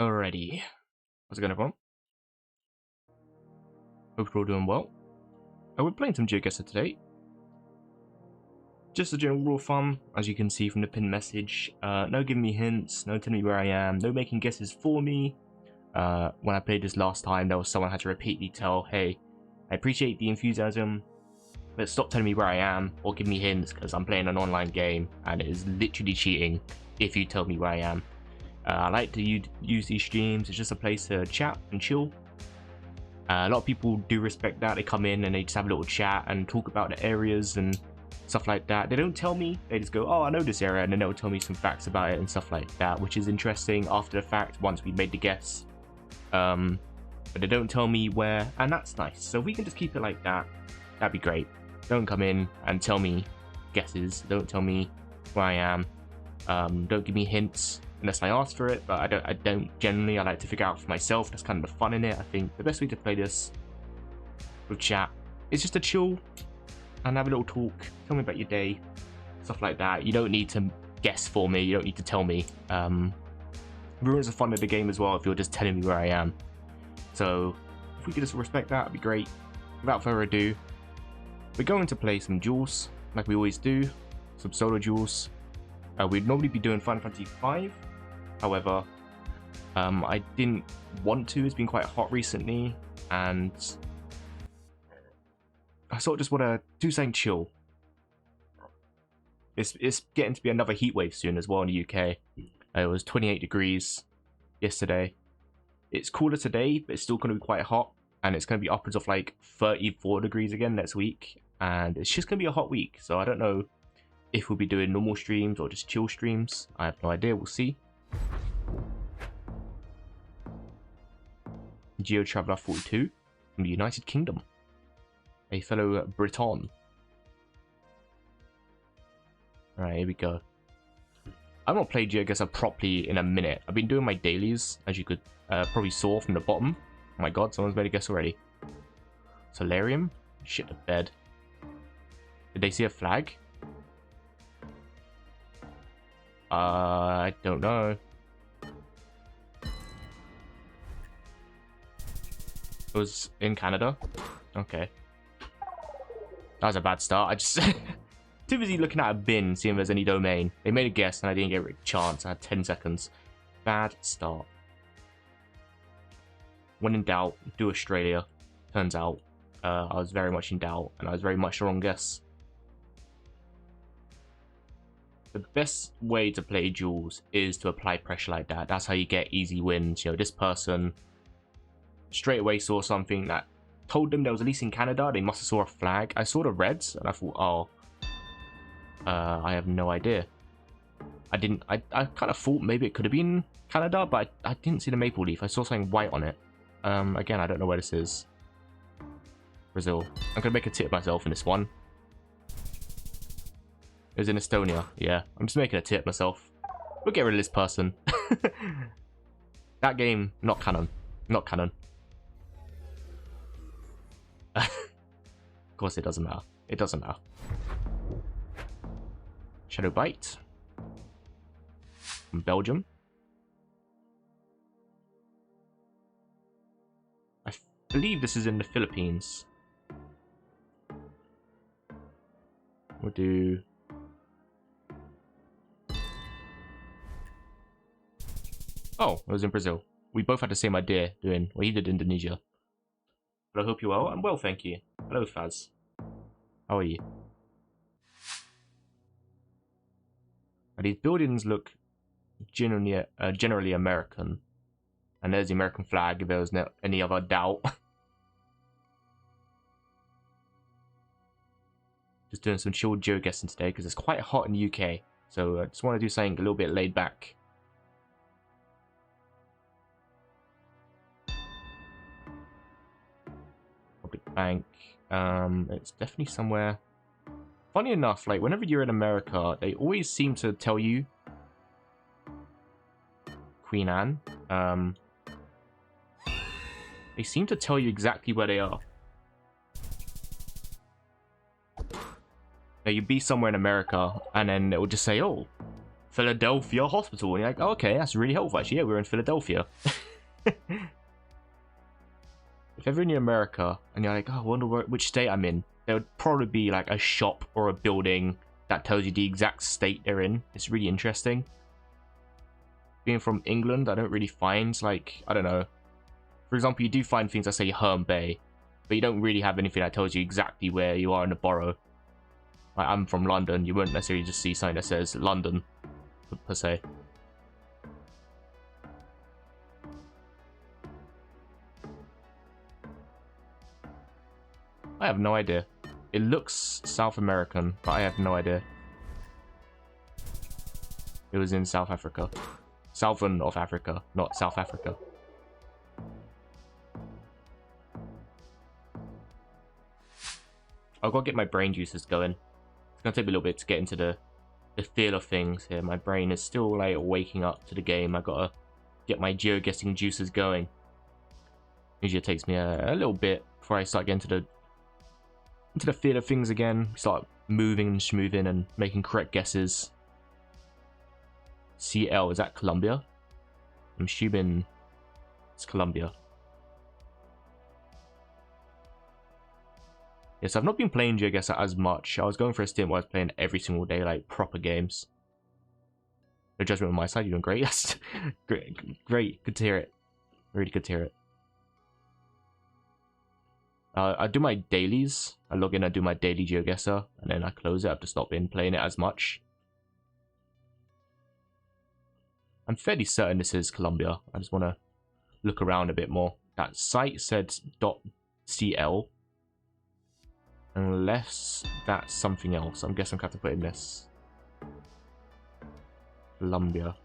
Alrighty. How's it going, everyone? Hope you're all doing well. We're playing some GeoGuessr today. Just a general rule of thumb, as you can see from the pinned message. No giving me hints, no telling me where I am, no making guesses for me. When I played this last time, there was someone had to repeatedly tell, hey, I appreciate the enthusiasm, but stop telling me where I am or give me hints because I'm playing an online game and it is literally cheating if you tell me where I am. I like to use these streams. It's just a place to chat and chill. A lot of people do respect that. They come in and they just have a little chat and talk about the areas and stuff like that. They don't tell me. They just go, oh, I know this area, and then they'll tell me some facts about it and stuff like that, which is interesting after the fact once we made the guess. But they don't tell me where, and that's nice. So if we can just keep it like that, that'd be great. Don't come in and tell me guesses. Don't tell me where I am. Don't give me hints unless I ask for it, but I don't generally. I like to figure out for myself. That's kind of the fun in it. I think the best way to play this with chat is just to chill and have a little talk. Tell me about your day, stuff like that. You don't need to guess for me. You don't need to tell me. Ruins the fun of the game as well if you're just telling me where I am. So if we could just respect that, it'd be great. Without further ado, we're going to play some duels like we always do, some solo duels. We'd normally be doing Final Fantasy V. However, I didn't want to. It's been quite hot recently, and I sort of just want to do something chill. It's getting to be another heat wave soon as well in the UK. It was 28 degrees yesterday. It's cooler today, but it's still going to be quite hot, and it's going to be upwards of like 34 degrees again next week, and it's just going to be a hot week. So I don't know if we'll be doing normal streams or just chill streams. I have no idea. We'll see. Geo Traveller 42 from the United Kingdom, a fellow Briton. Alright, here we go. I've not played GeoGuessr properly in a minute. I've been doing my dailies, as you could probably saw from the bottom. Oh my god, someone's made a guess already. Solarium? Shit the bed. Did they see a flag? I don't know. It was in Canada. Okay. That was a bad start. I just too busy looking at a bin, seeing if there's any domain. They made a guess and I didn't get a chance. I had 10 seconds. Bad start. When in doubt, do Australia. Turns out I was very much in doubt and I was very much the wrong guess. The best way to play duels is to apply pressure like that. That's how you get easy wins. You know, this person straight away saw something that told them there was at least in Canada. They must have saw a flag. I saw the reds and I thought, oh, I have no idea. I kind of thought maybe it could have been Canada, but I didn't see the maple leaf. I saw something white on it. Again, I don't know where this is. Brazil. I'm gonna make a tit myself in this one. It was in Estonia. Yeah, I'm just making a tit myself. We'll get rid of this person. That game, not canon. Not canon. Of course it doesn't matter. It doesn't matter. Shadow Bite. From Belgium. I believe this is in the Philippines. We'll do... Oh, it was in Brazil. We both had the same idea doing... Well, he did Indonesia. But I hope you're well. I'm well, thank you. Hello, Faz. How are you? And these buildings look generally American. And there's the American flag if there was no any other doubt. Just doing some chill geoguessing today because it's quite hot in the UK. So I just want to do something a little bit laid back. Public bank. It's definitely somewhere. Funny enough, like whenever you're in America, they always seem to tell you Queen Anne. They seem to tell you exactly where they are. Now, you'd be somewhere in America, and then it would just say, oh, Philadelphia Hospital. And you're like, oh, okay, that's really helpful, actually. Yeah, we're in Philadelphia. If ever in America and you're like, oh, I wonder which state I'm in, there would probably be like a shop or a building that tells you the exact state they're in. It's really interesting. Being from England, I don't really find, like, I don't know. For example, you do find things that say Herne Bay, but you don't really have anything that tells you exactly where you are in the borough. Like, I'm from London, you won't necessarily just see something that says London, per se. I have no idea. It looks South American, but I have no idea. It was in South Africa. Southern of Africa, not South Africa. I've got to get my brain juices going. It's going to take me a little bit to get into the feel of things here. My brain is still like waking up to the game. I've got to get my geo-guessing juices going. Usually it takes me a little bit before I start getting into the feel of things again. Start moving and schmoving and making correct guesses. CL, is that Colombia? I'm assuming it's Colombia. Yes, I've not been playing GeoGuessr as much. I was going for a stint where I was playing every single day, like proper games. No judgment on my side, you're doing great. Yes, great, good to hear it. Really good to hear it. I do my dailies. I log in, I do my daily GeoGuessr, and then I close it. I've just not been playing it as much. I'm fairly certain this is Colombia. I just want to look around a bit more. That site said .cl. Unless that's something else. I'm guessing I'm going to have to put in this. Colombia.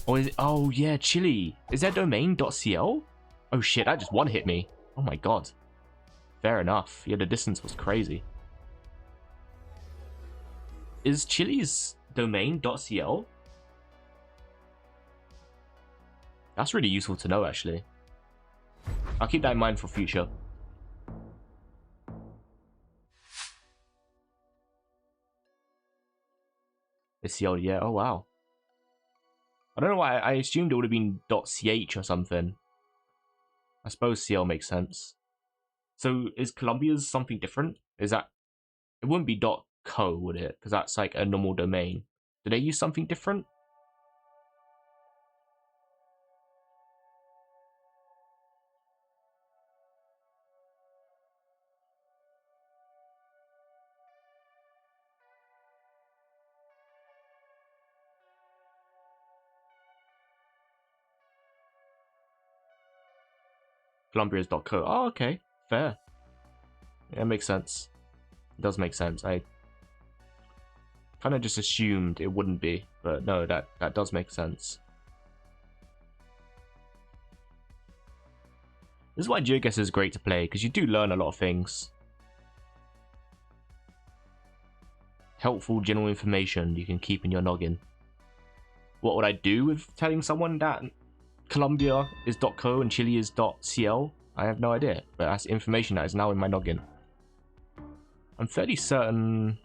Oh, is it? Oh, yeah, Chile. Is that domain .cl? Oh, shit, that just one hit me. Oh, my God. Fair enough. Yeah, the distance was crazy. Is Chile's domain .cl? That's really useful to know, actually. I'll keep that in mind for future. It's CL, yeah. Oh, wow. I don't know why. I assumed it would have been .ch or something. I suppose CL makes sense. So is Colombia's something different? Is that... It wouldn't be .co, would it? Because that's like a normal domain. Do they use something different? Colombia's .co. Oh, okay. Fair. Yeah, it makes sense. It does make sense. I kind of just assumed it wouldn't be, but no, that does make sense. This is why GeoGuessr is great to play, because you do learn a lot of things. Helpful general information you can keep in your noggin. What would I do with telling someone that Colombia is .co and Chile is .cl? I have no idea, but that's information that is now in my noggin. I'm fairly certain...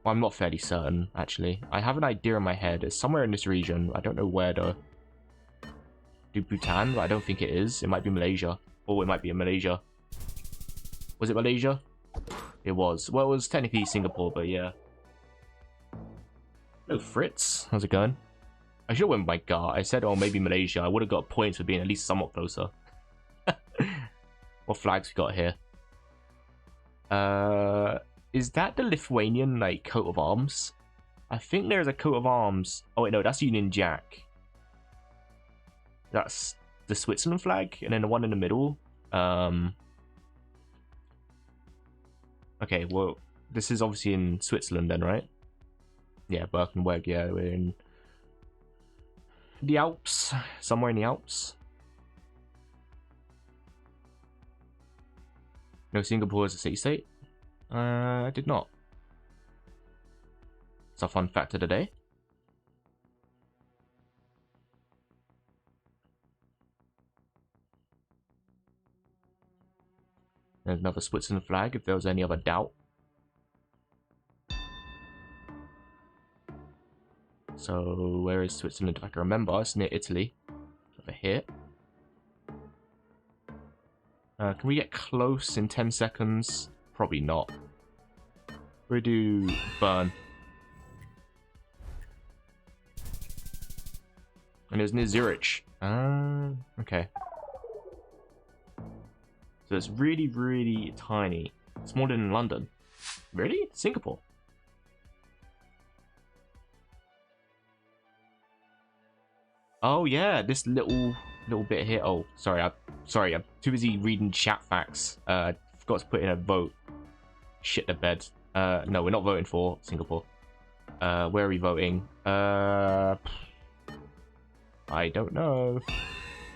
Well, I'm not fairly certain, actually. I have an idea in my head. It's somewhere in this region. I don't know where, though. Do Bhutan, but I don't think it is. It might be Malaysia. Or it might be in Malaysia. Was it Malaysia? It was. Well, it was technically Singapore, but yeah. Hello, Fritz. How's it going? I should have went with my gut. I said, oh, maybe Malaysia. I would have got points for being at least somewhat closer. What flags we got here? Is that the Lithuanian, like, coat of arms? I think there's a coat of arms. Oh, wait, no, that's Union Jack. That's the Switzerland flag, and then the one in the middle. Okay, well, this is obviously in Switzerland then, right? Yeah, Birkenberg, yeah, we're in the Alps. Somewhere in the Alps. No, Singapore is a city-state? I did not. It's a fun fact of the day. There's another Switzerland flag if there was any other doubt. So where is Switzerland? If I can remember, it's near Italy. Over here. Can we get close in 10 seconds? Probably not. We do burn. And it was near Zurich. Okay. So it's really, really tiny. Smaller than London. Really? Singapore? Oh yeah, this little bit here. Oh, sorry. I'm too busy reading chat facts. I forgot to put in a vote. Shit the bed. No, we're not voting for Singapore. Where are we voting? I don't know.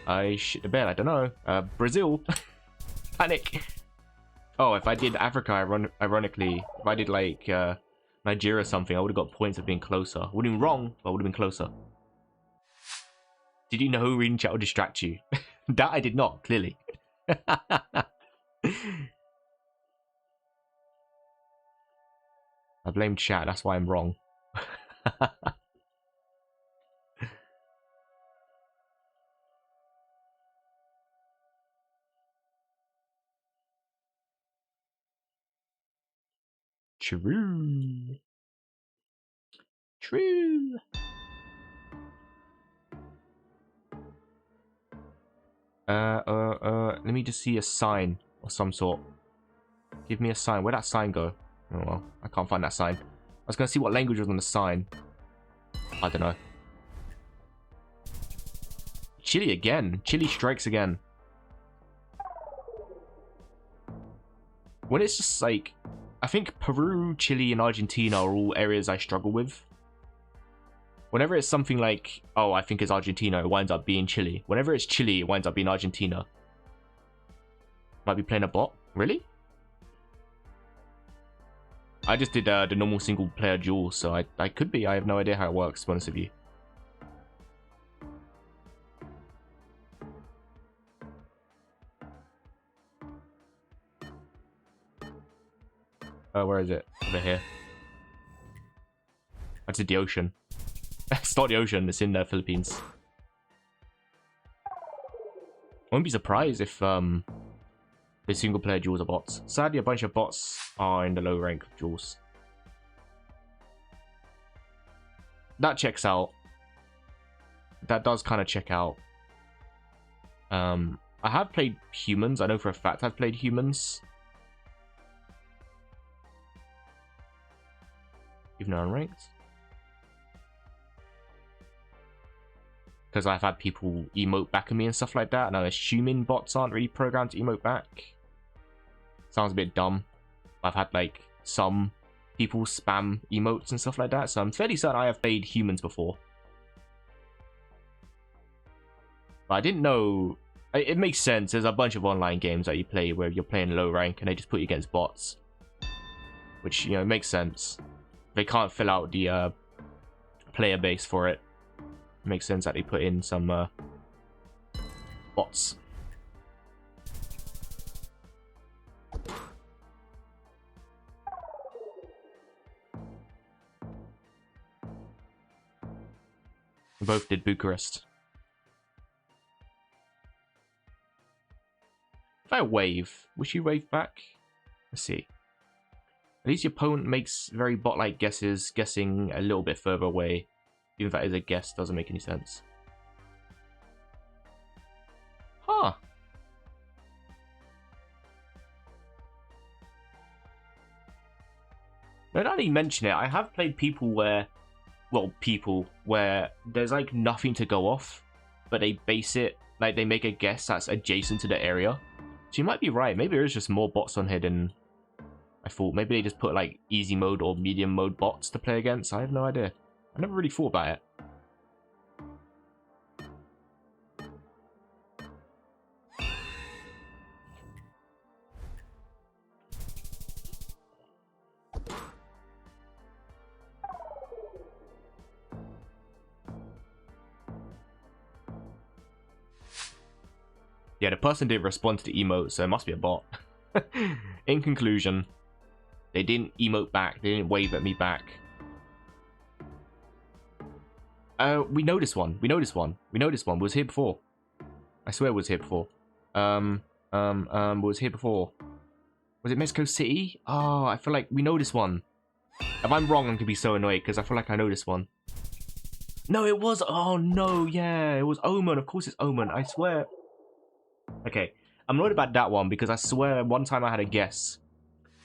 I shit the bed. I don't know. Brazil. Panic. Oh, if I did Africa, ironically, if I did like Nigeria or something, I would have got points of being closer. Would have been wrong, but I would have been closer. Did you know reading chat will distract you? That I did not, clearly. I blame chat, that's why I'm wrong. True. True. Let me just see a sign of some sort. Give me a sign. Where'd that sign go? Oh well, I can't find that sign. I was gonna see what language was on the sign. I don't know. Chile again. Chile strikes again. When it's just like, I think Peru, Chile, and Argentina are all areas I struggle with. Whenever it's something like, oh, I think it's Argentina, it winds up being Chile. Whenever it's Chile, it winds up being Argentina. Might be playing a bot? Really? I just did the normal single player duel, so I could be. I have no idea how it works, to be honest with you. Where is it? Over here. That's in the ocean. It's not the ocean, it's in the Philippines. I won't be surprised if the single player duels are bots. Sadly, a bunch of bots are in the low rank duels. That checks out. That does kind of check out. I have played humans. I know for a fact I've played humans. Even though unranked. Because I've had people emote back at me and stuff like that, and I'm assuming bots aren't really programmed to emote back. Sounds a bit dumb. I've had like some people spam emotes and stuff like that, so I'm fairly certain I have played humans before. But I didn't know. It makes sense. There's a bunch of online games that you play where you're playing low rank and they just put you against bots, which, you know, makes sense. They can't fill out the player base for it. Makes sense that they put in some bots. We both did Bucharest. If I wave, would you wave back? Let's see. At least your opponent makes very bot-like guesses, guessing a little bit further away. Even if that is a guess, doesn't make any sense. Huh. Now that you mention it, I have played people where... Well, people where there's like nothing to go off, but they base it, like they make a guess that's adjacent to the area. So you might be right. Maybe there's just more bots on here than I thought. Maybe they just put like easy mode or medium mode bots to play against. I have no idea. I never really thought about it. Yeah, the person didn't respond to the emote, so it must be a bot. In conclusion, they didn't emote back. They didn't wave at me back. We know this one. We know this one. We know this one. We was here before. I swear it was here before. Was here before. Was it Mexico City? Oh, I feel like we know this one. If I'm wrong, I'm gonna be so annoyed because I feel like I know this one. No, it was. Oh no, yeah, it was Oman. Of course, it's Oman. I swear. Okay, I'm annoyed about that one because I swear one time I had a guess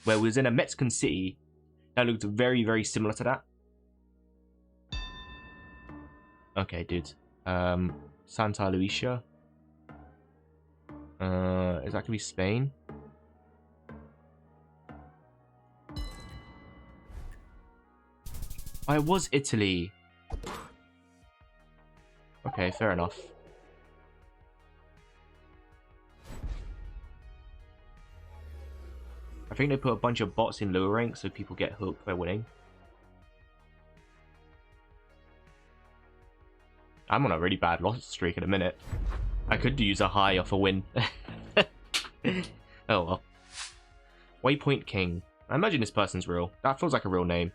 where we was in a Mexican city that looked very, very similar to that. Okay, dude. Santa Lucia. Is that gonna be Spain? Oh, it was Italy. Okay, fair enough. I think they put a bunch of bots in lower ranks so people get hooked by winning. I'm on a really bad loss streak at a minute. I could use a high off a win. Oh well. Waypoint King. I imagine this person's real. That feels like a real name.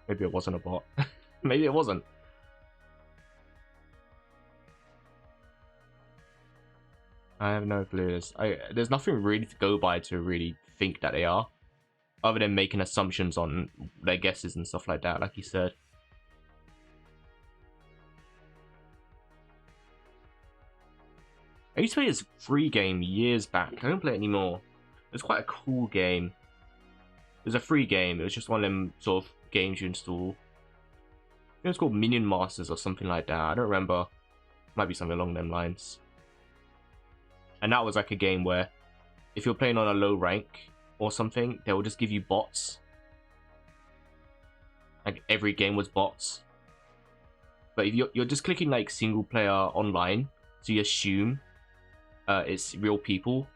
Maybe it wasn't a bot. Maybe it wasn't. I have no clue. There's nothing really to go by to really think that they are. Other than making assumptions on their guesses and stuff like that, like you said. I used to play this free game years back. I don't play it anymore. It was quite a cool game. It was a free game. It was just one of them sort of games you install. I think it was called Minion Masters or something like that. I don't remember. Might be something along them lines. And that was like a game where if you're playing on a low rank or something, they will just give you bots. Like every game was bots. But if you're just clicking like single player online, so you assume it's real people.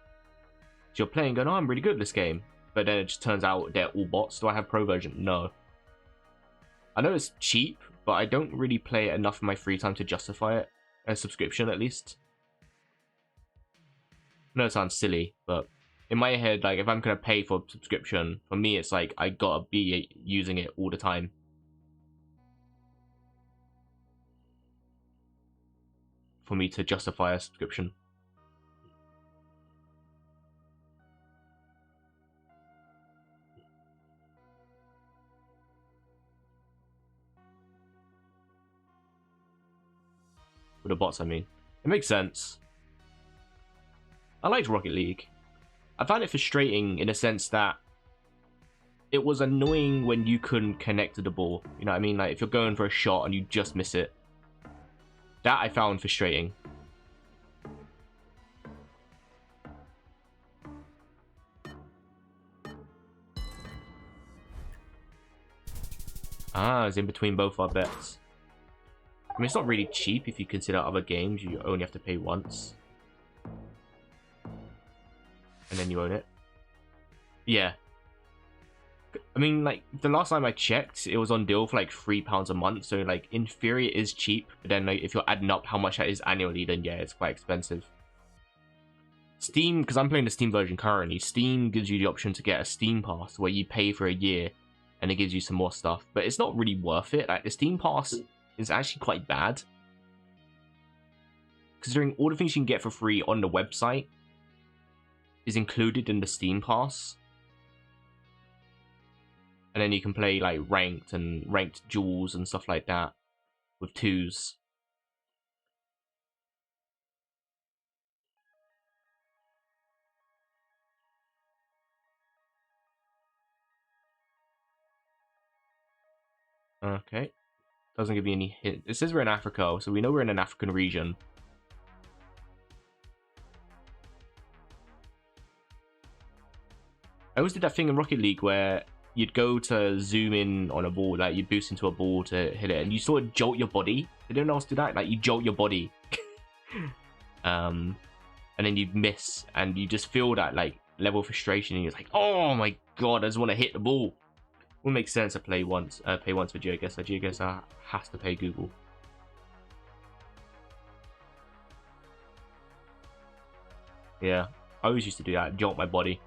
So you're playing going, oh, I'm really good at this game. But then it just turns out they're all bots. Do I have pro version? No. I know it's cheap, but I don't really play it enough in my free time to justify it. A subscription, at least. I know it sounds silly, but in my head, like, if I'm going to pay for a subscription, for me, it's like, I gotta be using it all the time. For me to justify a subscription. With the bots, I mean. It makes sense. I liked Rocket League. I found it frustrating in a sense that it was annoying when you couldn't connect to the ball. You know what I mean? Like, if you're going for a shot and you just miss it. That I found frustrating. Ah, it's in between both our bets. I mean, it's not really cheap if you consider other games. You only have to pay once. And then you own it. Yeah. I mean, like, the last time I checked, it was on deal for like £3 a month. So, like, in theory, it is cheap. But then, like, if you're adding up how much that is annually, then yeah, it's quite expensive. Steam, because I'm playing the Steam version currently, Steam gives you the option to get a Steam Pass where you pay for a year and it gives you some more stuff. But it's not really worth it. Like, the Steam Pass is actually quite bad. Considering all the things you can get for free on the website is included in the Steam Pass. And then you can play like ranked and ranked duels and stuff like that with twos. Okay. Doesn't give you any hint. It says we're in Africa, so we know we're in an African region. I always did that thing in Rocket League where you'd go to zoom in on a ball, like you'd boost into a ball to hit it, and you sort of jolt your body. Did anyone else do that? Like, you jolt your body. And then you'd miss, and you just feel that, like, level of frustration, and you're like, oh my god, I just want to hit the ball. It would make sense to pay once for GeoGuessr. GeoGuessr has to pay Google. Yeah, I always used to do that, jolt my body.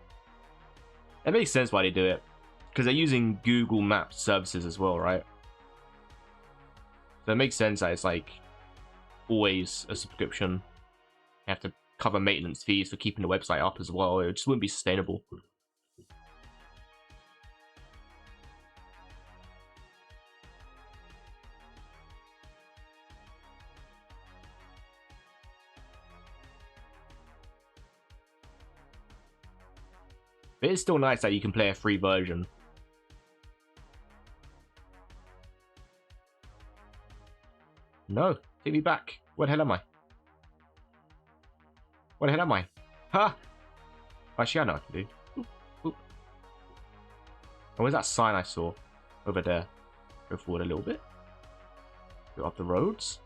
It makes sense why they do it, because they're using Google Maps services as well, right? So it makes sense that it's like always a subscription. You have to cover maintenance fees for keeping the website up as well. It just wouldn't be sustainable. But it's still nice that you can play a free version. No, take me back. Where the hell am I? Where the hell am I? Ha! Actually, I know what to do. Oop, oop. Oh, where's that sign I saw? Over there. Go forward a little bit. Go up the roads.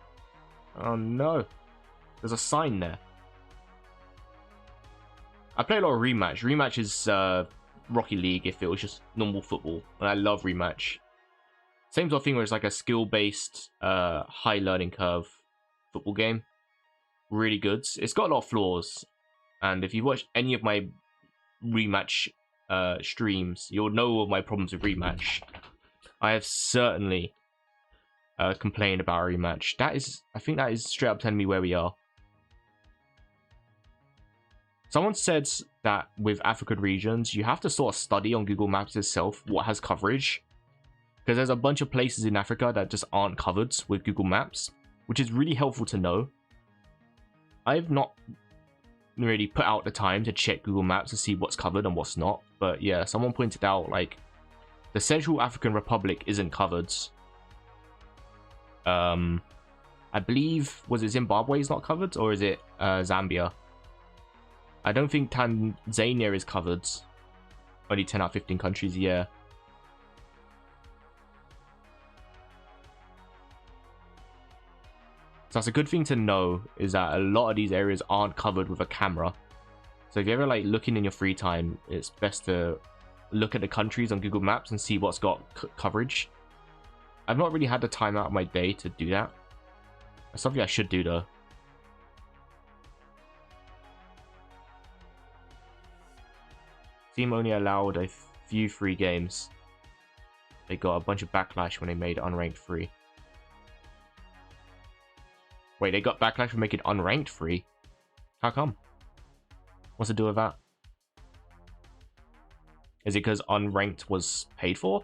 Oh no. There's a sign there. I play a lot of Rematch. Rematch is Rocket League if it was just normal football. And I love Rematch. Same sort of thing where it's like a skill-based, high learning curve football game. Really good. It's got a lot of flaws. And if you watch any of my Rematch streams, you'll know of my problems with Rematch. I have certainly complained about Rematch. I think that is straight up telling me where we are. Someone said that with African regions, you have to sort of study on Google Maps itself what has coverage. Because there's a bunch of places in Africa that just aren't covered with Google Maps, which is really helpful to know. I've not really put out the time to check Google Maps to see what's covered and what's not. But yeah, someone pointed out, like, the Central African Republic isn't covered. I believe, was it Zimbabwe is not covered? Or is it Zambia? I don't think Tanzania is covered. Only 10 out of 15 countries, yeah. So that's a good thing to know, is that a lot of these areas aren't covered with a camera. So if you're ever like looking in your free time, it's best to look at the countries on Google Maps and see what's got coverage. I've not really had the time out of my day to do that. That's something I should do though. Steam only allowed a few free games. They got a bunch of backlash when they made unranked free. Wait, they got backlash for making unranked free? How come? What's to do with that? Is it because unranked was paid for?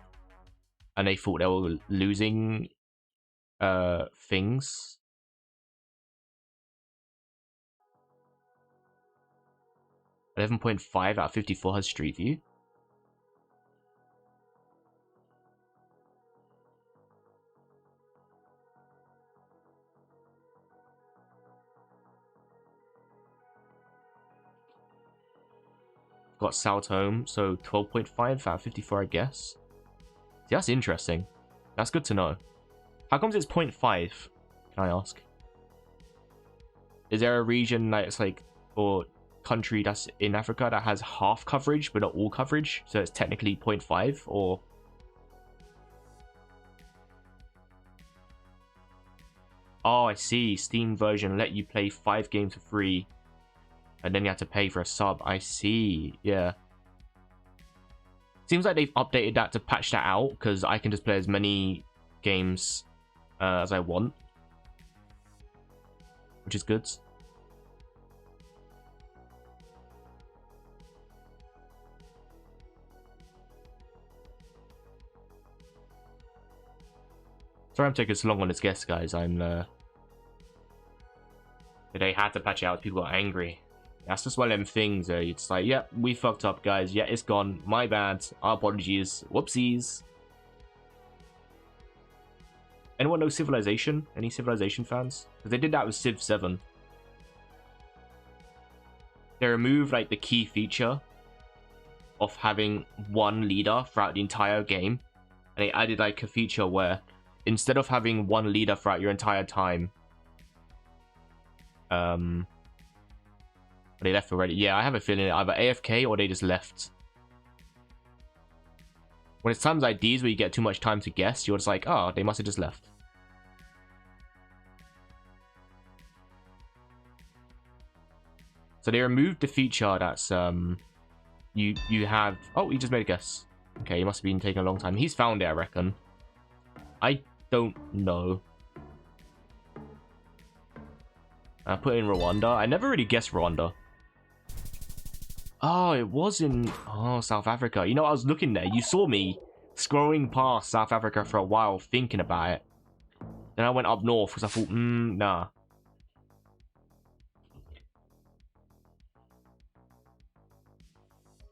And they thought they were losing things? .5 out of 54 has Street View. Got South Home, so 12.5 out of 54, I guess. See, that's interesting. That's good to know. How comes it's 0.5? Can I ask? Is there a region that it's like, or country that's in Africa that has half coverage but not all coverage, so it's technically 0.5? Or oh, I see. Steam version let you play 5 games for free, and then you have to pay for a sub. I see. Yeah. Seems like they've updated that to patch that out, because I can just play as many games as I want, which is good. Sorry I'm taking so long on this guest, guys. They had to patch it out. People got angry. That's just one of them things. It's like, yeah, we fucked up, guys. Yeah, it's gone. My bad. Our apologies. Whoopsies. Anyone know Civilization? Any Civilization fans? Because they did that with Civ 7. They removed like the key feature of having one leader throughout the entire game, and they added like a feature where instead of having one leader throughout your entire time, they left already. Yeah, I have a feeling either AFK or they just left. When it's times like these where you get too much time to guess, you're just like, oh, they must have just left. So they removed the feature that's you have. Oh, he just made a guess. Okay, he must have been taking a long time. He's found it, I reckon. I don't know. I put in Rwanda. I never really guessed Rwanda. Oh, it was in South Africa. You know, I was looking there. You saw me scrolling past South Africa for a while, thinking about it. Then I went up north because I thought, nah.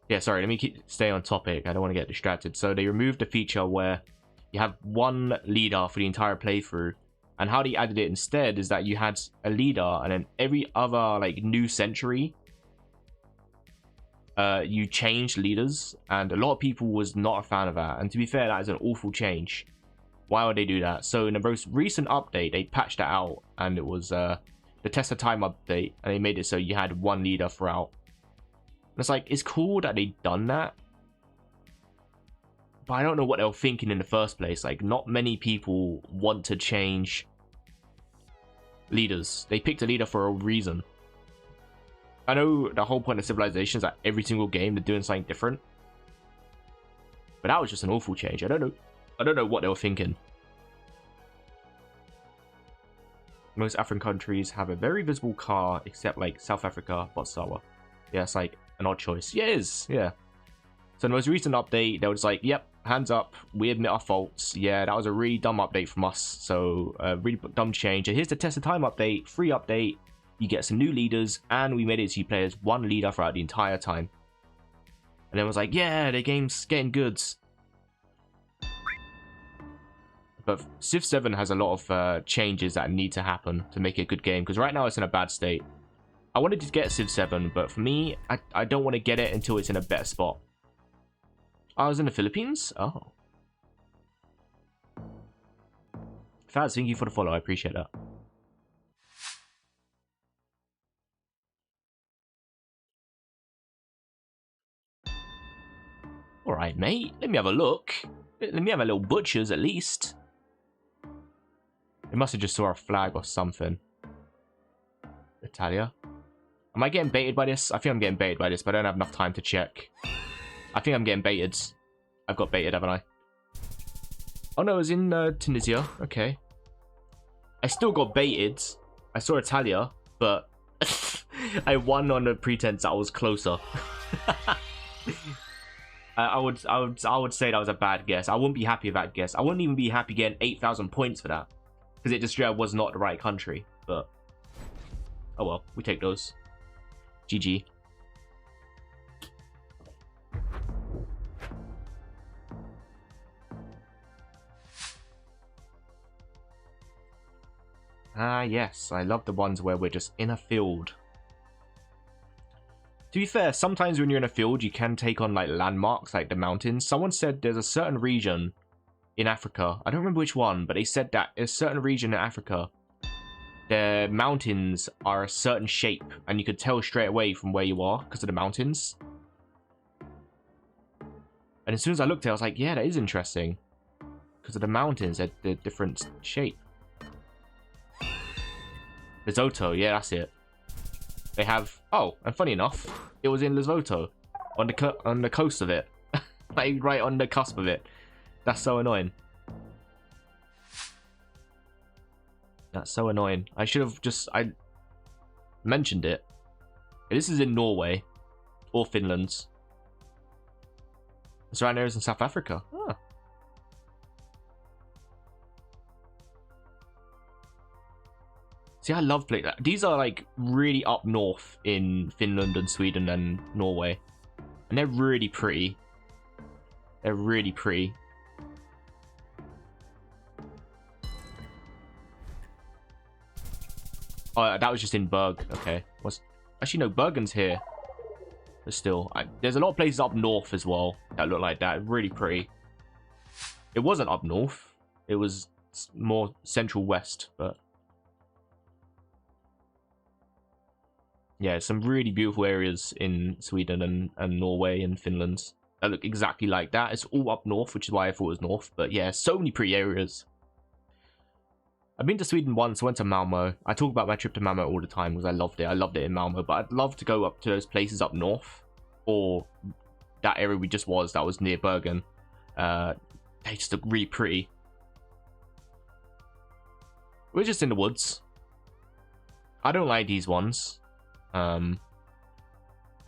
Yeah, sorry. Let me stay on topic. I don't want to get distracted. So they removed the feature where you have one leader for the entire playthrough. And how they added it instead is that you had a leader, and then every other like new century, you changed leaders, and a lot of people was not a fan of that. And to be fair, that is an awful change. Why would they do that? So in the most recent update, they patched that out, and it was the Test of Time update, and they made it so you had one leader throughout. And it's like, it's cool that they done that, but I don't know what they were thinking in the first place. Like, not many people want to change leaders. They picked a leader for a reason. I know the whole point of Civilization is that every single game they're doing something different, but that was just an awful change. I don't know what they were thinking. Most African countries have a very visible car, except like South Africa, Botswana. Yeah, it's like an odd choice. Yeah, it is. Yeah. So in the most recent update, they were just like, yep, hands up, we admit our faults. Yeah, that was a really dumb update from us. So really dumb change. And here's the Test of Time update, free update. You get some new leaders, and we made it so you play as one leader throughout the entire time. And then it was like, yeah, the game's getting good. But Civ 7 has a lot of changes that need to happen to make it a good game, because right now it's in a bad state. I wanted to get Civ 7, but for me, I don't want to get it until it's in a better spot. I was in the Philippines? Oh. Faz, thank you for the follow. I appreciate that. Alright, mate. Let me have a look. Let me have a little butcher's at least. They must have just saw a flag or something. Italia. Am I getting baited by this? I think I'm getting baited by this, but I don't have enough time to check. I think I'm getting baited. I've got baited, haven't I? Oh no, it was in Tunisia. Okay. I still got baited. I saw Italia, but I won on the pretense I was closer. I would say that was a bad guess. I wouldn't be happy with that guess. I wouldn't even be happy getting 8,000 points for that, because it just was not the right country. But oh well, we take those. GG. Ah, yes. I love the ones where we're just in a field. To be fair, sometimes when you're in a field, you can take on like landmarks, like the mountains. Someone said there's a certain region in Africa. I don't remember which one, but they said that a certain region in Africa, the mountains are a certain shape, and you could tell straight away from where you are because of the mountains. And as soon as I looked at it, I was like, yeah, that is interesting. Because of the mountains, they're different shape. Lesotho, yeah, that's it. They have... Oh, and funny enough, it was in Lesotho. On the coast of it. Like, right on the cusp of it. That's so annoying. That's so annoying. I should have just... I mentioned it. This is in Norway. Or Finland. The surrounding areas in South Africa. Ah. See, I love playing that. These are like really up north in Finland and Sweden and Norway. And they're really pretty. They're really pretty. Oh, that was just in Berg. Okay. Actually, no, Bergen's here. But still, there's a lot of places up north as well that look like that. Really pretty. It wasn't up north. It was more central west, but... Yeah, some really beautiful areas in Sweden and Norway and Finland that look exactly like that. It's all up north, which is why I thought it was north. But yeah, so many pretty areas. I've been to Sweden once. Went to Malmo. I talk about my trip to Malmo all the time because I loved it. I loved it in Malmo, but I'd love to go up to those places up north, or that area we just was. That was near Bergen. They just look really pretty. We're just in the woods. I don't like these ones. I know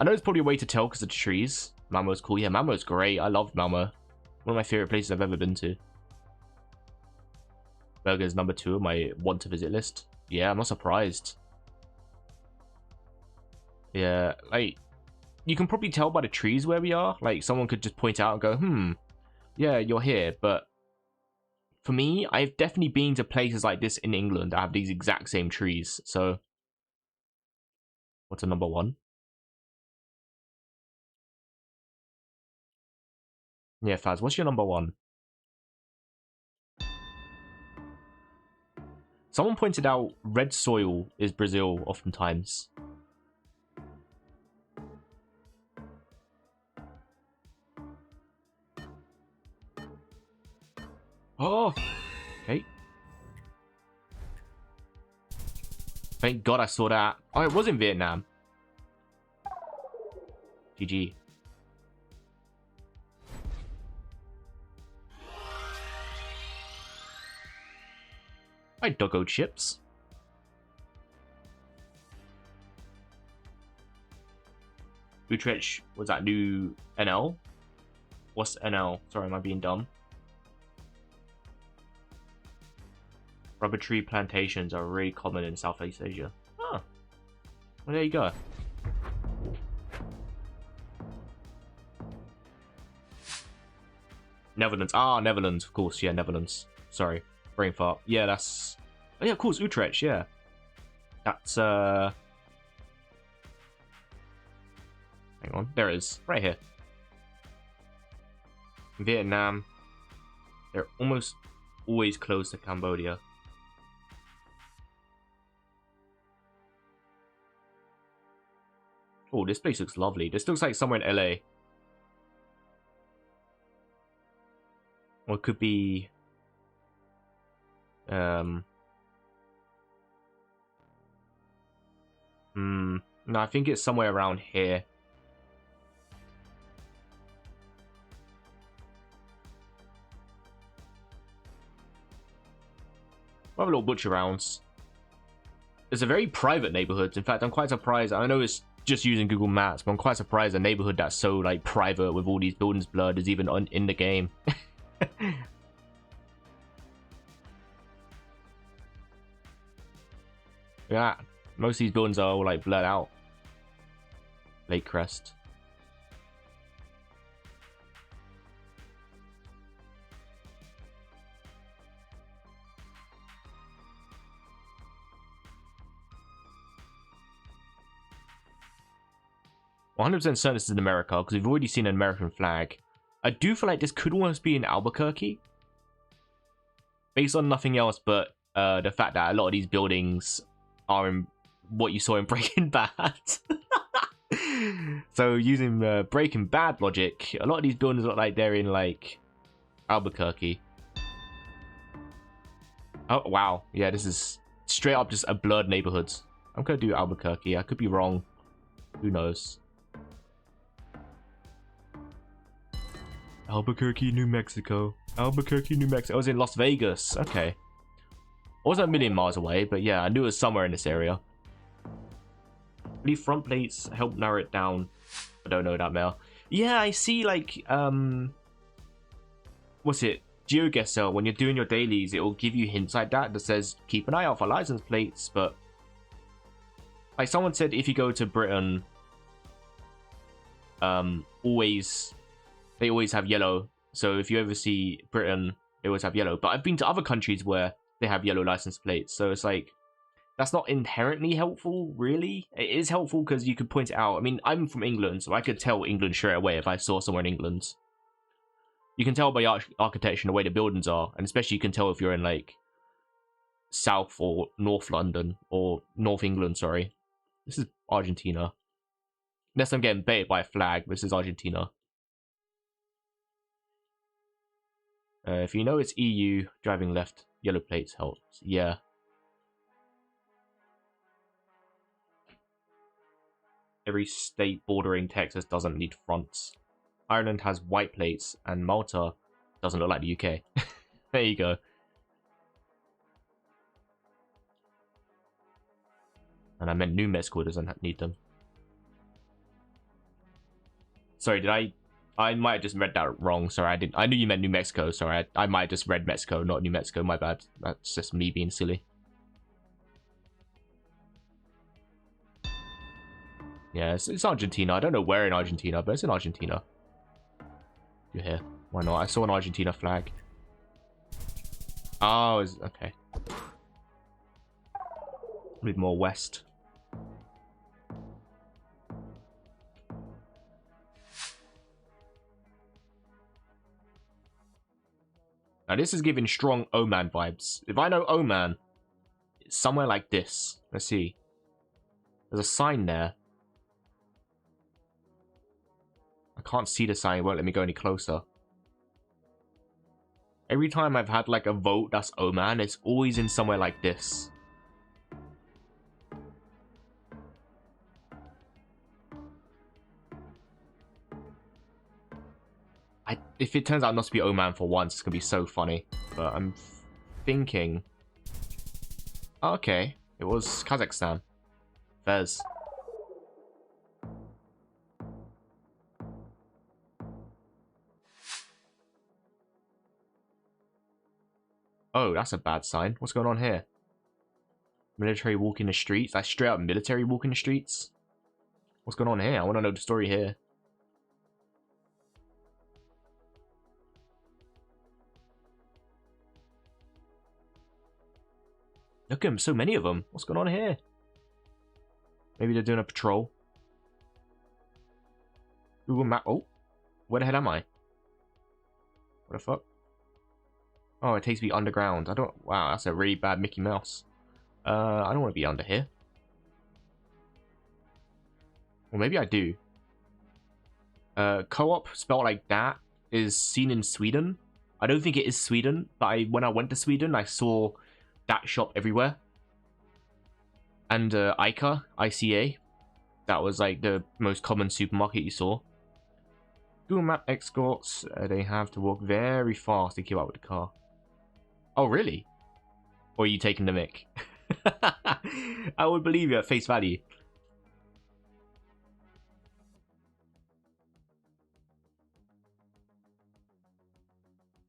there's probably a way to tell because of the trees. Malmo's cool. Yeah, Malmo's great. I love Malmo. One of my favorite places I've ever been to. Bergen's number 2 on my want to visit list. Yeah, I'm not surprised. Yeah, like, you can probably tell by the trees where we are. Like, someone could just point out and go, yeah, you're here. But for me, I've definitely been to places like this in England that have these exact same trees. So, what's a number 1? Yeah, Faz, what's your number 1? Someone pointed out red soil is Brazil oftentimes. Oh, okay. Thank God I saw that. Oh, it was in Vietnam. GG. Hi, doggo chips. Utrecht, was that new NL? What's NL? Sorry, am I being dumb? Rubber tree plantations are really common in Southeast Asia. Oh. Well, there you go. Netherlands. Ah, Netherlands, of course. Yeah, Netherlands. Sorry. Brain fart. Yeah, that's... Oh, yeah, of course, Utrecht, yeah. That's, Hang on. There it is. Right here. Vietnam. They're almost always close to Cambodia. Oh, this place looks lovely. This looks like somewhere in LA. Or it could be... No, I think it's somewhere around here. We'll have a little butcher rounds. It's a very private neighborhood. In fact, I'm quite surprised. I know it's just using Google Maps, but I'm quite surprised a neighborhood that's so like private with all these buildings blurred is even in the game. Yeah, most of these buildings are all like blurred out. Lake Crest. "100% certain this is in America because we've already seen an American flag. I do feel like this could almost be in Albuquerque, based on nothing else but the fact that a lot of these buildings are in what you saw in Breaking Bad." So using Breaking Bad logic, a lot of these buildings look like they're in like Albuquerque. Oh wow, yeah, this is straight up just a blurred neighborhood. I'm gonna do Albuquerque. I could be wrong. Who knows? Albuquerque, New Mexico. Albuquerque, New Mexico. I was in Las Vegas. Okay. I wasn't a million miles away, but yeah, I knew it was somewhere in this area. The front plates help narrow it down. I don't know that, Mel. Yeah, I see, like, what's it? GeoGuessr, when you're doing your dailies, it will give you hints like that says, keep an eye out for license plates, but... Like, someone said if you go to Britain, they always have yellow. So if you ever see Britain, they always have yellow. But I've been to other countries where they have yellow license plates. So it's like, that's not inherently helpful, really. It is helpful because you could point it out. I mean, I'm from England, so I could tell England straight away if I saw somewhere in England. You can tell by architecture and the way the buildings are. And especially you can tell if you're in, like, South or North London. Or North England, sorry. This is Argentina. Unless I'm getting baited by a flag, this is Argentina. If you know it's EU, driving left. Yellow plates helps. Yeah. Every state bordering Texas doesn't need fronts. Ireland has white plates, and Malta doesn't look like the UK. There you go. And I meant New Mexico doesn't need them. Sorry, did I might have just read that wrong. Sorry, I didn't. I knew you meant New Mexico. Sorry, I might have just read Mexico, not New Mexico. My bad. That's just me being silly. Yeah, it's Argentina. I don't know where in Argentina, but it's in Argentina. You're here. Why not? I saw an Argentina flag. Oh, okay. A bit more west. Now this is giving strong Oman vibes. If I know Oman, it's somewhere like this. Let's see. There's a sign there. I can't see the sign. It won't let me go any closer. Every time I've had like a vote that's Oman, it's always in somewhere like this. If it turns out not to be Oman for once, it's gonna be so funny. But I'm thinking... Oh, okay. It was Kazakhstan. Fez. Oh, that's a bad sign. What's going on here? Military walk in the streets? Like straight up military walk in the streets? What's going on here? I want to know the story here. Look at them, so many of them. What's going on here? Maybe they're doing a patrol. Google map. Oh, where the hell am I? What the fuck? Oh, it takes me underground. I don't. Wow, that's a really bad Mickey Mouse. I don't want to be under here. Well, maybe I do. Co-op spelled like that is seen in Sweden. I don't think it is Sweden, but when I went to Sweden, I saw that shop everywhere. And ICA, ICA, that was like the most common supermarket you saw. Google Map escorts, they have to walk very fast to keep up with the car. Oh, really? Or are you taking the mic? I would believe you at face value.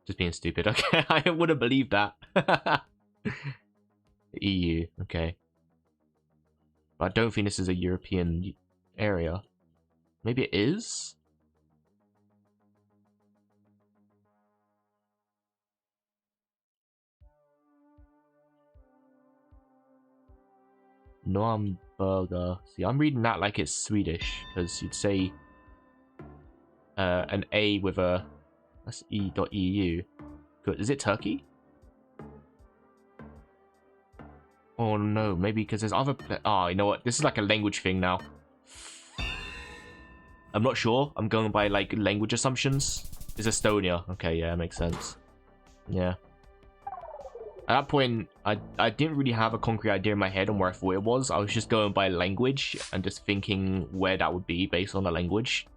Just being stupid. Okay, I wouldn't believe that. EU, okay. But I don't think this is a European area. Maybe it is? Normburger. See, I'm reading that like it's Swedish, because you'd say an A with a... That's E.EU. Good. Is it Turkey? Oh no, maybe because there's other... Oh, you know what? This is like a language thing now. I'm not sure. I'm going by like language assumptions. It's Estonia. Okay, yeah, makes sense. Yeah. At that point, I didn't really have a concrete idea in my head on where I thought it was. I was just going by language and just thinking where that would be based on the language.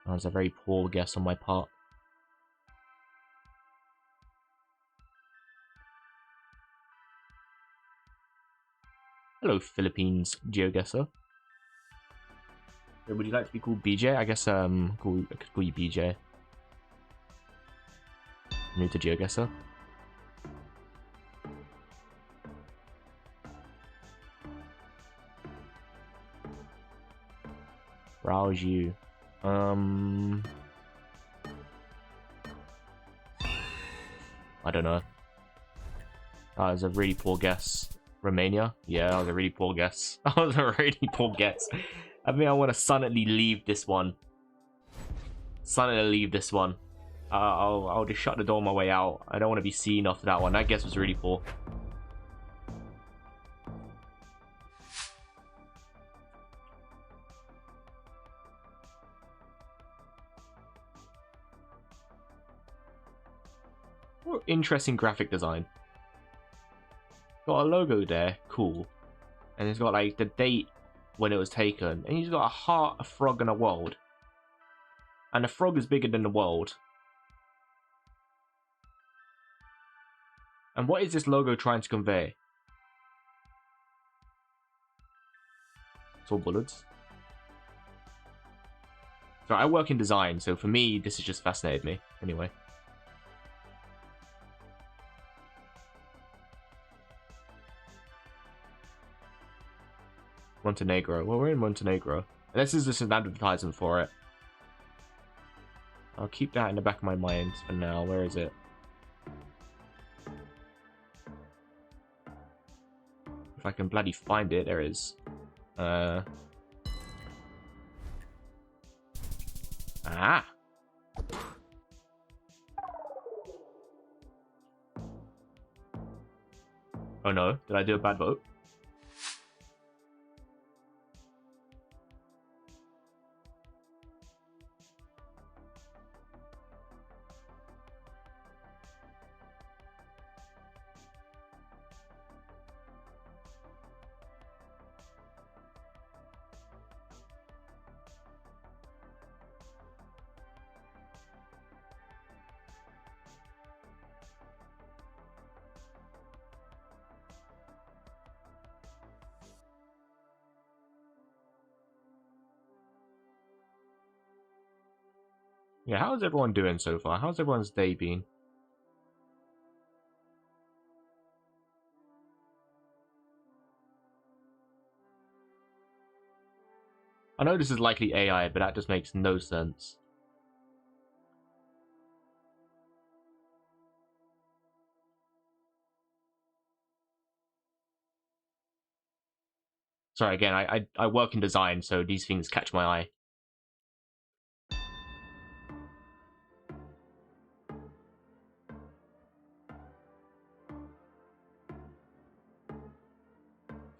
That was a very poor guess on my part. Hello, Philippines GeoGuessr. Would you like to be called BJ? I guess I could call you BJ. New to GeoGuessr. Browse you. I don't know. That was a really poor guess. Romania? Yeah, that was a really poor guess. That was a really poor guess. I mean, I want to silently leave this one. Silently leave this one. I'll just shut the door on my way out. I don't want to be seen after that one. That guess was really poor. Oh, interesting graphic design. Got a logo there, cool. And it's got like the date when it was taken. And he's got a heart, a frog, and a world. And the frog is bigger than the world. And what is this logo trying to convey? It's all bullets. So I work in design, so for me, this has just fascinated me. Anyway. Montenegro. Well, we're in Montenegro. And this is just an advertisement for it. I'll keep that in the back of my mind for now. Where is it? If I can bloody find it, there it is. Ah. Oh no, did I do a bad vote? Yeah, how's everyone doing so far? How's everyone's day been? I know this is likely AI, but that just makes no sense. Sorry, again, I work in design, so these things catch my eye.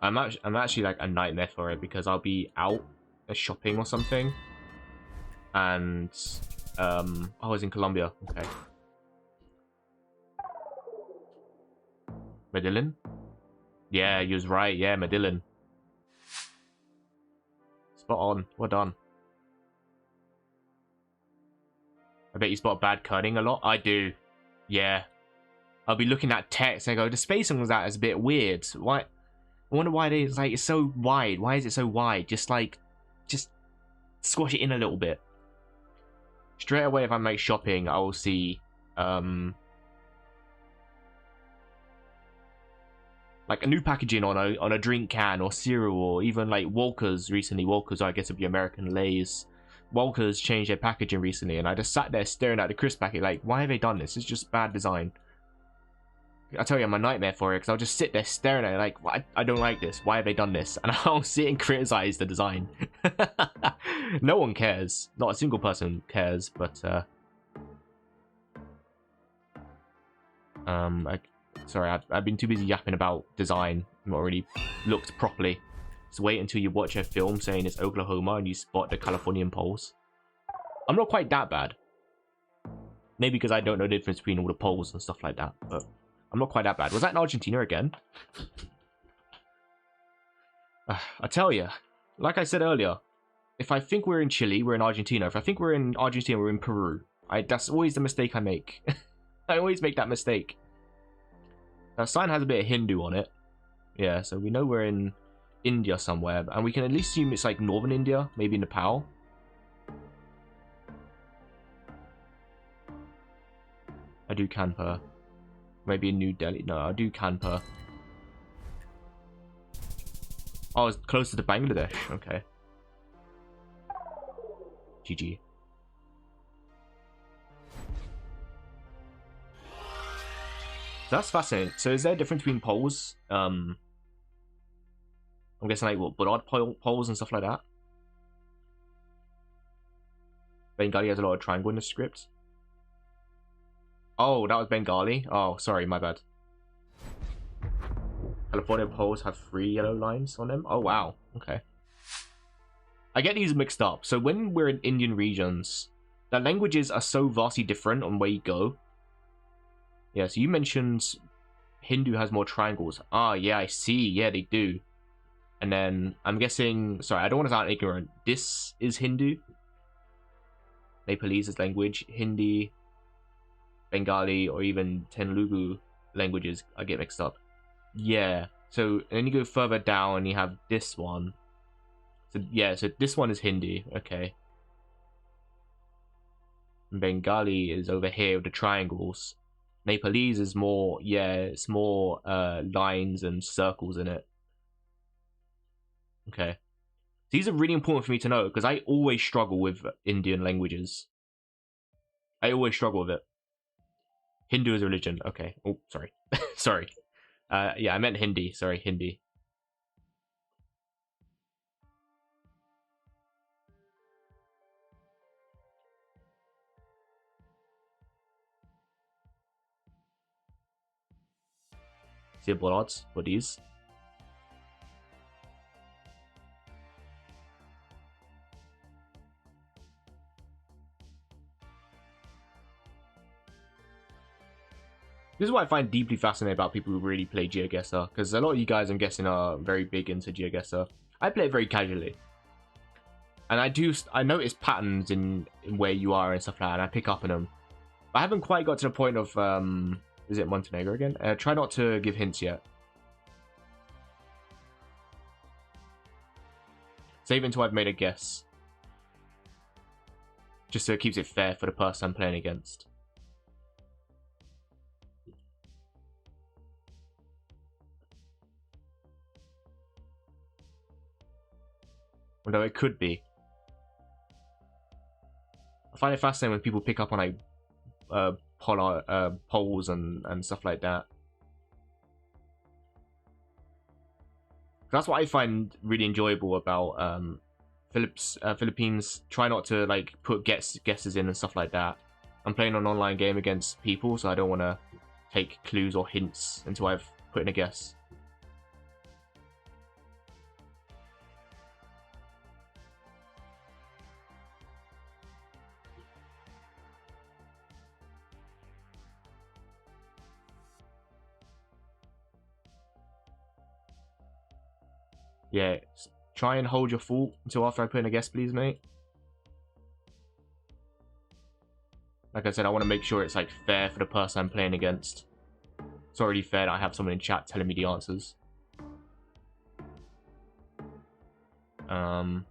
I'm actually like a nightmare for it because I'll be out shopping or something, and I was in Colombia. Okay, Medellin. Yeah, you was right. Yeah, Medellin. Spot on. Well done. I bet you spot bad cutting a lot. I do. Yeah. I'll be looking at text and I go, the spacing was that is a bit weird. Why? I wonder why it's like it's so wide. Why is it so wide? Just squash it in a little bit. Straight away, if I'm like shopping, I will see like a new packaging on a drink can or cereal, or even like Walker's recently. Walker's, I guess, would be American Lay's. Walker's changed their packaging recently, and I just sat there staring at the crisp packet like, why have they done this? It's just bad design. I tell you, I'm a nightmare for it because I'll just sit there staring at it like, I don't like this. Why have they done this? And I'll sit and criticize the design. No one cares. Not a single person cares, but sorry, I've been too busy yapping about design. Not really looked properly. So wait until you watch a film saying it's Oklahoma and you spot the Californian poles. I'm not quite that bad. Maybe because I don't know the difference between all the poles and stuff like that, but I'm not quite that bad. Was that in Argentina again? I tell you, like I said earlier, if I think we're in Chile, we're in Argentina. If I think we're in Argentina, we're in Peru. That's always the mistake I make. I always make that mistake. That sign has a bit of Hindu on it. Yeah, so we know we're in India somewhere, and we can at least assume it's like northern India, maybe Nepal. I do Kanpur. Maybe in New Delhi. No, I do Kanpur. Oh, it's closer to Bangladesh. Okay. GG. So that's fascinating. So is there a difference between poles? I'm guessing like what, Buddha poles and stuff like that. Bengali has a lot of triangle in the script. Oh, that was Bengali. Oh, sorry, my bad. California poles have 3 yellow lines on them. Oh, wow. Okay. I get these mixed up. So when we're in Indian regions, the languages are so vastly different on where you go. Yeah, so you mentioned Hindu has more triangles. Ah, yeah, I see. Yeah, they do. And then I'm guessing, sorry, I don't want to sound ignorant. This is Hindu. Nepalese is language. Hindi, Bengali, or even Telugu languages I get mixed up. Yeah. So and then you go further down and you have this one. So yeah, so this one is Hindi. Okay. And Bengali is over here with the triangles. Nepalese is more, yeah, it's more lines and circles in it. Okay. These are really important for me to know because I always struggle with Indian languages. I always struggle with it. Hindu is a religion. Okay. Oh, sorry. Sorry. Yeah, I meant Hindi. Sorry, Hindi. See what odds for these? This is what I find deeply fascinating about people who really play GeoGuessr, because a lot of you guys, I'm guessing, are very big into GeoGuessr. I play it very casually, and I notice patterns in where you are and stuff like that, and I pick up on them. But I haven't quite got to the point of is it Montenegro again? Try not to give hints yet. Save until I've made a guess, just so it keeps it fair for the person I'm playing against. Although it could be. I find it fascinating when people pick up on like polls and stuff like that. That's what I find really enjoyable about Philippines. Try not to like put guesses in and stuff like that. I'm playing an online game against people, so I don't want to take clues or hints until I've put in a guess. Yeah, try and hold your thought until after I put in a guess, please, mate. Like I said, I want to make sure it's like fair for the person I'm playing against. It's already fair that I have someone in chat telling me the answers. Oh,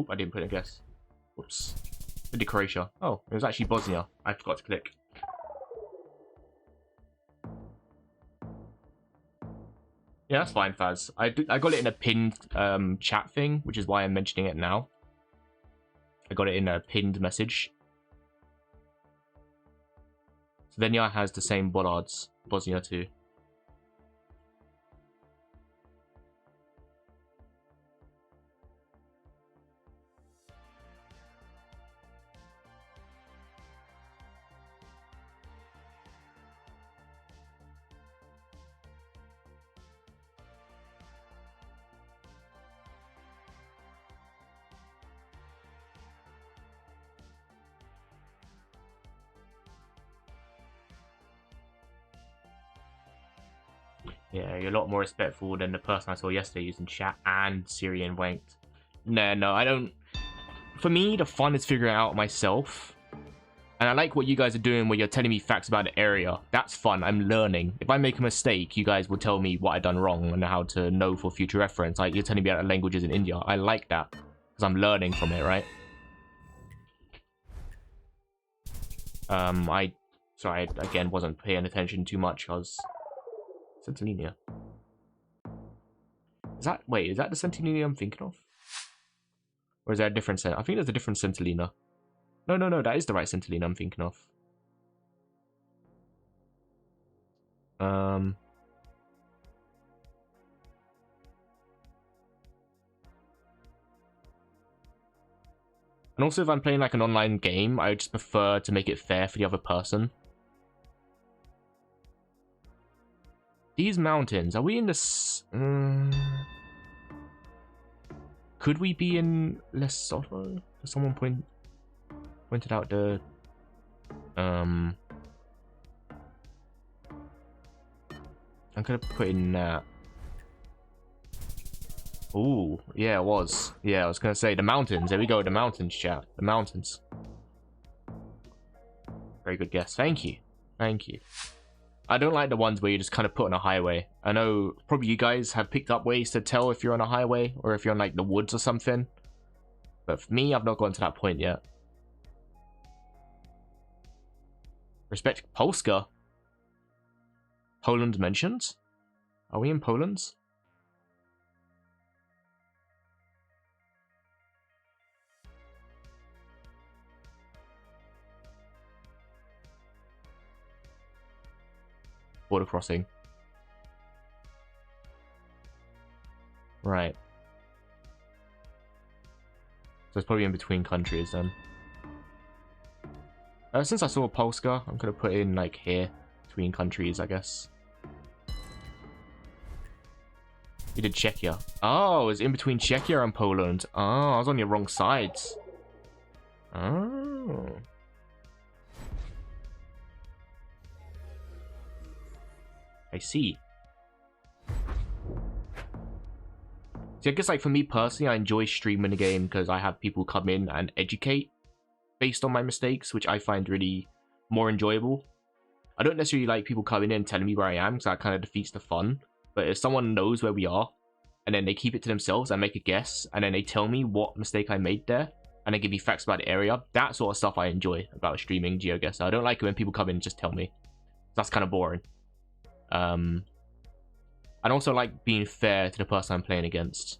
I didn't put in a guess. Whoops. The Croatia. Oh, it was actually Bosnia. I forgot to click. Yeah, that's fine, Faz. I got it in a pinned chat thing, which is why I'm mentioning it now. I got it in a pinned message. Slovenia has the same bollards. Bosnia too. Yeah, you're a lot more respectful than the person I saw yesterday using chat and Syrian wanked. No, I don't. For me, the fun is figuring it out myself. And I like what you guys are doing where you're telling me facts about the area. That's fun. I'm learning. If I make a mistake, you guys will tell me what I've done wrong and how to know for future reference. Like, you're telling me about languages in India. I like that. Because I'm learning from it, right? Sorry, I, again, wasn't paying attention too much because... Centilinia. Is that the Centilinia I'm thinking of? Or is there a different Cent? I think there's a different Centilina. No, that is the right Centilina I'm thinking of. And also, if I'm playing like an online game, I just prefer to make it fair for the other person. These mountains, are we in this? Could we be in Lesotho? Someone pointed out the I'm gonna put in oh yeah, it was. Yeah, I was gonna say the mountains. There we go, the mountains, chat. The mountains. Very good guess. Thank you. Thank you. I don't like the ones where you just kind of put on a highway. I know probably you guys have picked up ways to tell if you're on a highway or if you're on like the woods or something. But for me, I've not gotten to that point yet. Respect Polska. Poland mentioned? Are we in Poland? Border crossing. Right. So it's probably in between countries then. Since I saw Polska, I'm gonna put in like here, between countries, I guess. You did Czechia. Oh, it's in between Czechia and Poland. Oh, I was on your wrong sides. Oh. I see. See, I guess like for me personally, I enjoy streaming the game because I have people come in and educate based on my mistakes, which I find really more enjoyable. I don't necessarily like people coming in and telling me where I am because that kind of defeats the fun. But if someone knows where we are and then they keep it to themselves and make a guess and then they tell me what mistake I made there and they give me facts about the area, that sort of stuff I enjoy about streaming GeoGuessr. I don't like it when people come in and just tell me. That's kind of boring. And also like being fair to the person I'm playing against.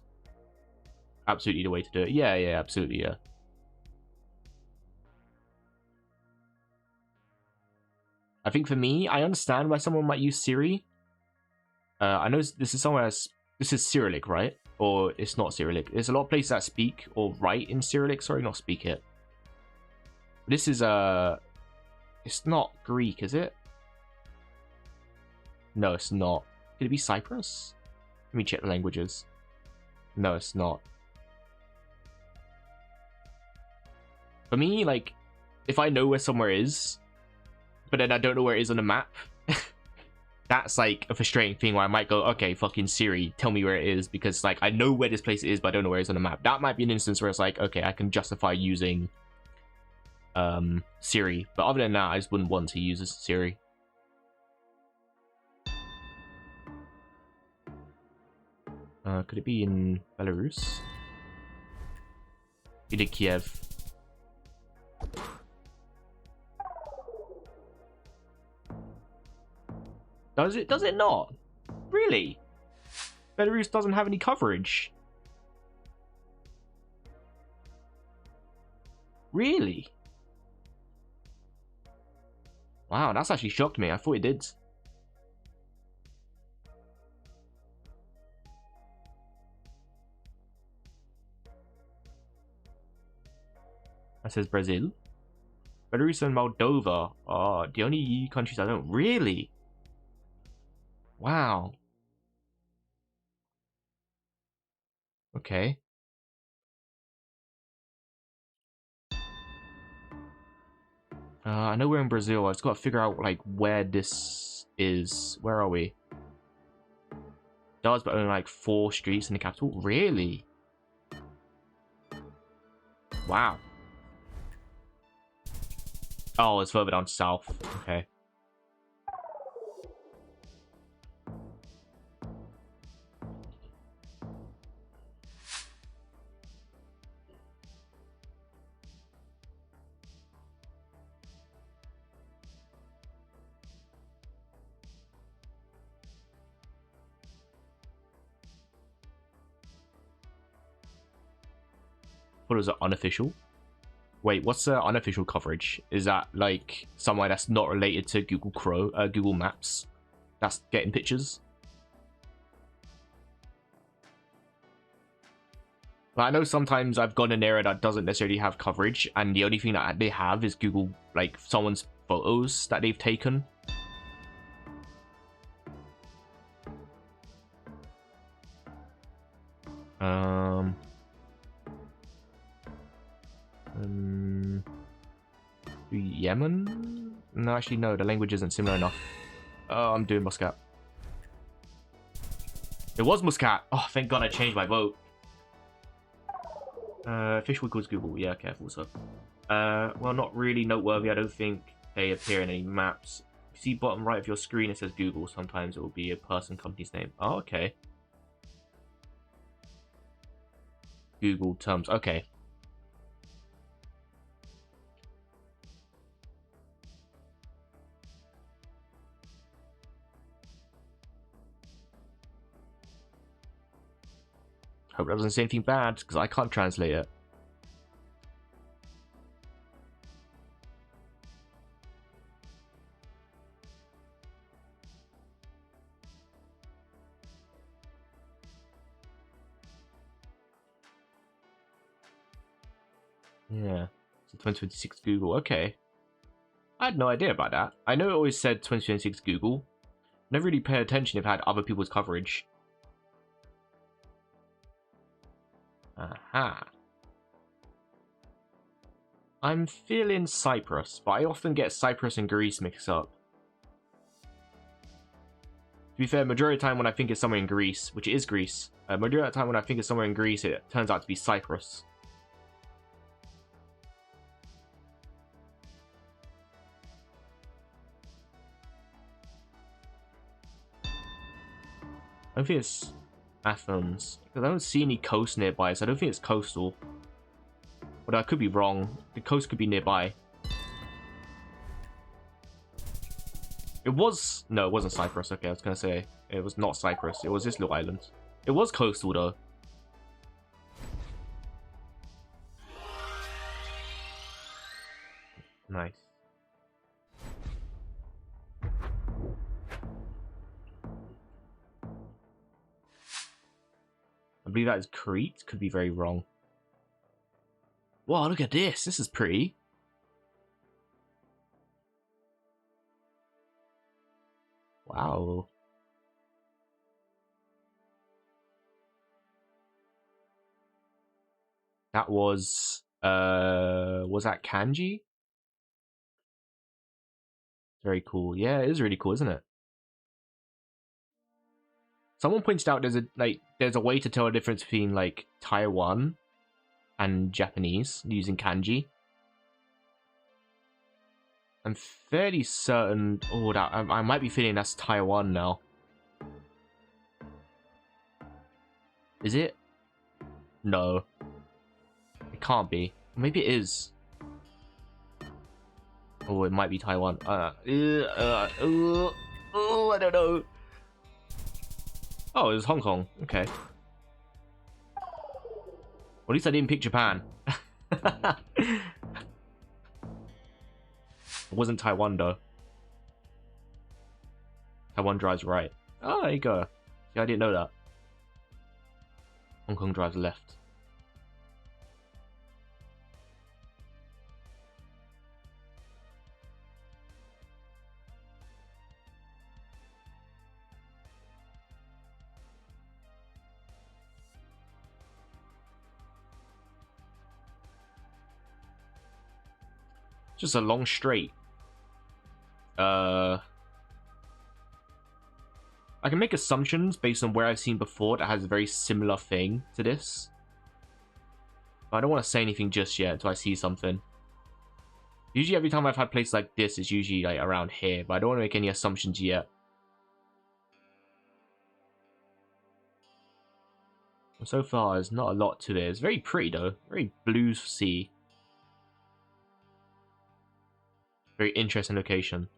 Absolutely the way to do it. Yeah, absolutely, yeah. I think for me, I understand why someone might use Siri. I know this is somewhere else. This is Cyrillic, right? Or it's not Cyrillic. There's a lot of places that speak or write in Cyrillic. Sorry, not speak it. This is it's not Greek, is it? No, it's not. Could it be Cyprus? Let me check the languages. No, it's not. For me, like, if I know where somewhere is, but then I don't know where it is on the map, that's like a frustrating thing where I might go, okay, fucking Siri, tell me where it is, because like I know where this place is, but I don't know where it is on the map. That might be an instance where it's like, okay, I can justify using Siri, but other than that, I just wouldn't want to use Siri. Could it be in Belarus? You did Kiev. Does it? Does it not? Really? Belarus doesn't have any coverage. Really? Wow, that's actually shocked me. I thought it did. That says Brazil. Belarus and Moldova are the only EU countries I don't. Really? Wow. Okay. I know we're in Brazil. I just got to figure out like where this is. Where are we? Does but only like 4 streets in the capital. Really? Wow. Oh, it's further down south. Okay. What is it? Unofficial? Wait, what's the unofficial coverage? Is that like somewhere that's not related to Google Maps? That's getting pictures? But I know sometimes I've gone in an area that doesn't necessarily have coverage, and the only thing that they have is Google, like someone's photos that they've taken. Yemen? No, actually, no. The language isn't similar enough. Oh, I'm doing Muscat. It was Muscat. Oh, thank God I changed my vote. Fish equals Google. Yeah, careful, so. Well, not really noteworthy. I don't think they appear in any maps. If you see bottom right of your screen, it says Google. Sometimes it will be a person, company's name. Oh, okay. Google terms. Okay. Hope that doesn't say anything bad, because I can't translate it. Yeah. So 2026 Google. Okay. I had no idea about that. I know it always said 2026 Google. Never really paid attention if it had other people's coverage. Aha. I'm feeling Cyprus, but I often get Cyprus and Greece mixed up. To be fair, majority of the time when I think it's somewhere in Greece, which is Greece, majority of the time when I think it's somewhere in Greece, it turns out to be Cyprus. I don't think it's Athens, because I don't see any coast nearby, so I don't think it's coastal. But I could be wrong. The coast could be nearby. It was... No, it wasn't Cyprus. Okay, I was going to say. It was not Cyprus. It was this little island. It was coastal, though. Nice. I believe that is Crete. Could be very wrong. Wow, look at this. This is pretty. Wow. That was that kanji? Very cool. Yeah, it is really cool, isn't it? Someone pointed out there's a way to tell the difference between like Taiwan and Japanese using kanji. I'm fairly certain. Oh, that I might be feeling that's Taiwan now. Is it? No, it can't be. Maybe it is. Oh, it might be Taiwan. I don't know. Oh, it was Hong Kong. Okay. Well, at least I didn't pick Japan. It wasn't Taiwan, though. Taiwan drives right. Oh, there you go. See, I didn't know that. Hong Kong drives left. Just a long straight. I can make assumptions based on where I've seen before that has a very similar thing to this. But I don't want to say anything just yet until I see something. Usually every time I've had places like this, it's usually like around here, but I don't want to make any assumptions yet. So far, there's not a lot to it. It's very pretty though. Very blue sea. Very interesting location.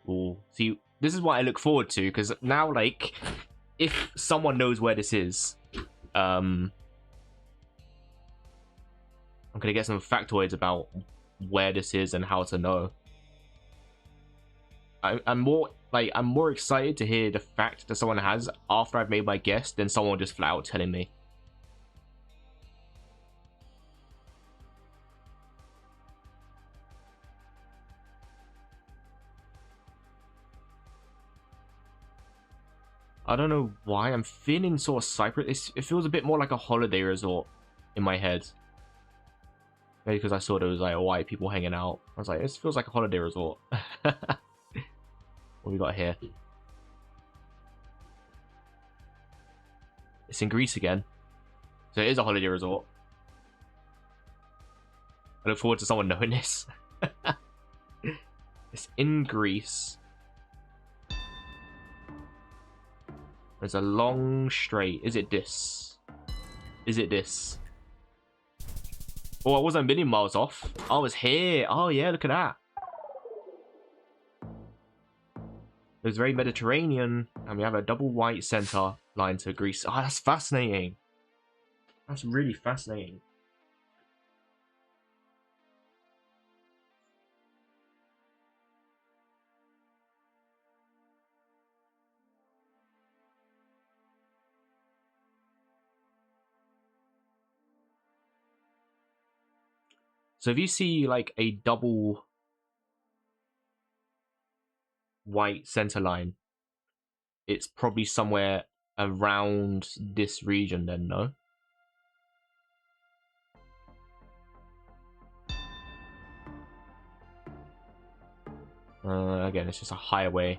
Ooh. See, this is what I look forward to, because now, like, if someone knows where this is, I'm gonna get some factoids about where this is and how to know. I'm more excited to hear the fact that someone has after I've made my guess than someone just flat out telling me. I don't know why I'm feeling sort of Cyprus. It feels a bit more like a holiday resort in my head. Maybe because I saw there was like white people hanging out. I was like, this feels like a holiday resort. What we got here? It's in Greece again. So it is a holiday resort. I look forward to someone knowing this. It's in Greece. There's a long straight. Is it this? Is it this? Oh, I wasn't a million miles off. I was here. Oh, yeah, look at that. It was very Mediterranean. And we have a double white center line to Greece. Oh, that's fascinating. That's really fascinating. So if you see like a double white center line, it's probably somewhere around this region then, no? Again, it's just a highway.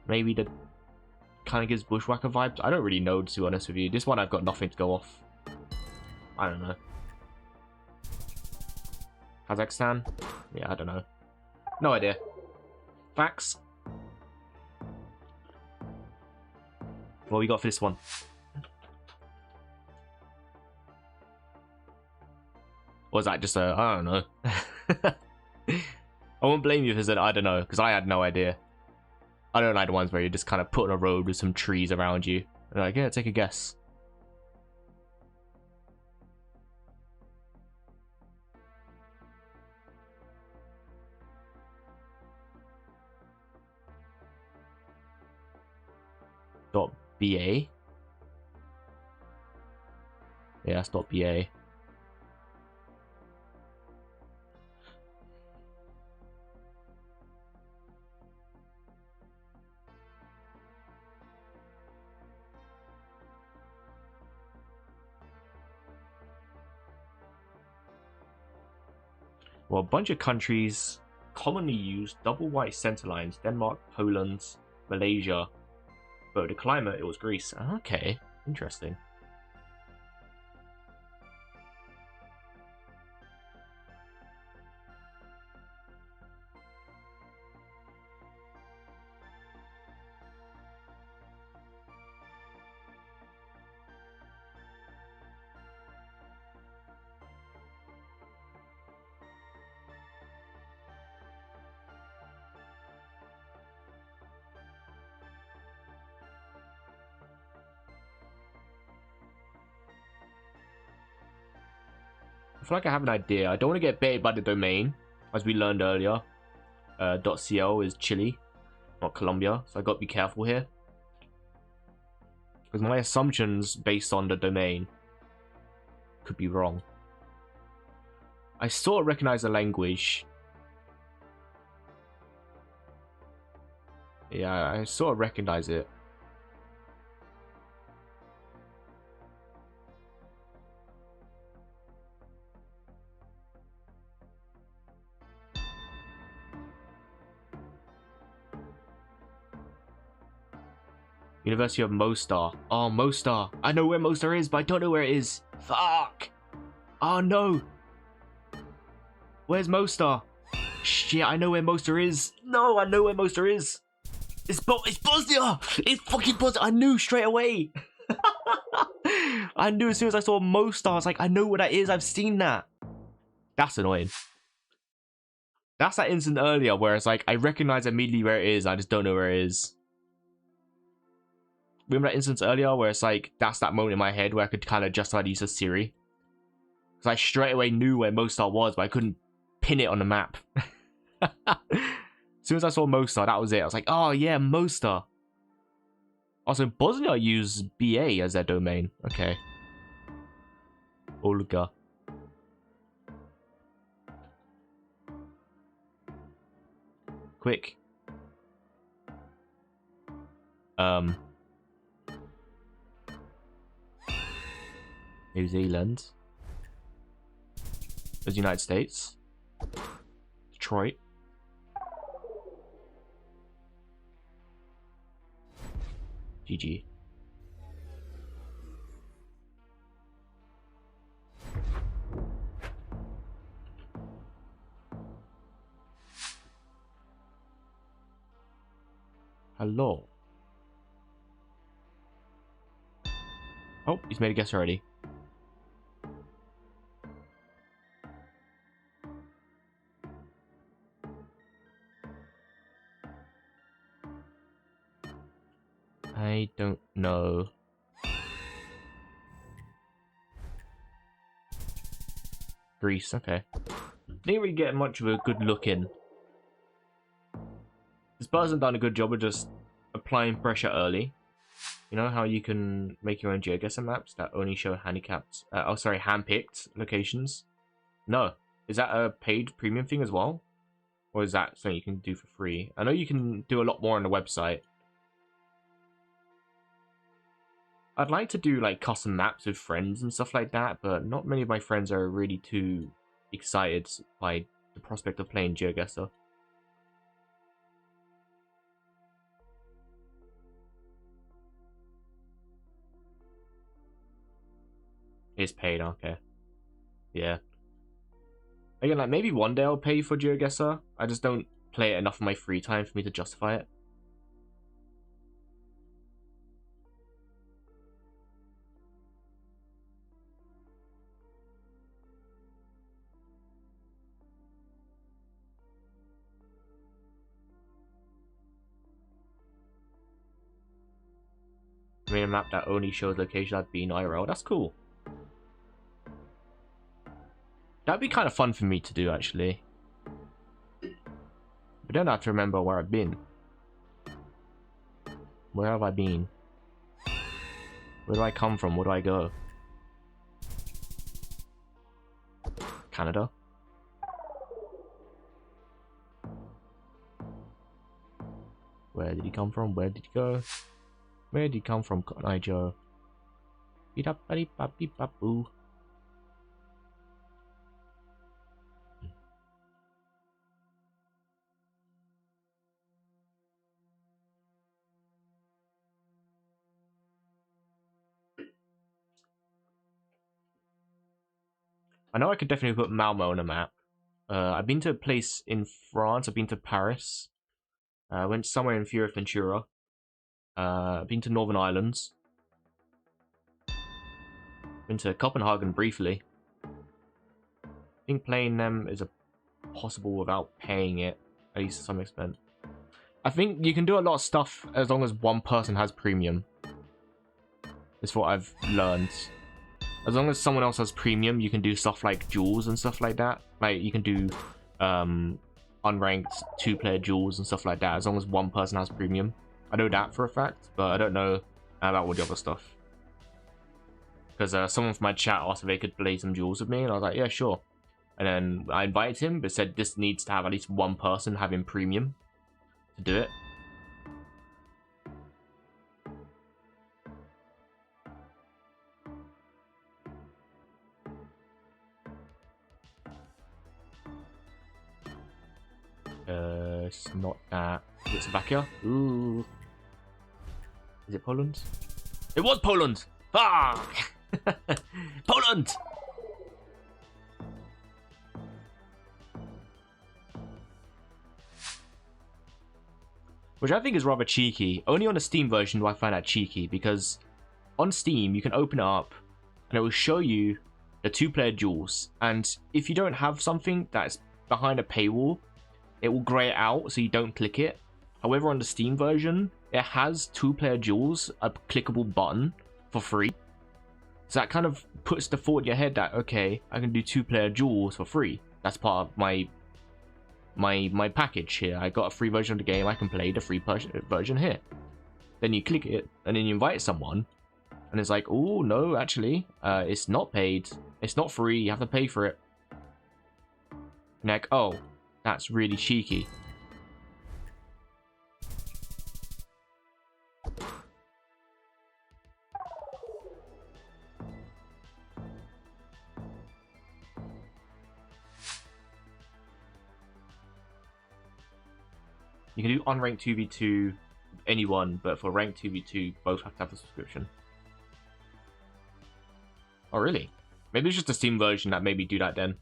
Maybe the kind of gives bushwhacker vibes. I don't really know, to be honest with you. This one I've got nothing to go off. I don't know. Kazakhstan? Yeah, I don't know. No idea. Facts. What we got for this one? Or was that just a, I don't know. I won't blame you if it's an I don't know, because I had no idea. I don't like the ones where you just kind of put on a road with some trees around you. And like, yeah, take a guess. .ba? Yeah, that's .ba. Well, a bunch of countries commonly use double white center lines. Denmark, Poland, Malaysia. But the climate, it was Greece. Okay, interesting. I feel like I have an idea. I don't want to get baited by the domain, as we learned earlier. .cl is Chile, not Colombia, so I got to be careful here. Because my assumptions based on the domain could be wrong. I sort of recognize the language. Yeah, I sort of recognize it. University of Mostar. Oh, Mostar. I know where Mostar is, but I don't know where it is. Fuck. Oh, no. Where's Mostar? Shit, I know where Mostar is. No, I know where Mostar is. It's Bosnia. It's fucking Bosnia. I knew straight away. I knew as soon as I saw Mostar. I was like, I know what that is. I've seen that. That's annoying. That's that instant earlier where it's like, I recognize immediately where it is. I just don't know where it is. Remember that instance earlier where it's like, that's that moment in my head where I could kind of justify the use of Siri? Because I straight away knew where Mostar was, but I couldn't pin it on the map. As soon as I saw Mostar, that was it. I was like, oh yeah, Mostar. Also, Bosnia use BA as their domain. Okay. Olga. Quick. New Zealand. As United States. Detroit. GG. Hello. Oh, he's made a guess already. I don't know. Greece, okay. Didn't really get much of a good look in. This person done a good job of just applying pressure early. You know how you can make your own geoguessr maps that only show handicapped, hand-picked locations? No. Is that a paid premium thing as well? Or is that something you can do for free? I know you can do a lot more on the website. I'd like to do like custom maps with friends and stuff like that, but not many of my friends are really too excited by the prospect of playing GeoGuessr. It's paid, okay. Yeah. Again, like maybe one day I'll pay for GeoGuessr. I just don't play it enough in my free time for me to justify it. I mean, a map that only shows location I've been IRL. That's cool. That'd be kind of fun for me to do, actually. I don't have to remember where I've been. Where have I been? Where do I come from? Where do I go? Canada? Where did he come from? Where did he go? Where did he come from, Niger? Beep-up-a-beep-bop-beep-bop-boo. I know I could definitely put Malmo on a map. I've been to a place in France. I've been to Paris. I went somewhere in Fuerteventura. I've been to Northern Islands. Been to Copenhagen briefly. I think playing them is possible without paying it, at least to some extent. I think you can do a lot of stuff as long as one person has premium. Is what I've learned. As long as someone else has premium, you can do stuff like duels and stuff like that. Like, you can do unranked two-player duels and stuff like that, as long as one person has premium. I know that for a fact, but I don't know about all the other stuff. Because someone from my chat asked if they could play some duels with me, and I was like, yeah, sure. And then I invited him, but said this needs to have at least one person having premium to do it. It's not that. Is it Slovakia? Ooh. Is it Poland? It was Poland! Fuck! Poland! Which I think is rather cheeky. Only on the Steam version do I find that cheeky, because on Steam you can open it up and it will show you the two-player duels. And if you don't have something that's behind a paywall, it will grey it out so you don't click it. However, on the Steam version, it has two-player duels, a clickable button for free. So that kind of puts the thought in your head that, okay, I can do two-player duels for free. That's part of my package here. I got a free version of the game, I can play the free version here. Then you click it, and then you invite someone, and it's like, oh, no, actually, it's not paid. It's not free, you have to pay for it. And like, oh, that's really cheeky. You can do unranked 2v2 anyone, but for ranked 2v2, both have to have a subscription. Oh, really? Maybe it's just a Steam version that maybe do that then.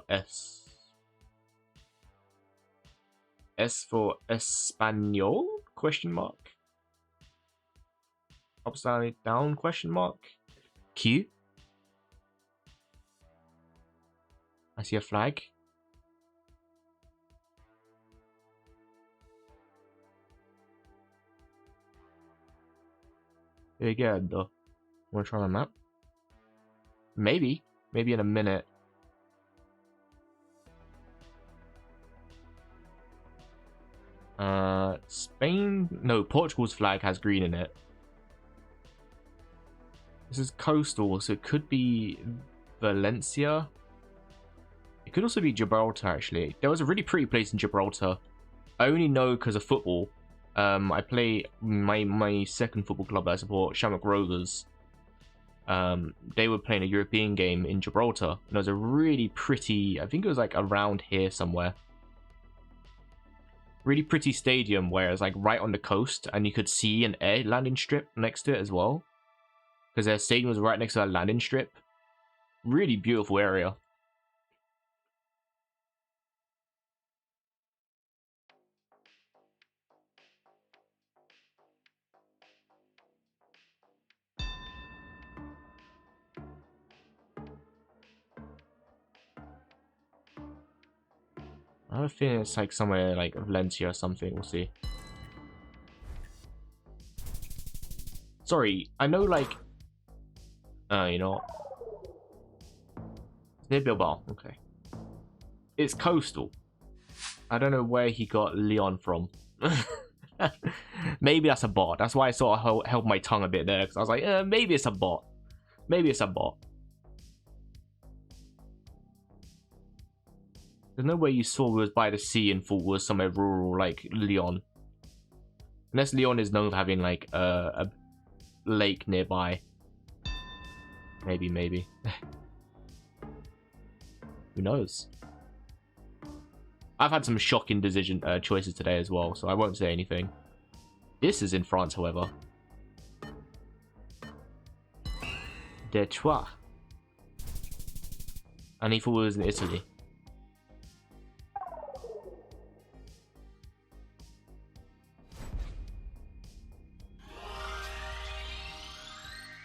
.s. S for Espanol? Question mark. Upside down? Question mark. Q. I see a flag. There you go, though. Wanna try my map? Maybe. Maybe in a minute. Spain? No, Portugal's flag has green in it. This is coastal, so it could be Valencia. It could also be Gibraltar, actually. There was a really pretty place in Gibraltar. I only know because of football. I play my second football club I support, Shamrock Rovers. They were playing a European game in Gibraltar, and it was a really pretty, I think it was like around here somewhere. Really pretty stadium where it's like right on the coast, and you could see an air landing strip next to it as well. Because their stadium was right next to a landing strip. Really beautiful area. I have a feeling it's like somewhere like Valencia or something. We'll see. Sorry, I know like... you know... It's near Bilbao. Okay. It's coastal. I don't know where he got Leon from. Maybe that's a bot. That's why I sort of held my tongue a bit there. Because I was like, maybe it's a bot. Maybe it's a bot. There's no way you saw it was by the sea and thought it was somewhere rural like Lyon. Unless Lyon is known for having like a lake nearby. Maybe. Who knows? I've had some shocking choices today as well, so I won't say anything. This is in France, however. Detroit. And he thought it was in Italy.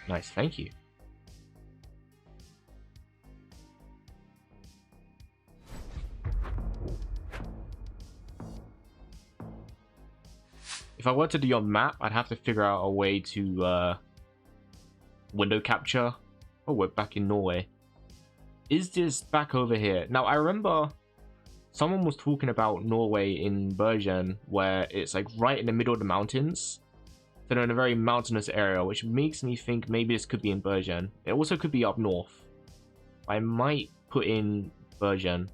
Nice, thank you. If I were to do on map, I'd have to figure out a way to window capture. Oh, we're back in Norway. Is this back over here? Now, I remember someone was talking about Norway in Bergen, where it's like right in the middle of the mountains. So they're in a very mountainous area, which makes me think maybe this could be in Bergen. It also could be up north. I might put in Bergen.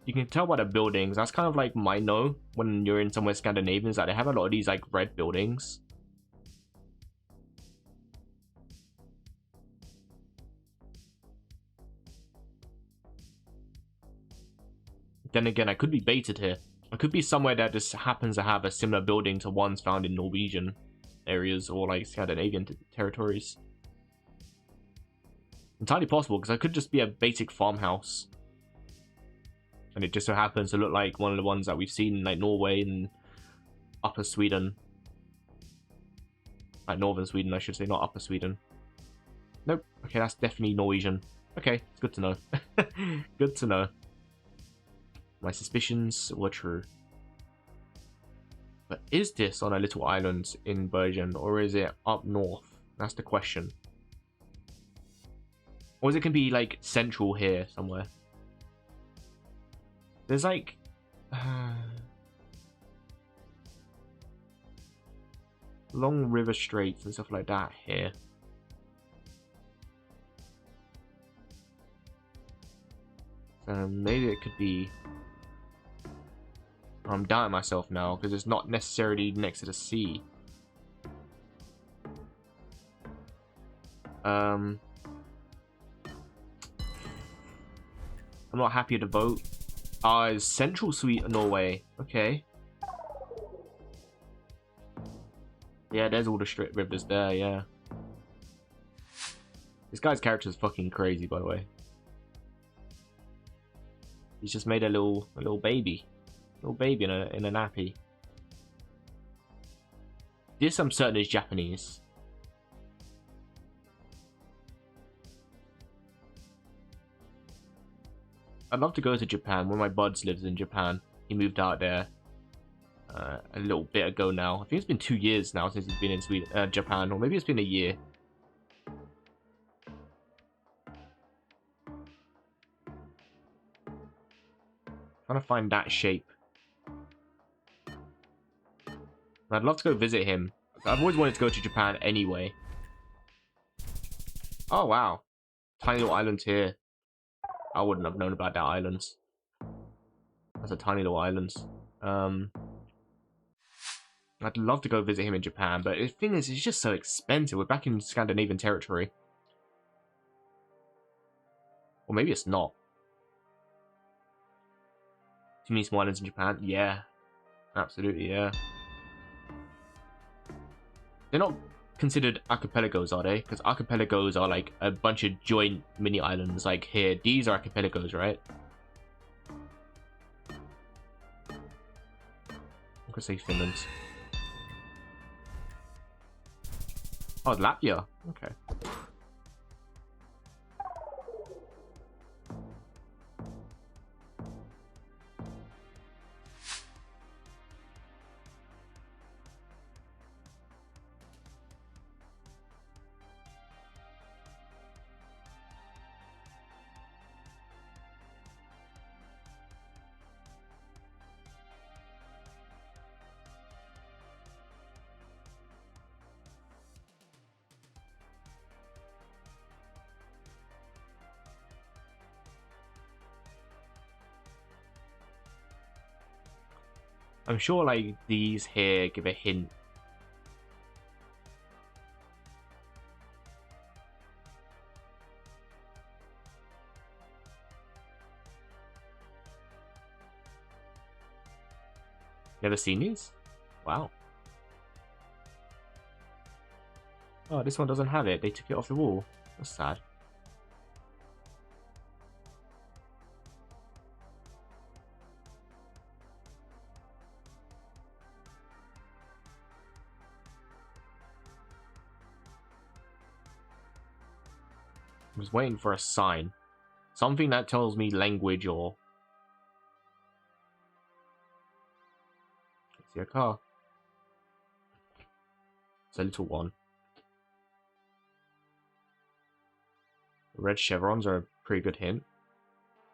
You can tell by the buildings. That's kind of like my no when you're in somewhere Scandinavian, is that they have a lot of these like red buildings. Then again, I could be baited here. I could be somewhere that just happens to have a similar building to ones found in Norwegian areas or like Scandinavian territories. Entirely possible, because I could just be a basic farmhouse. And it just so happens to look like one of the ones that we've seen in like Norway and Upper Sweden. Like Northern Sweden, I should say, not Upper Sweden. Nope. Okay, that's definitely Norwegian. Okay, it's good to know. Good to know. My suspicions were true. But is this on a little island in Bergen, or is it up north? That's the question. Or is it going to be like central here somewhere? There's like... long river straits and stuff like that here. So maybe it could be... I'm doubting myself now because it's not necessarily next to the sea. I'm not happy to vote. Is Central Suite Norway? Okay. Yeah, there's all the strip rivers there, yeah. This guy's character is fucking crazy, by the way. He's just made a little baby. Little baby in a nappy. This I'm certain is Japanese. I'd love to go to Japan. One of my buds lives in Japan. He moved out there a little bit ago now. I think it's been 2 years now since he's been in Japan, or maybe it's been a year. Trying to find that shape. I'd love to go visit him. I've always wanted to go to Japan anyway. Oh wow, tiny little island here. I wouldn't have known about that island. That's a tiny little island. I'd love to go visit him in Japan, but the thing is, it's just so expensive. We're back in Scandinavian territory. Or maybe it's not. Too many small islands in Japan? Yeah. Absolutely, yeah. They're not considered archipelagos, are they? Because archipelagos are like a bunch of joint mini islands. Like here, these are archipelagos, right? I'm gonna say Finland. Oh, Latvia. Okay. I'm sure like these here give a hint. Never seen these? Wow. Oh, this one doesn't have it. They took it off the wall. That's sad. I was waiting for a sign. Something that tells me language or... I see a car. It's a little one. Red chevrons are a pretty good hint.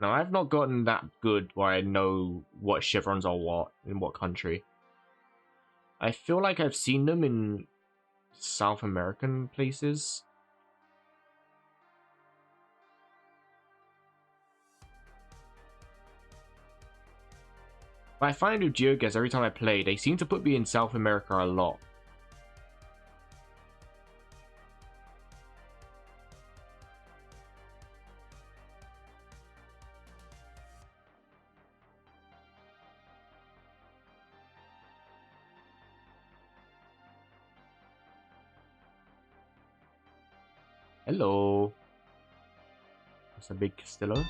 Now, I've not gotten that good where I know what chevrons are what in what country. I feel like I've seen them in South American places. But I find with GeoGuess, every time I play, they seem to put me in South America a lot. Hello. That's a big Castillo.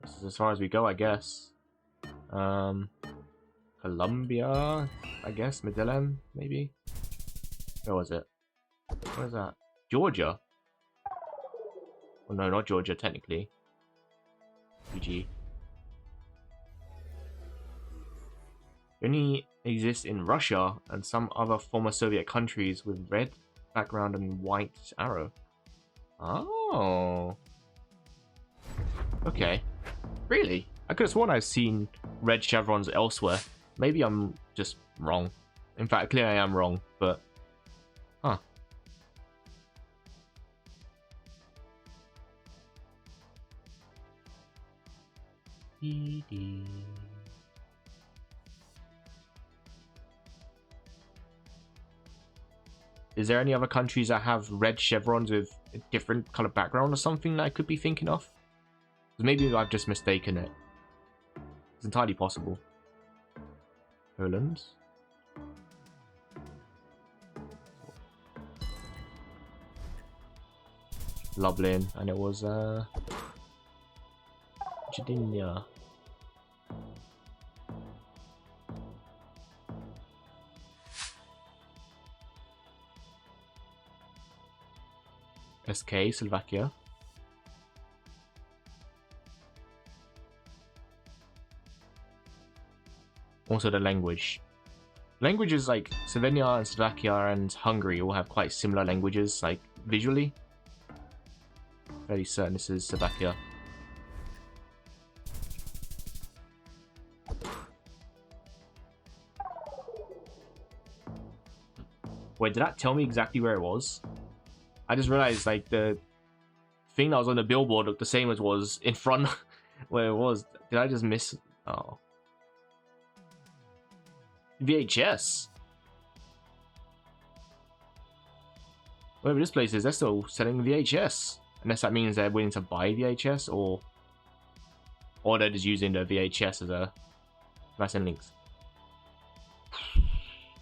This is as far as we go, I guess. Colombia, I guess. Medellin, maybe. Where was it? Where's that? Georgia? Oh, no, not Georgia, technically. GG. Only exists in Russia and some other former Soviet countries with red background and white arrow. Oh. Okay. Really? I could have sworn I've seen red chevrons elsewhere. Maybe I'm just wrong. In fact, clearly I am wrong, but... Huh. Is there any other countries that have red chevrons with a different color background or something that I could be thinking of? Because maybe I've just mistaken it. It's entirely possible. Poland. Lublin, and it was Gdynia. SK, Slovakia. Also the language. Languages like Slovenia and Slovakia and Hungary all have quite similar languages, like visually. Fairly certain this is Slovakia. Wait, did that tell me exactly where it was? I just realized like the thing that was on the billboard looked the same as was in front where it was. Did I just miss? Oh. VHS. Whatever this place is, they're still selling VHS. Unless that means they're willing to buy VHS, or they're just using the VHS as a. Can I send links?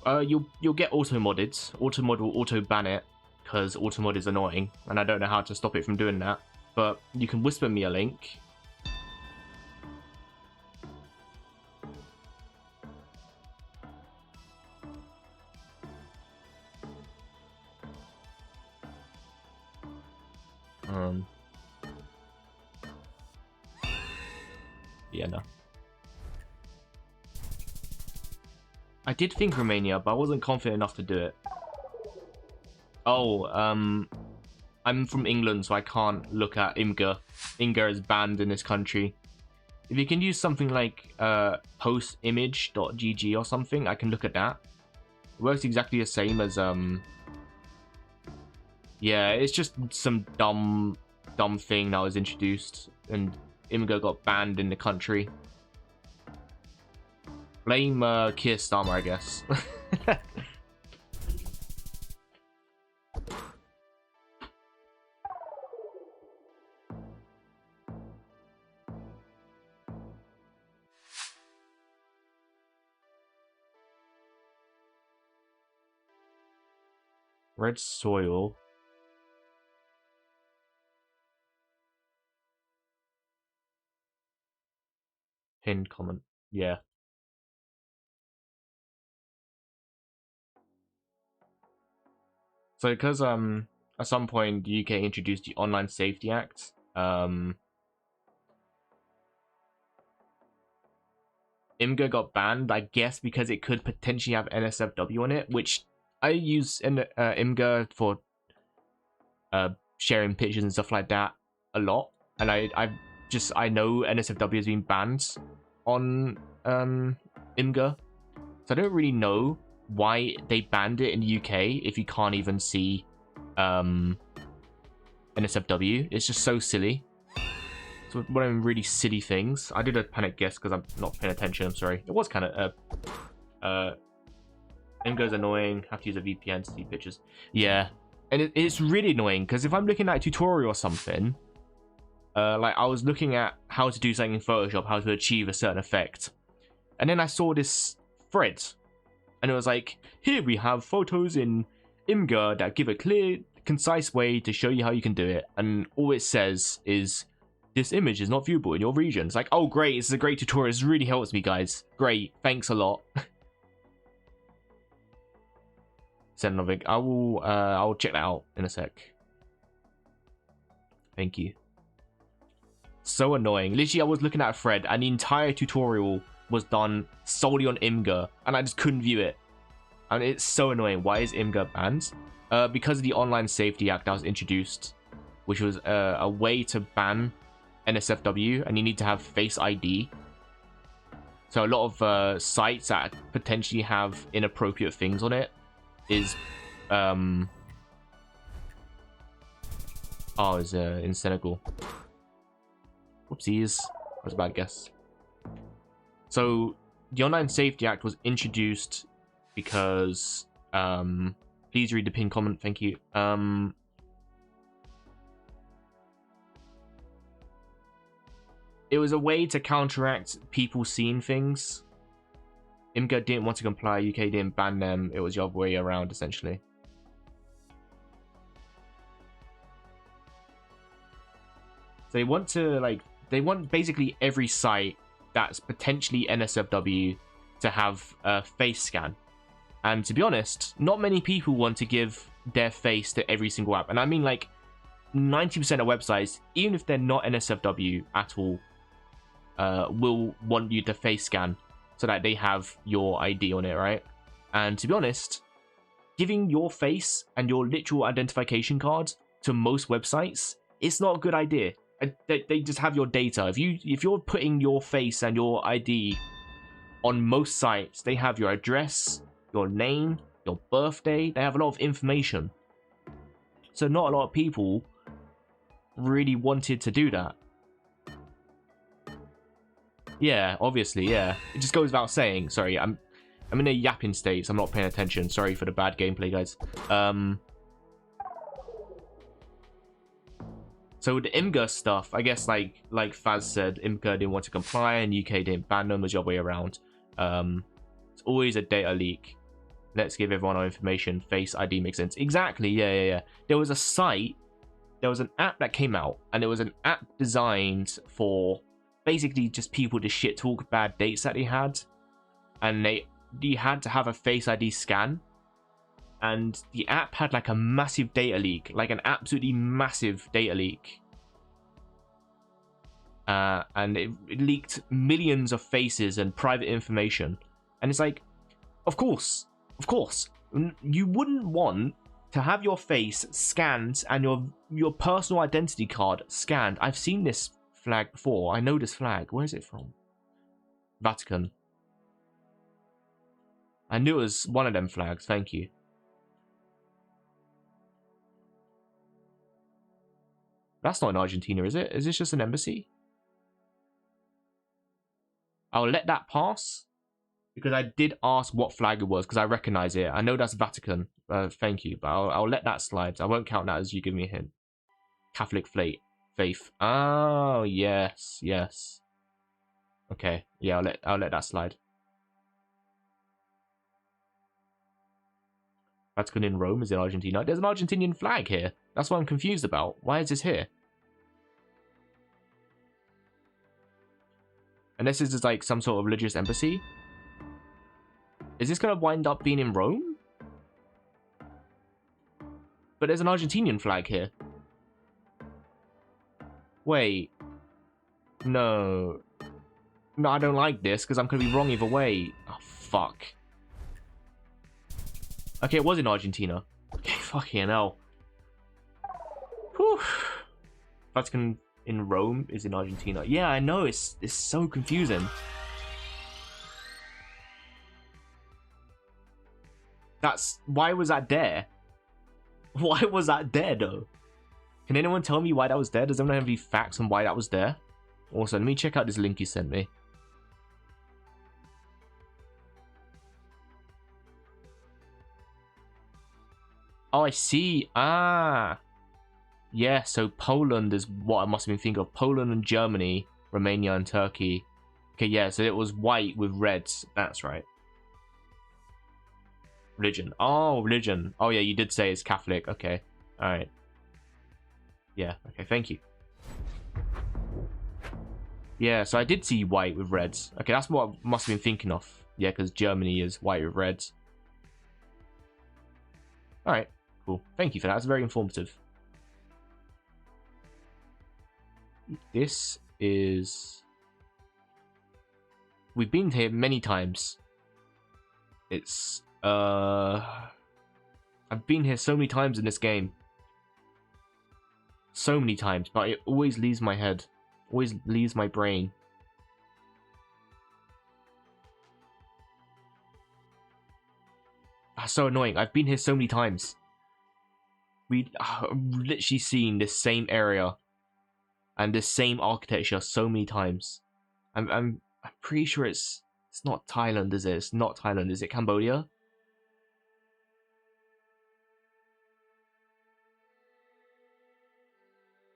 You'll get auto modded. Automod will auto ban it because automod is annoying, and I don't know how to stop it from doing that. But you can whisper me a link. Yeah, no. I did think Romania, but I wasn't confident enough to do it. Oh, I'm from England, so I can't look at IMGA. IMGA is banned in this country. If you can use something like postimage.gg or something, I can look at that. It works exactly the same as yeah, it's just some dumb thing that was introduced, and IMGA got banned in the country. Blame Keir Starmer, I guess. Red soil. Pinned comment. Yeah. So because at some point the UK introduced the Online Safety Act, IMGA got banned, I guess, because it could potentially have NSFW on it, which I use in IMGA for sharing pictures and stuff like that a lot, and I know NSFW has been banned on IMGA, so I don't really know why they banned it in the UK if you can't even see NSFW. It's just so silly. So one of them really silly things. I did a panic guess because I'm not paying attention. I'm sorry. It was kind of IMGA's annoying. Have to use a VPN to see pictures. Yeah, and it's really annoying because if I'm looking at a tutorial or something, like I was looking at how to do something in Photoshop, how to achieve a certain effect, and then I saw this thread, and it was like, here we have photos in IMGA that give a clear, concise way to show you how you can do it, and all it says is, this image is not viewable in your region. It's like, oh great, this is a great tutorial. This really helps me, guys. Great, thanks a lot. Senovic, I'll check that out in a sec. Thank you. So annoying. Literally, I was looking at a thread, and the entire tutorial was done solely on IMGA, and I just couldn't view it. And it's so annoying. Why is IMGA banned? Because of the Online Safety Act that was introduced, which was a way to ban NSFW, and you need to have Face ID. So a lot of sites that potentially have inappropriate things on it is in Senegal. Whoopsies. That was a bad guess. So the Online Safety Act was introduced because people Please read the pinned comment. Thank you. It was a way to counteract people seeing things. IMGA didn't want to comply. UK didn't ban them. It was the other way around, essentially. So they want to, like, they want basically every site that's potentially NSFW to have a face scan. And to be honest, not many people want to give their face to every single app. And I mean, like, 90% of websites, even if they're not NSFW at all, will want you to face scan so that they have your ID on it, right? And to be honest, giving your face and your literal identification card to most websites, it's not a good idea. They just have your data. If you're putting your face and your ID on most sites, they have your address, your name, your birthday. They have a lot of information. So not a lot of people really wanted to do that. Yeah, obviously, yeah. It just goes without saying. Sorry, I'm in a yapping state, so I'm not paying attention. Sorry for the bad gameplay, guys. So with the IMGA stuff, I guess like Faz said, IMGA didn't want to comply and UK didn't ban them, as the other way around. It's always a data leak. Let's give everyone our information. Face ID makes sense. Exactly, yeah. There was a site, there was an app that came out, and it was an app designed for basically just people to shit talk bad dates that they had. And you had to have a Face ID scan. And the app had like a massive data leak, like an absolutely massive data leak. And it leaked millions of faces and private information. And it's like, of course, you wouldn't want to have your face scanned and your personal identity card scanned. I've seen this flag before. I know this flag. Where is it from? Vatican. I knew it was one of them flags. Thank you. That's not in Argentina, is it? Is this just an embassy? I'll let that pass because I did ask what flag it was because I recognize it. I know that's Vatican. Thank you, but I'll let that slide. I won't count that as you give me a hint. Catholic faith. Oh, yes. Okay, yeah, I'll let that slide. Vatican in Rome is in Argentina. There's an Argentinian flag here. That's what I'm confused about. Why is this here? And this is just like some sort of religious embassy. Is this going to wind up being in Rome? But there's an Argentinian flag here. Wait. No, I don't like this because I'm going to be wrong either way. Oh, fuck. Okay, it was in Argentina. Okay, fucking hell. Whew. Vatican in Rome is in Argentina. Yeah, I know. It's so confusing. Why was that there? Why was that there, though? Can anyone tell me why that was there? Does anyone have any facts on why that was there? Also, let me check out this link you sent me. Oh, I see. Ah. Yeah, so Poland is what I must have been thinking of. Poland and Germany, Romania and Turkey. Okay, yeah, so it was white with red. That's right. Religion. Oh, religion. Oh, yeah, you did say it's Catholic. Okay. All right. Yeah, okay, thank you. Yeah, so I did see white with reds. Okay, that's what I must have been thinking of. Yeah, because Germany is white with reds. All right, cool. Thank you for that. That's very informative. This is... We've been here many times. It's... I've been here so many times in this game. So many times, but it always leaves my head. Always leaves my brain. That's so annoying. I've been here so many times. We've literally seen this same area and this same architecture so many times. I'm pretty sure it's not Thailand, is it? It's not Thailand. Is it Cambodia?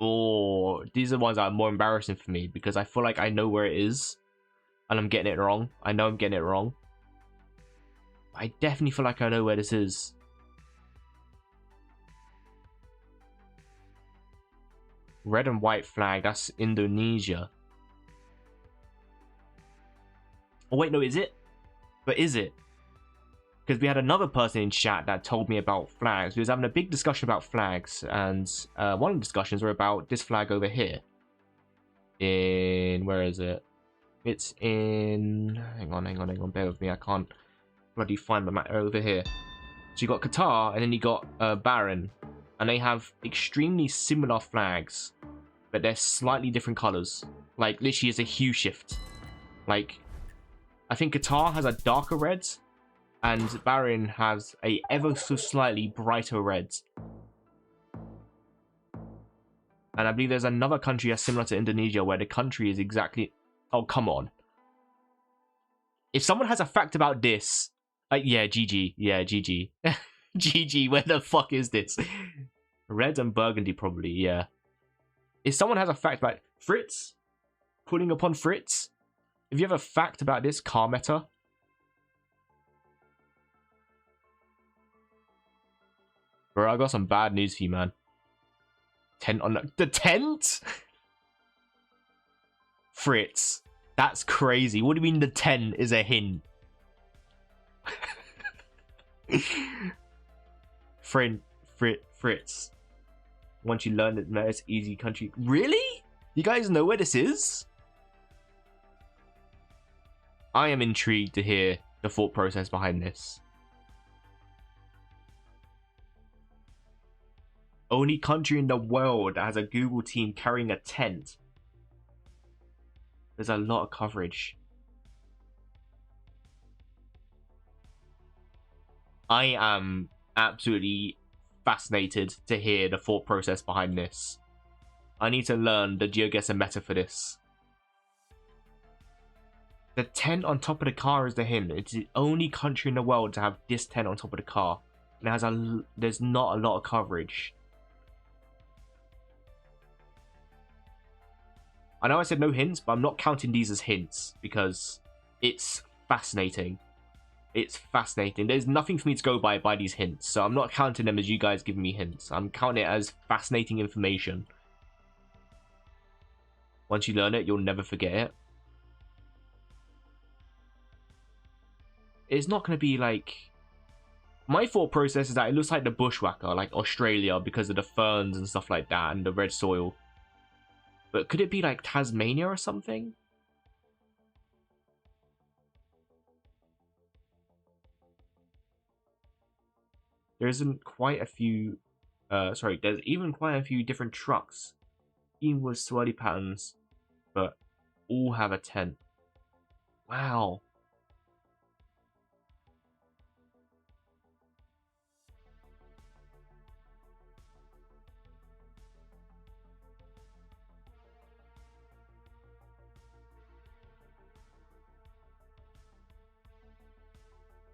Oh, these are the ones that are more embarrassing for me because I feel like I know where it is and I'm getting it wrong. I know I'm getting it wrong. I definitely feel like I know where this is. Red and white flag, that's Indonesia. Oh wait, no, is it? But is it? Because we had another person in chat that told me about flags. We was having a big discussion about flags, and one of the discussions were about this flag over here. Where is it? It's in... Hang on, bear with me, I can't bloody find the map over here. So you got Qatar, and then you got Bahrain, and they have extremely similar flags, but they're slightly different colors. Like, literally, it's a hue shift. Like, I think Qatar has a darker red, and Bahrain has a ever so slightly brighter red. And I believe there's another country that's similar to Indonesia where the country is exactly... Oh, come on. If someone has a fact about this... yeah, GG. Yeah, GG. GG, where the fuck is this? Red and Burgundy, probably, yeah. If someone has a fact about... Fritz? Pulling upon Fritz? If you have a fact about this car meta... Bro, I got some bad news for you, man. Tent on the tent? Fritz. That's crazy. What do you mean the tent is a hint? Fritz. Once you learn that it's easy country. Really? You guys know where this is? I am intrigued to hear the thought process behind this. Only country in the world that has a Google team carrying a tent. There's a lot of coverage. I am absolutely fascinated to hear the thought process behind this. I need to learn the GeoGuessr meta for this. The tent on top of the car is the hint. It's the only country in the world to have this tent on top of the car. And there's not a lot of coverage. I know I said no hints, but I'm not counting these as hints because it's fascinating. It's fascinating. There's nothing for me to go by these hints, so I'm not counting them as you guys giving me hints. I'm counting it as fascinating information. Once you learn it, you'll never forget it. It's not going to be like... My thought process is that it looks like the bushwhacker, like Australia, because of the ferns and stuff like that, and the red soil. But could it be like Tasmania or something? There isn't quite a few... sorry, there's even quite a few different trucks. Even with swirly patterns. But all have a tent. Wow.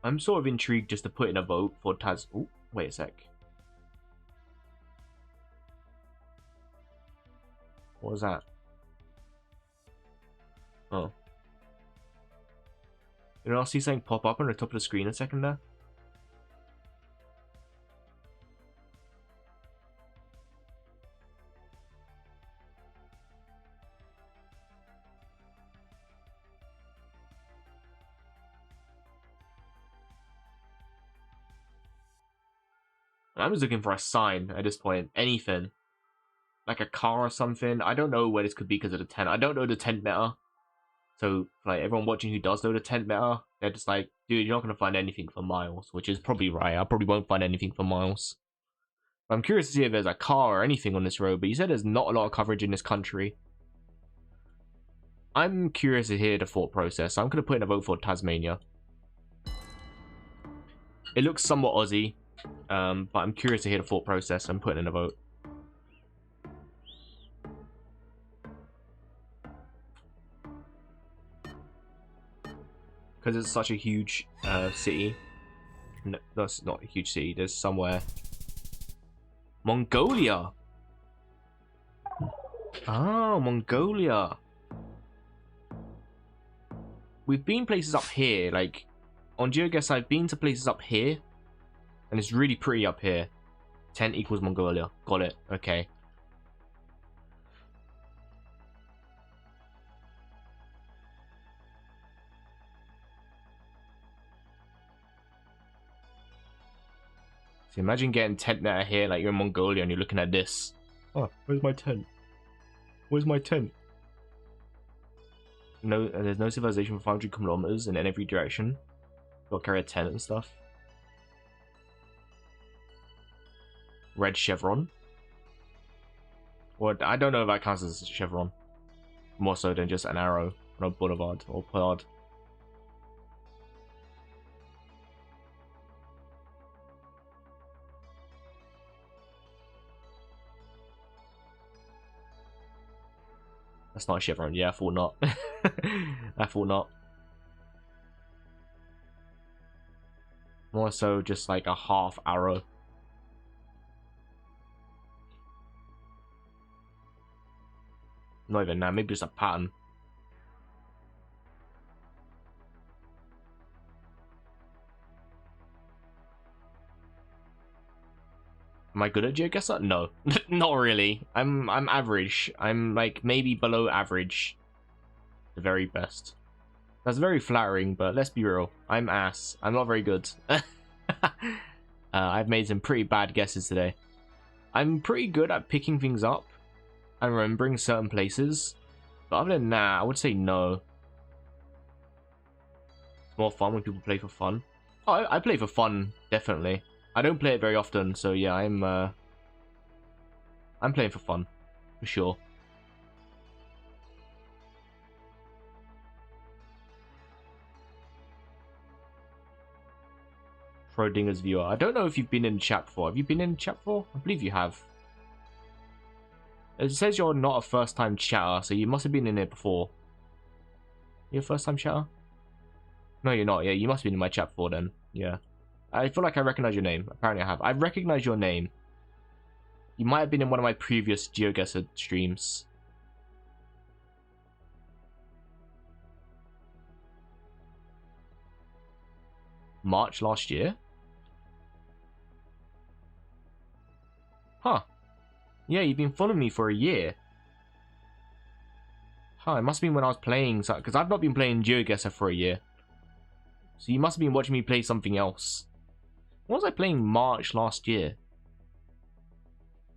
I'm sort of intrigued just to put in a vote for Tas... Oh, wait a sec. What was that? Oh. You know, I'll see something pop up on the top of the screen a second there. I'm just looking for a sign at this point. Anything. Like a car or something. I don't know where this could be because of the tent. I don't know the tent meta. So, like, everyone watching who does know the tent meta, they're just like, dude, you're not going to find anything for miles. Which is probably right. I probably won't find anything for miles. I'm curious to see if there's a car or anything on this road. But you said there's not a lot of coverage in this country. I'm curious to hear the thought process. So I'm going to put in a vote for Tasmania. It looks somewhat Aussie. But I'm curious to hear the thought process. I'm putting in a vote. Because it's such a huge city. No, that's not a huge city. There's somewhere. Mongolia. Oh, Mongolia. We've been places up here, like on GeoGuess I've been to places up here, and it's really pretty up here. 10 equals Mongolia. Got it. Okay. So imagine getting tent meta here, like you're in Mongolia and you're looking at this. Oh, where's my tent? Where's my tent? No, there's no civilization for 500 kilometers in every direction. Got to carry a tent and stuff. Red chevron. Well, I don't know if that counts as a chevron. More so than just an arrow on a boulevard or plard. That's not a chevron. Yeah, I thought not. I thought not. More so just like a half arrow. Not even that, maybe just a pattern. Am I good at GeoGuessr? No, not really. I'm average. I'm like maybe below average. The very best. That's very flattering, but let's be real. I'm ass. I'm not very good. I've made some pretty bad guesses today. I'm pretty good at picking things up and remembering certain places. But other than that, I would say no. It's more fun when people play for fun. Oh, I play for fun, definitely. I don't play it very often, so yeah, I'm playing for fun, for sure. Schrodinger's viewer. I don't know if you've been in chat before. Have you been in chat before? I believe you have. It says you're not a first-time chatter, so you must have been in it before. You're a first-time chatter? No, you're not. Yeah, you must have been in my chat before then. Yeah. I feel like I recognize your name. Apparently I have. I recognize your name. You might have been in one of my previous GeoGuessr streams. March last year? Huh. Yeah, you've been following me for a year. Huh, it must have been when I was playing, because I've not been playing GeoGuessr for a year. So you must have been watching me play something else. What was I playing March last year?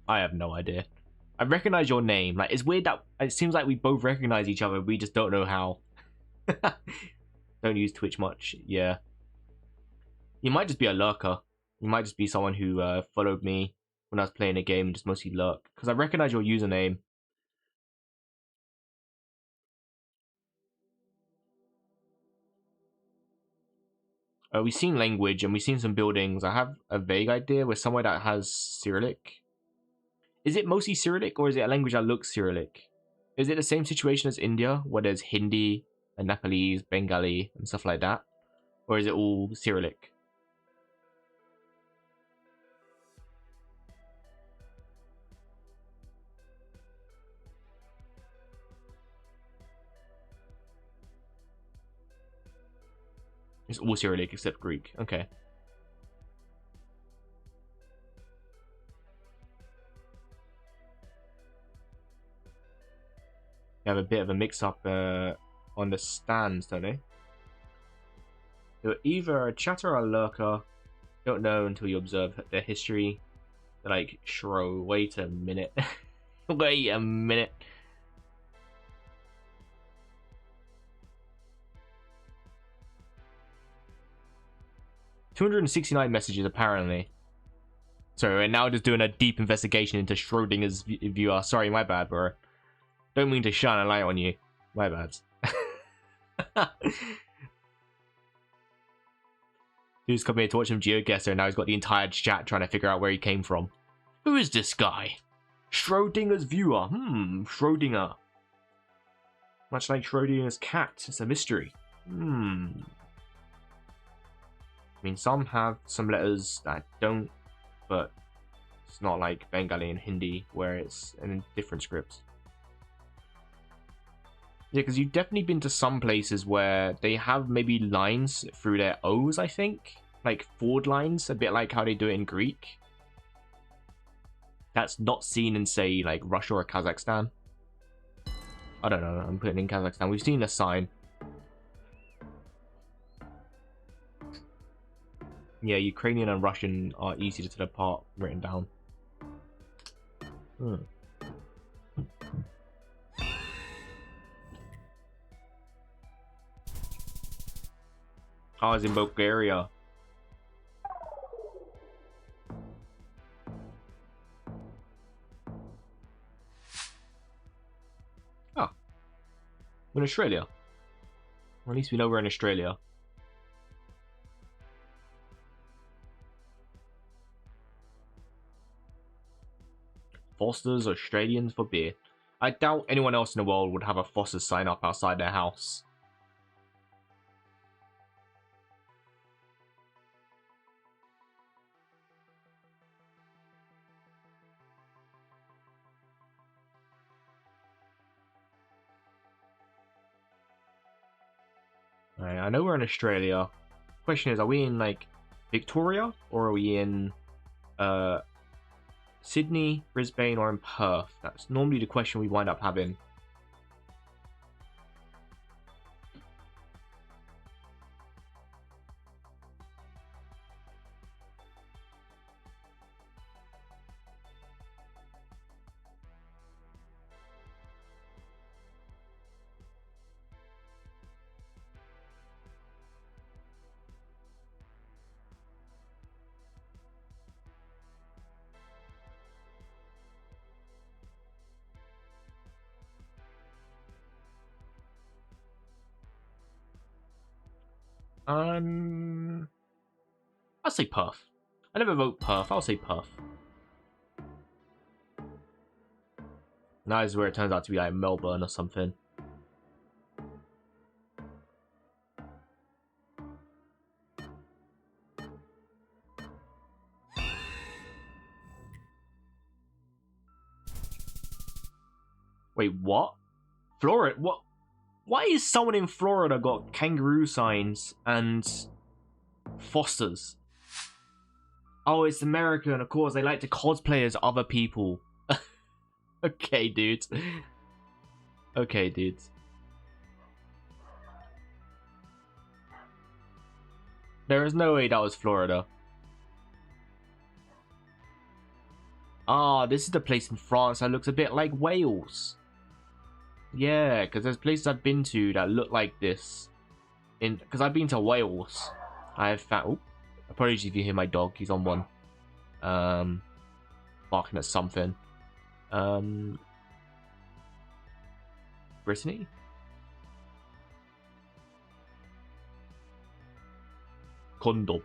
I have no idea. I recognize your name. Like, it's weird that it seems like we both recognize each other. We just don't know how. Don't use Twitch much. Yeah. You might just be a lurker. You might just be someone who followed me when I was playing a game and just mostly lurk. Because I recognize your username. We've seen language and we've seen some buildings. I have a vague idea with somewhere that has Cyrillic. Is it mostly Cyrillic or is it a language that looks Cyrillic? Is it the same situation as India where there's Hindi and Nepalese, Bengali and stuff like that? Or is it all Cyrillic? It's all Cyrillic except Greek. Okay. They have a bit of a mix-up on the stands, don't they? They're either a chatter or a lurker. Don't know until you observe their history. They're like, Shro, wait a minute. Wait a minute. $269 messages, apparently. So we're now just doing a deep investigation into Schrodinger's viewer. Sorry, my bad, bro. Don't mean to shine a light on you. My bad. Dude's come here to watch some GeoGuessr, and now he's got the entire chat trying to figure out where he came from. Who is this guy? Schrodinger's viewer. Schrodinger. Much like Schrodinger's cat. It's a mystery. I mean, some have some letters that don't, but it's not like Bengali and Hindi, where it's in a different script. Yeah, because you've definitely been to some places where they have maybe lines through their O's, I think. Like forward lines, a bit like how they do it in Greek. That's not seen in, say, like Russia or Kazakhstan. I don't know, I'm putting in Kazakhstan. We've seen a sign. Yeah, Ukrainian and Russian are easy to tell apart, written down. I was in Bulgaria. Oh. We're in Australia. Or at least we know we're in Australia. Foster's Australians for beer. I doubt anyone else in the world would have a Foster's sign up outside their house. Right, I know we're in Australia. Question is, are we in like Victoria or are we in Sydney, Brisbane, or in Perth? That's normally the question we wind up having. I'll say Perth. I never vote Perth. I'll say Perth. That is where it turns out to be like Melbourne or something. Wait, what? Florida? What? Why is someone in Florida got kangaroo signs and Fosters? Oh, it's American, of course. They like to cosplay as other people. Okay, dude. Okay, dude. There is no way that was Florida. Ah, this is the place in France that looks a bit like Wales. Yeah, because there's places I've been to that look like this. Because I've been to Wales. I have found... apologies if you hear my dog. He's on one. Barking at something. Brittany? Condom.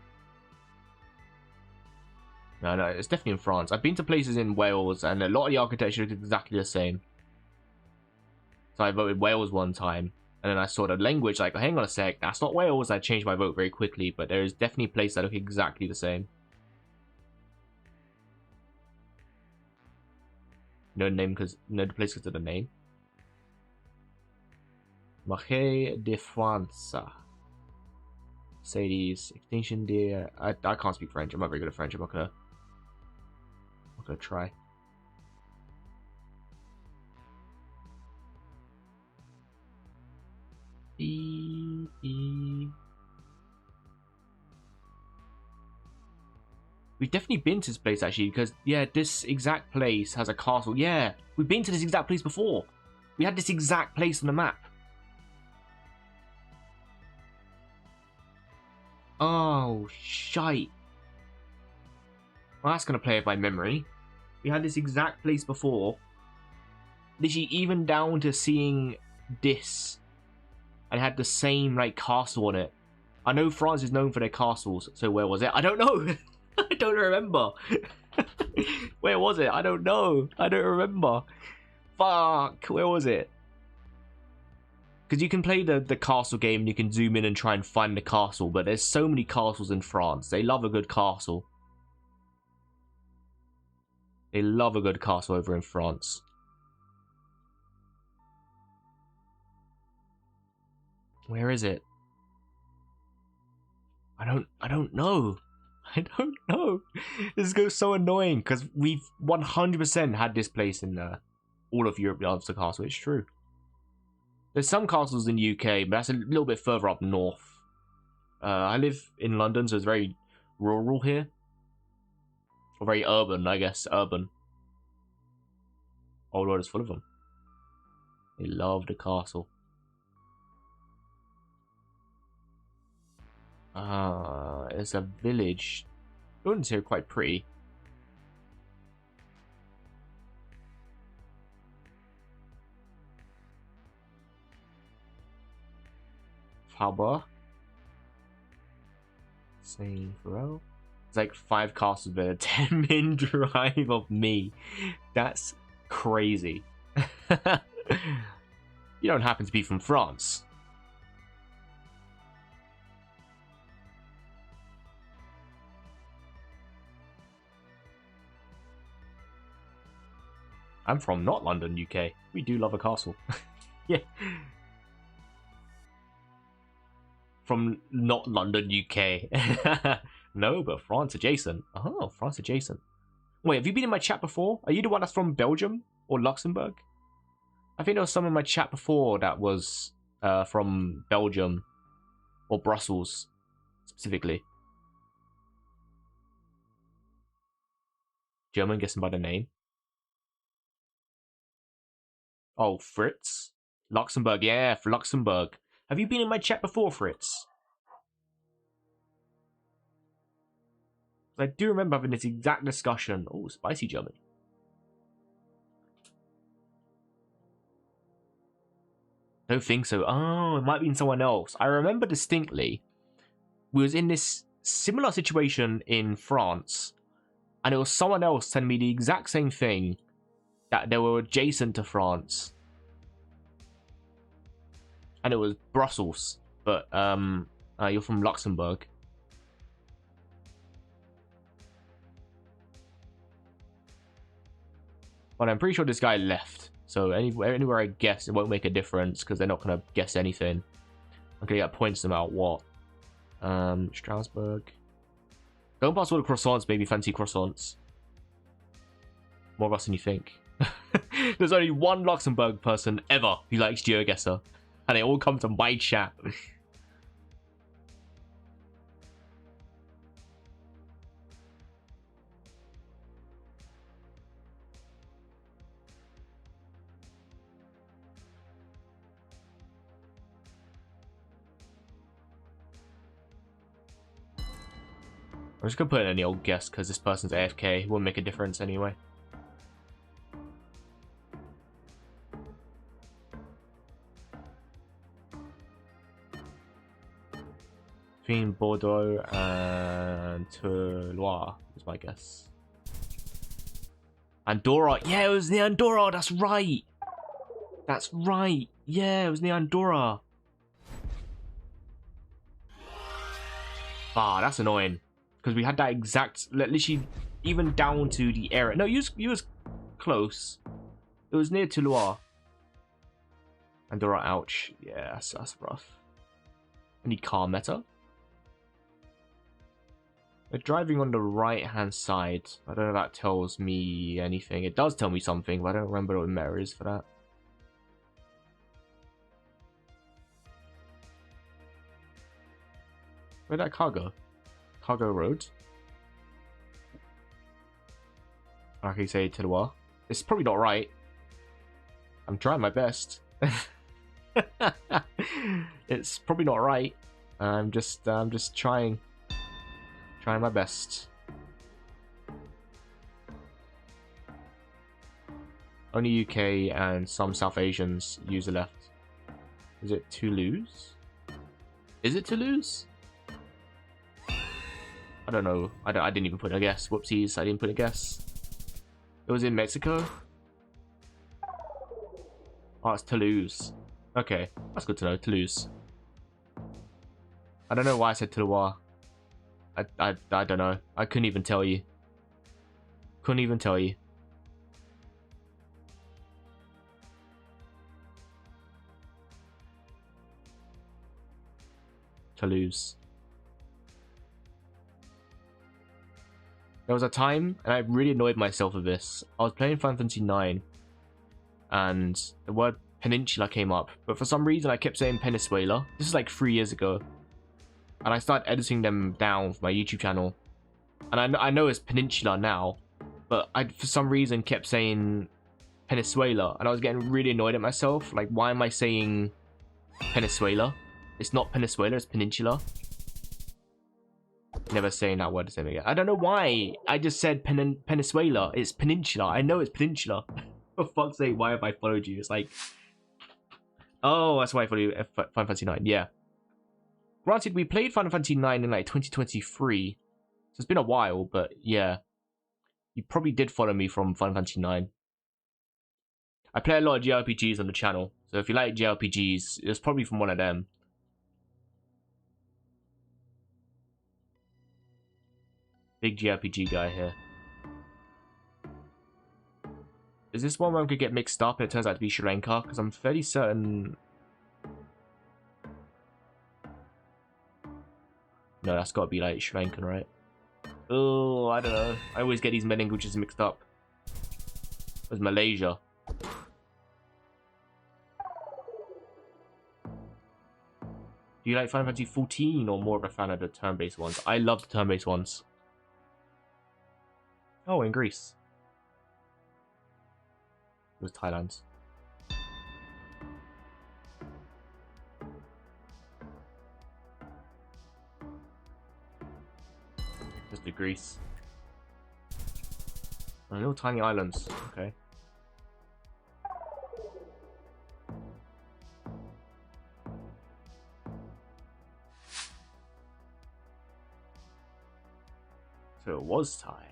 No, it's definitely in France. I've been to places in Wales, and a lot of the architecture looks exactly the same. So I voted Wales one time, and then I saw the language, like, hang on a sec, that's not Wales. I changed my vote very quickly, but there is definitely places that look exactly the same. No name because no place because of the name. Marché de France. Mercedes, extinction deer. I can't speak French. I'm not very good at French. I'm not gonna try. We've definitely been to this place actually, because yeah, this exact place has a castle. Yeah, we've been to this exact place before. We had this exact place on the map. Oh, shite. Well, that's gonna play it by memory. We had this exact place before. Literally, even down to seeing this, and had the same like castle on it. I know France is known for their castles, so where was it? I don't know. I don't remember. Where was it? I don't know. I don't remember. Fuck. Where was it? Because you can play the castle game and you can zoom in and try and find the castle, but there's so many castles in France. They love a good castle. They love a good castle over in France. Where is it? I don't know. I don't know. This goes so annoying because we've 100% had this place in all of Europe loves the castle. It's true. There's some castles in the UK, but that's a little bit further up north. I live in London, so it's very rural here. Or very urban, I guess. Urban. Old world is full of them. They love the castle. It's a village. Buildings here are quite pretty. Faber. Saint Farrell. It's like 5 castles within a 10-minute drive of me. That's crazy. You don't happen to be from France. I'm from not London, UK. We do love a castle. Yeah. From not London, UK. No, but France adjacent. Oh, France adjacent. Wait, have you been in my chat before? Are you the one that's from Belgium or Luxembourg? I think there was someone in my chat before that was from Belgium or Brussels, specifically. German, guessing by the name. Oh, Fritz? Luxembourg, yeah, for Luxembourg. Have you been in my chat before, Fritz? I do remember having this exact discussion. Oh, spicy German. Don't think so. Oh, it might be in someone else. I remember distinctly. We was in this similar situation in France, and it was someone else telling me the exact same thing, that they were adjacent to France, and it was Brussels. But you're from Luxembourg. But I'm pretty sure this guy left. So anywhere I guess, it won't make a difference because they're not going to guess anything. I'm going to get points about what? Strasbourg. Going past all the croissants, maybe fancy croissants. More of us than you think. There's only one Luxembourg person ever who likes GeoGuessr. And they all come to my chat. I'm just gonna put in any old guess because this person's AFK. It won't make a difference anyway. Between Bordeaux and Toulouse is my guess. Andorra. Yeah, it was near Andorra. That's right. That's right. Yeah, it was near Andorra. Ah, that's annoying. Because we had that exact, literally, even down to the area. No, you was close. It was near Toulouse. Andorra, ouch. Yeah, that's rough. I need car meta. We're driving on the right-hand side. I don't know if that tells me anything. It does tell me something, but I don't remember what the meta is for that. Where'd that car go? Cargo Road. I can say Toulouse. It's probably not right. I'm trying my best. It's probably not right. I'm just trying my best. Only UK and some South Asians use the left. Is it Toulouse? Is it Toulouse? I don't know. I didn't even put a guess. Whoopsies, I didn't put a guess. It was in Mexico. Oh, it's Toulouse. Okay, that's good to know. Toulouse. I don't know why I said Toulouse. I don't know. I couldn't even tell you. Couldn't even tell you. to lose. There was a time, and I really annoyed myself with this. I was playing Final Fantasy 9, and the word peninsula came up, but for some reason I kept saying Peninsuela. This is like 3 years ago, and I started editing them down for my YouTube channel. And I know it's peninsula now, but I for some reason kept saying Peninsuela, and I was getting really annoyed at myself. Like, why am I saying Peninsuela? It's not Peninsuela, it's peninsula. Never saying that word the same again. I don't know why. I just said Peninsuela. It's peninsula. I know it's peninsula. For fuck's sake, why have I followed you? It's like, oh, that's why I followed you. Final Fantasy 9. Yeah. Granted, we played Final Fantasy 9 in like 2023, so it's been a while. But yeah, you probably did follow me from Final Fantasy 9. I play a lot of JRPGs on the channel, so if you like JRPGs, it's probably from one of them. Big JRPG guy here. Is this one where I could get mixed up and it turns out to be Sri Lanka? Because I'm fairly certain... No, that's got to be like Sri Lankan, right? Oh, I don't know. I always get these languages mixed up. It was Malaysia. Do you like Final Fantasy 14 or more of a fan of the turn-based ones? I love the turn-based ones. Oh, in Greece. It was Thailand. Just the Greece. Oh, little tiny islands. Okay. So it was Thai.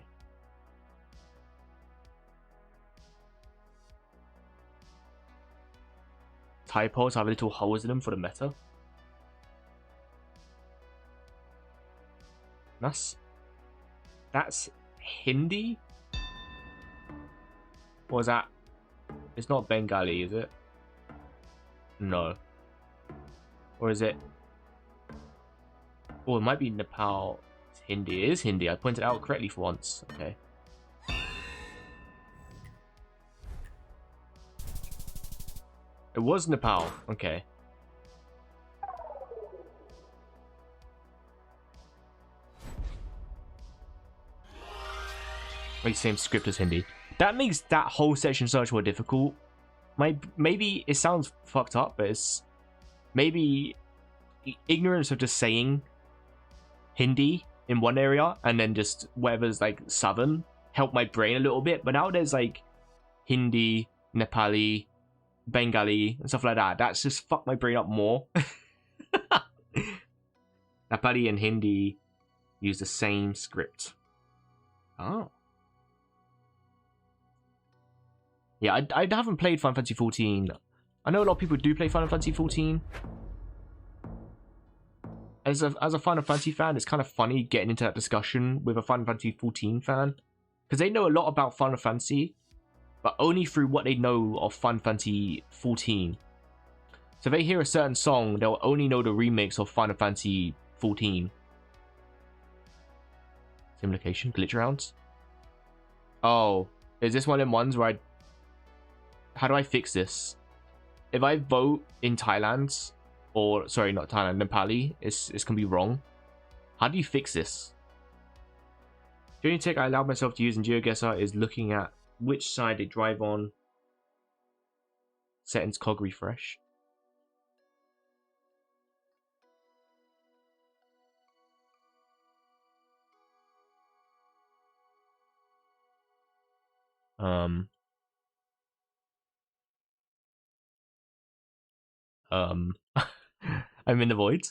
Thai pods have little holes in them for the meta. That's Hindi? Or is that... It's not Bengali, is it? No. Or is it... Oh, it might be Nepal. It's Hindi. It is Hindi. I pointed it out correctly for once. Okay. It was Nepal. Okay. Wait, same script as Hindi. That makes that whole section so much more difficult. Maybe it sounds fucked up, but it's maybe ignorance of just saying Hindi in one area and then just whatever's like southern helped my brain a little bit. But now there's like Hindi, Nepali, Bengali and stuff like that. That's just fucked my brain up more. Nepali and Hindi use the same script. Oh. Yeah, I haven't played Final Fantasy 14. I know a lot of people do play Final Fantasy 14. As a Final Fantasy fan, it's kind of funny getting into that discussion with a Final Fantasy 14 fan. Because they know a lot about Final Fantasy, but only through what they know of Final Fantasy 14. So if they hear a certain song, they'll only know the remix of Final Fantasy 14. Same location, glitch rounds. Oh, is this one of them ones where how do I fix this? If I vote in Thailand, or sorry, not Thailand, Nepali, it's gonna be wrong. How do you fix this? The only trick I allowed myself to use in GeoGuessr is looking at which side they drive on. Settings cog refresh. I'm in the void.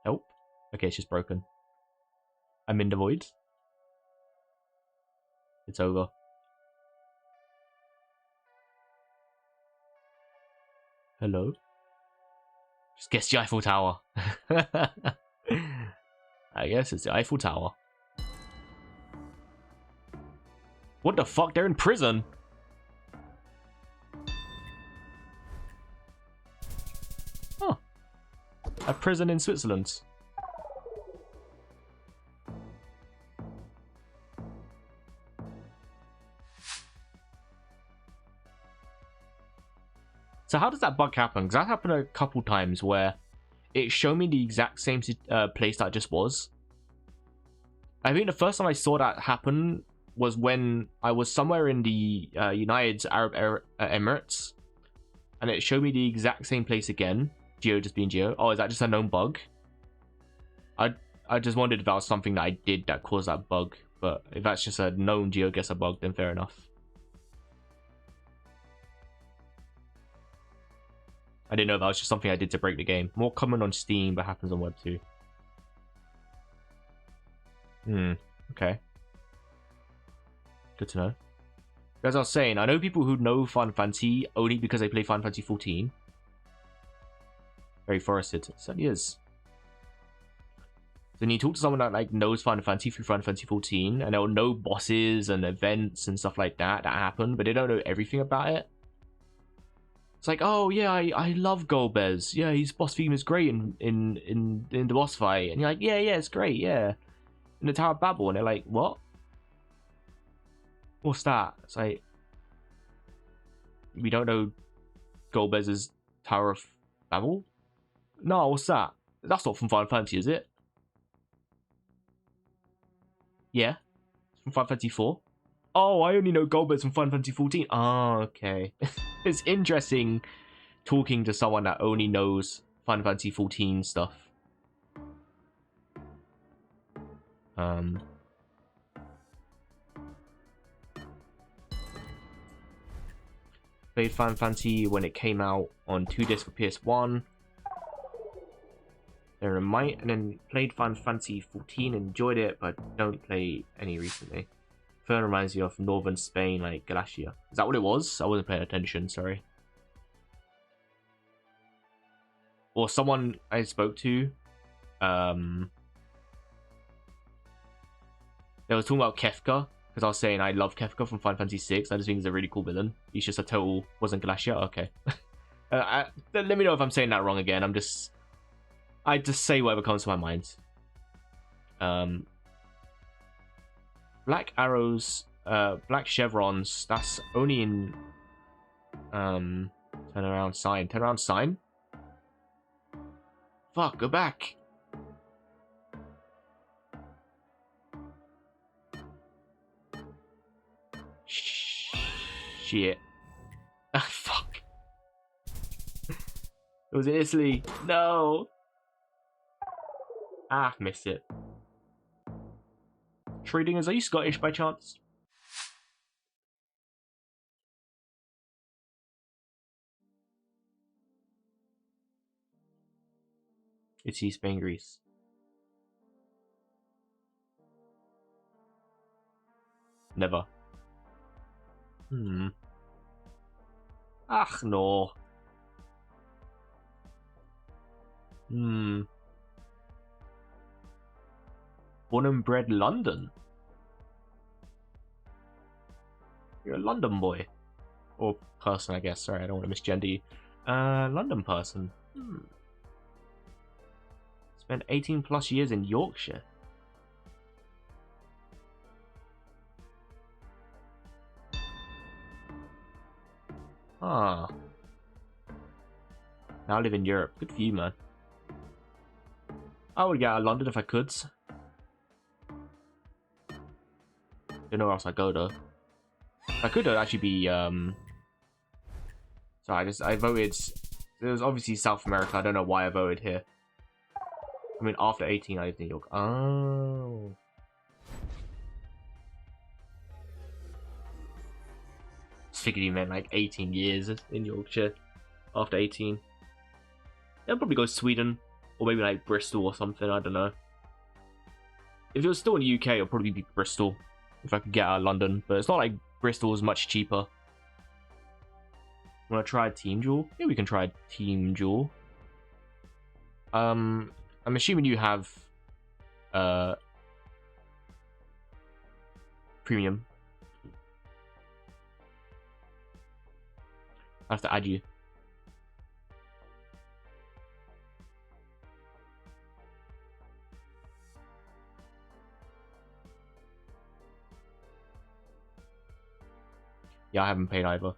Help. Okay, it's just broken. I'm in the void. It's over. Hello? Just guess the Eiffel Tower. I guess it's the Eiffel Tower. What the fuck? They're in prison. A prison in Switzerland. So how does that bug happen? Because that happened a couple times where it showed me the exact same place that I just was. I think the first time I saw that happen was when I was somewhere in the United Arab Emirates, and it showed me the exact same place again. Geo just being Geo. Oh, is that just a known bug? I just wondered if that was something that I did that caused that bug. But if that's just a known Geo gets a bug, then fair enough. I didn't know that was just something I did to break the game. More common on Steam, but happens on Web 2. Okay. Good to know. As I was saying, I know people who know Final Fantasy only because they play Final Fantasy 14. Very forested. It certainly is. Then you talk to someone that like knows Final Fantasy through Final Fantasy 14, and they'll know bosses and events and stuff like that happen, but they don't know everything about it. It's like, oh yeah, I love Golbez. Yeah, his boss theme is great in the boss fight, and you're like, yeah, it's great, yeah. In the Tower of Babel, and they're like, what? What's that? It's like, we don't know Golbez's Tower of Babel? No, what's that? That's not from Final Fantasy, is it? Yeah, it's from Final Fantasy 4. Oh, I only know Golbez from Final Fantasy 14. Oh, okay. It's interesting talking to someone that only knows Final Fantasy 14 stuff. Played Final Fantasy when it came out on 2 discs for PS1. And then played Final Fantasy 14, enjoyed it, but don't play any recently. Fern reminds me of northern Spain, like Galicia. Is that what it was? I wasn't paying attention, sorry. Or someone I spoke to, they was talking about Kefka, because I was saying I love Kefka from Final Fantasy 6. I just think he's a really cool villain. He's just a total... Wasn't Galicia? Okay. Let me know if I'm saying that wrong again. I just say whatever comes to my mind. Black arrows, black chevrons, that's only in turn around sign. Turn around sign? Fuck, go back. Shit. Ah, fuck. It was in Italy. No. Ah, missed it. Trading is, are you Scottish by chance? Italy, Spain, Greece. Never. Ach, no. Born and bred London. You're a London boy. Or person, I guess. Sorry, I don't want to misgender you. London person. Spent 18 plus years in Yorkshire. Ah. Now I live in Europe. Good for you, man. I would get out of London if I could. Don't know where else I'd go, though. I could actually be, Sorry, I voted... It was obviously South America. I don't know why I voted here. I mean, after 18, I lived in New York. Oh. Just figured you meant like 18 years in Yorkshire. After 18. I'll probably go Sweden. Or maybe like Bristol or something. I don't know. If it was still in the UK, it'll probably be Bristol. If I could get out of London. But it's not like Bristol is much cheaper. Want to try Team Jewel? Yeah, we can try Team Jewel. I'm assuming you have premium. I have to add you. Yeah, I haven't paid either.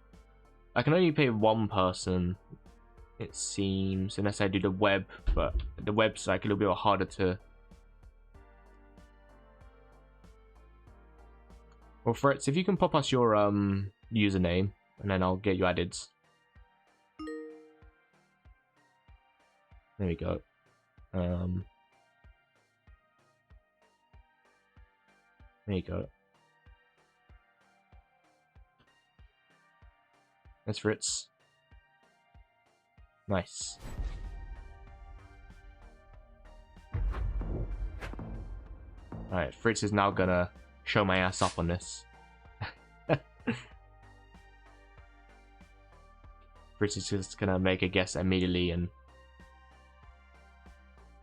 I can only pay one person, it seems, unless I do the web, but the web's like a little bit harder to... Well, Fritz, if you can pop us your username, and then I'll get you added. There we go. There you go. That's Fritz. Nice. Alright, Fritz is now gonna show my ass up on this. Fritz is just gonna make a guess immediately, and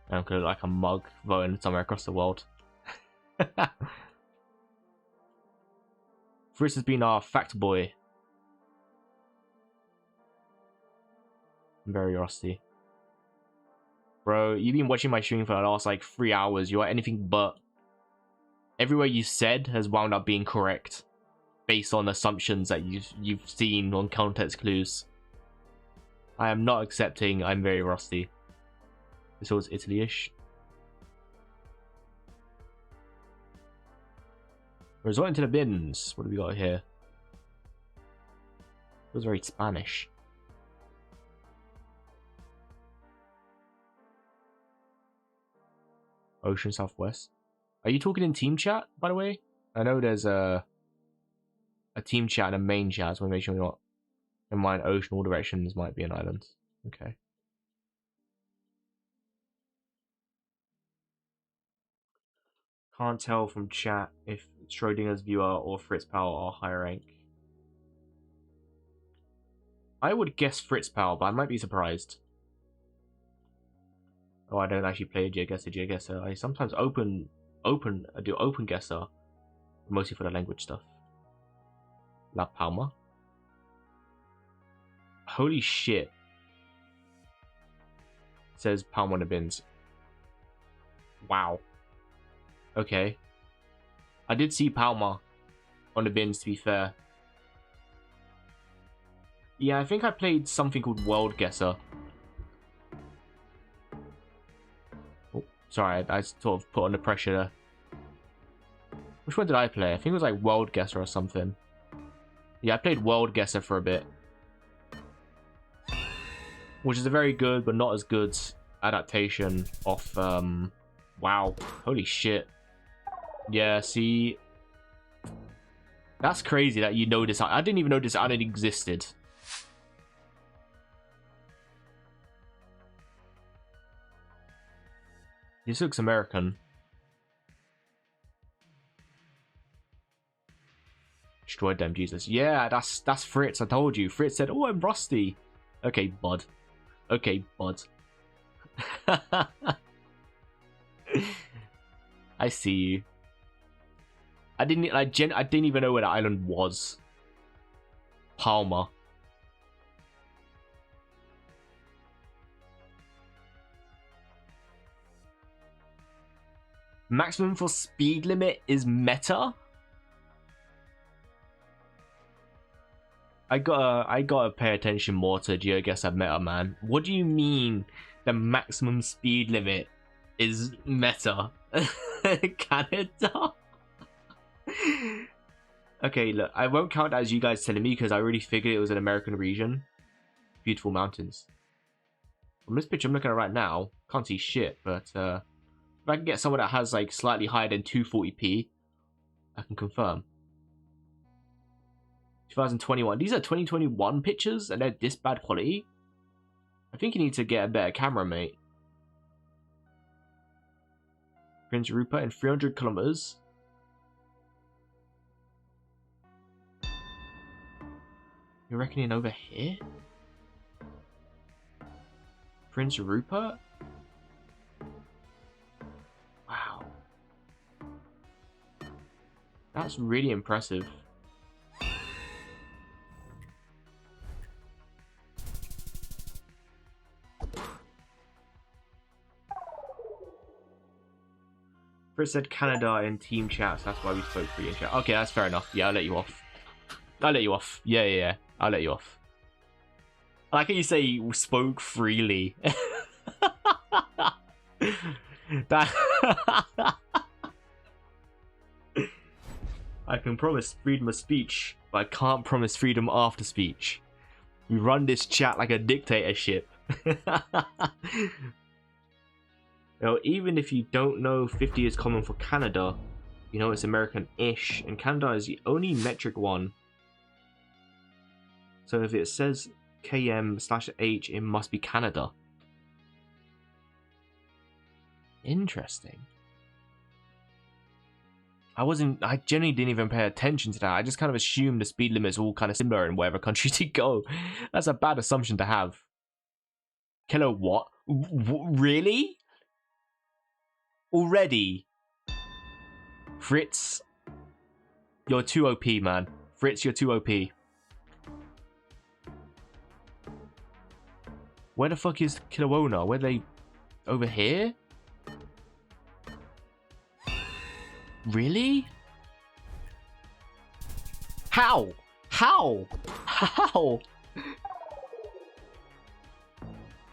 I'm gonna look like a mug voting somewhere across the world. Fritz has been our fact boy. I'm very rusty. Bro, you've been watching my stream for the last like 3 hours. You are anything but. Everywhere you said has wound up being correct, based on assumptions that you've seen on context clues. I am not accepting. I'm very rusty. This was Italy-ish. Resorting to the bins. What do we got here? It was very Spanish. Ocean Southwest. Are you talking in team chat, by the way? I know there's a team chat and a main chat, so I want to make sure you're not in mind. Ocean, all directions might be an island. Okay. Can't tell from chat if Schrodinger's viewer or Fritz Powell are higher rank. I would guess Fritz Powell, but I might be surprised. Oh, I don't actually play GeoGuessr. I sometimes do open guesser, mostly for the language stuff. La Palma. Holy shit. It says Palma on the bins. Wow. Okay. I did see Palma on the bins, to be fair. Yeah, I think I played something called World Guesser. Oh, sorry, I sort of put under pressure there. Which one did I play? I think it was like World Guesser or something. Yeah, I played World Guesser for a bit. Which is a very good, but not as good adaptation of, wow. Holy shit. Yeah, see... That's crazy that you know this. I didn't even know this island existed. This looks American. Destroyed them, Jesus. Yeah, that's Fritz. I told you. Fritz said, "Oh, I'm rusty." Okay, bud. Okay, bud. I see you. I didn't even know where the island was. Palma. Maximum for speed limit is meta. I gotta pay attention more to GeoGuessr meta, man. What do you mean the maximum speed limit is meta? Canada? Okay, look, I won't count that as you guys telling me because I already figured it was an American region. Beautiful mountains. From this picture I'm looking at right now, can't see shit, but if I can get someone that has like slightly higher than 240p, I can confirm. 2021. These are 2021 pictures and they're this bad quality? I think you need to get a better camera, mate. Prince Rupert in 300 kilometers. You're reckoning over here? Prince Rupert? Wow. That's really impressive. Chris said Canada in team chat, so that's why we spoke free in chat. Okay, that's fair enough. Yeah, I'll let you off. I'll let you off. Yeah. I'll let you off. I like how you say you spoke freely. That I can promise freedom of speech, but I can't promise freedom after speech. We run this chat like a dictatorship. Even if you don't know 50 is common for Canada, you know it's American-ish, and Canada is the only metric one. So if it says km/h, it must be Canada. Interesting. I generally didn't even pay attention to that. I just kind of assumed the speed limits all kind of similar in whatever country you go. That's a bad assumption to have. Kilowatt? Really? Already? Fritz, you're too OP, man. Fritz, you're too OP. Where the fuck is Kilowona? Where they... Over here? Really? How?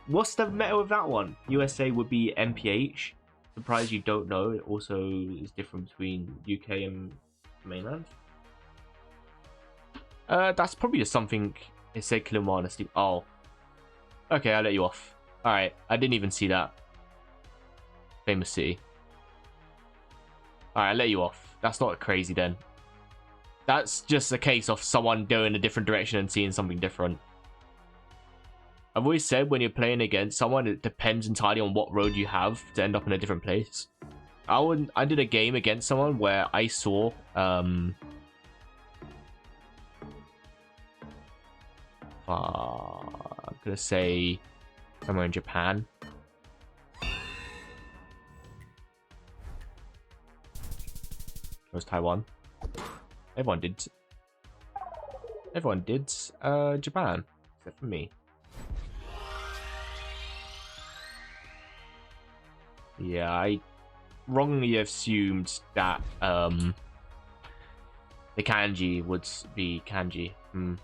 What's the meta with that one? USA would be MPH. Surprised you don't know. It also is different between UK and mainland. That's probably just something it said Kilomana Steve. Oh. Okay, I'll let you off. Alright, I didn't even see that. Famous city. Alright, I'll let you off. That's not crazy then. That's just a case of someone going a different direction and seeing something different. I've always said when you're playing against someone, it depends entirely on what road you have to end up in a different place. I did a game against someone where I saw I'm gonna say somewhere in Japan. It was Taiwan. Everyone did Japan, except for me. Yeah, I wrongly assumed that the kanji would be kanji.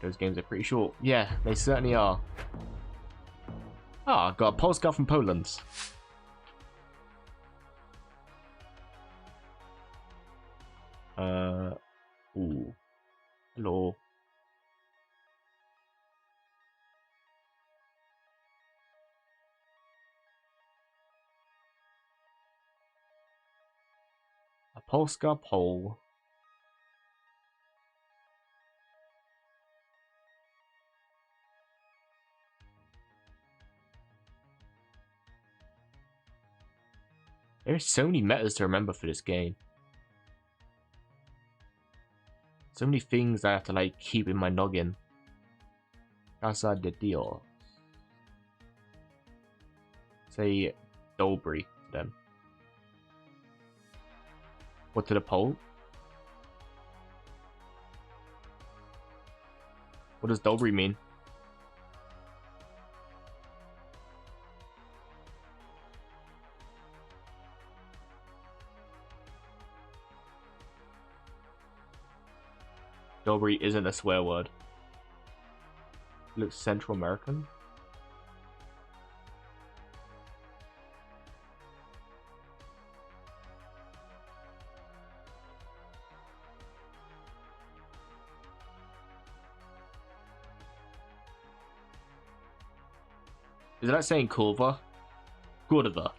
Those games are pretty short. Yeah, they certainly are. Ah, got a postcard from Poland. Ooh. Hello. A Polska Pole. There's so many metas to remember for this game. So many things I have to like keep in my noggin. Casa de Dios. Say Dobry to them. What to the pole? What does Dobry mean? Dobry isn't a swear word. It looks Central American. Is that saying Kurva? Kurva.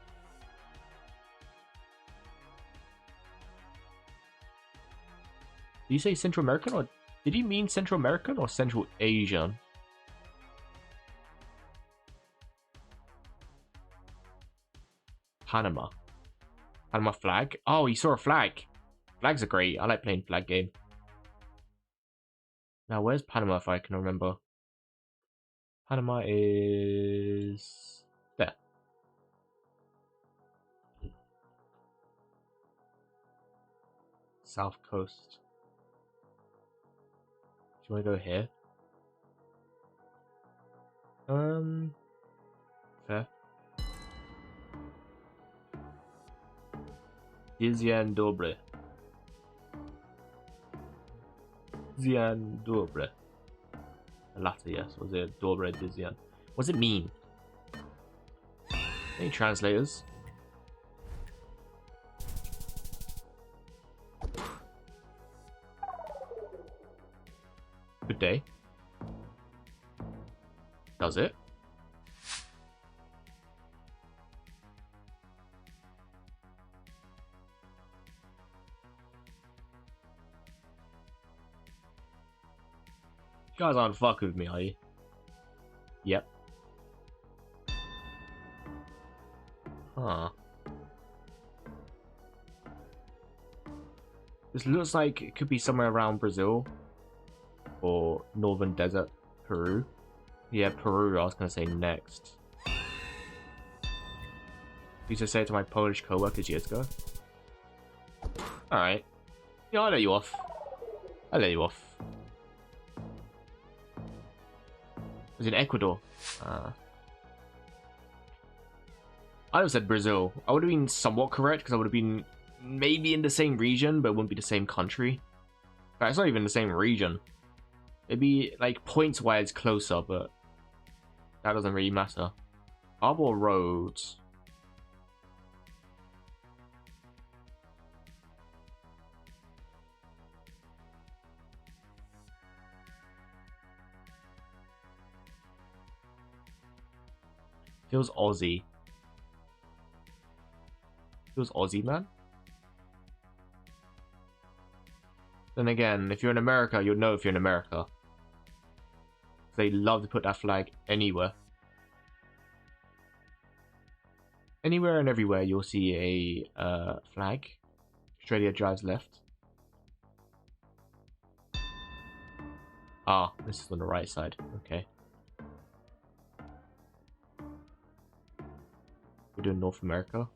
Did you say Central American, or did he mean Central American or Central Asian? Panama. Panama flag? Oh, you saw a flag. Flags are great. I like playing flag game. Now, where's Panama if I can remember? Panama is there. South coast. Do you want to go here? Fair. Dzień dobry. Dizian Dobre. The latter, yes. Was it Dobre Dizian? What does it mean? Any translators? Good day. Does it? You guys aren't fucking with me, are you? Yep. Huh. This looks like it could be somewhere around Brazil. Or Northern Desert, Peru. Yeah, Peru, I was going to say next. Used to say it to my Polish co-workers years ago. Alright. Yeah, I'll let you off. I'll let you off. It was in Ecuador. I would have said Brazil. I would have been somewhat correct, because I would have been maybe in the same region, but it wouldn't be the same country. In fact, it's not even the same region. It'd be, like, points-wise closer, but that doesn't really matter. Arbor Roads. Feels Aussie. Feels Aussie, man. Then again, if you're in America, you'll know if you're in America. They love to put that flag anywhere. Anywhere and everywhere you'll see a flag. Australia drives left. Ah, this is on the right side. Okay. We're doing North America.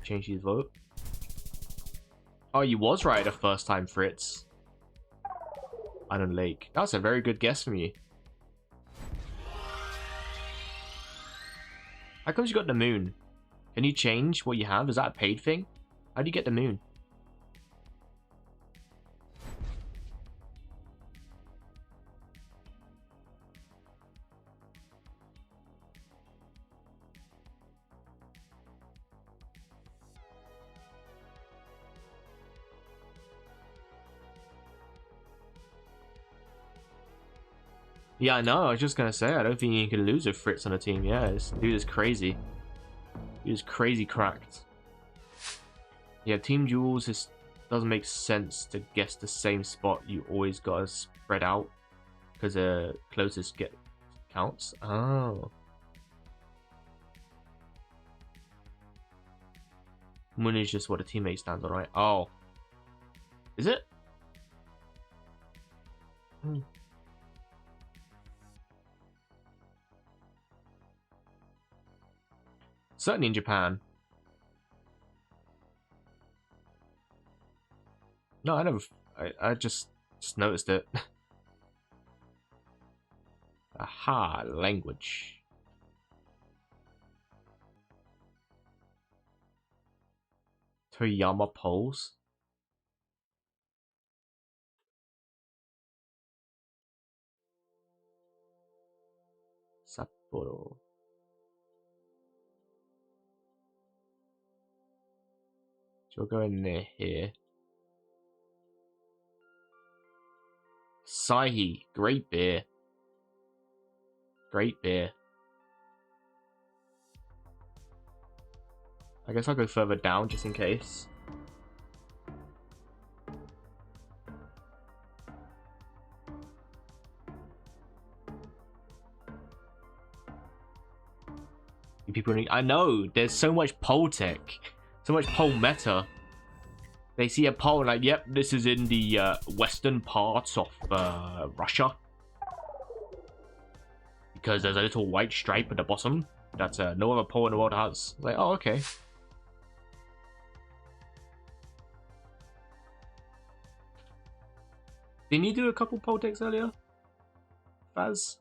Change his vote. Oh, you was right the first time, Fritz. Island Lake. That was a very good guess from you. How come you got the moon? Can you change what you have? Is that a paid thing? How do you get the moon? Yeah, I know. I was just gonna say, I don't think you can lose with Fritz on a team. Yeah, this dude is crazy. He is crazy cracked. Yeah, team duels just doesn't make sense to guess the same spot. You always gotta spread out because the closest get counts. Oh. Moon is just what a teammate stands on, right? Oh. Is it? Hmm. Certainly in Japan. No, I never. I just noticed it. Aha, language. Toyama Poles. Sapporo. So we'll go in near here. Saihi, great beer. Great beer. I guess I'll go further down just in case. You people need. I know there's so much pole tech, so much pole meta. They see a pole like, yep, this is in the western parts of Russia. Because there's a little white stripe at the bottom that no other pole in the world has. Like, oh, okay. Didn't you do a couple pole techs earlier, Faz?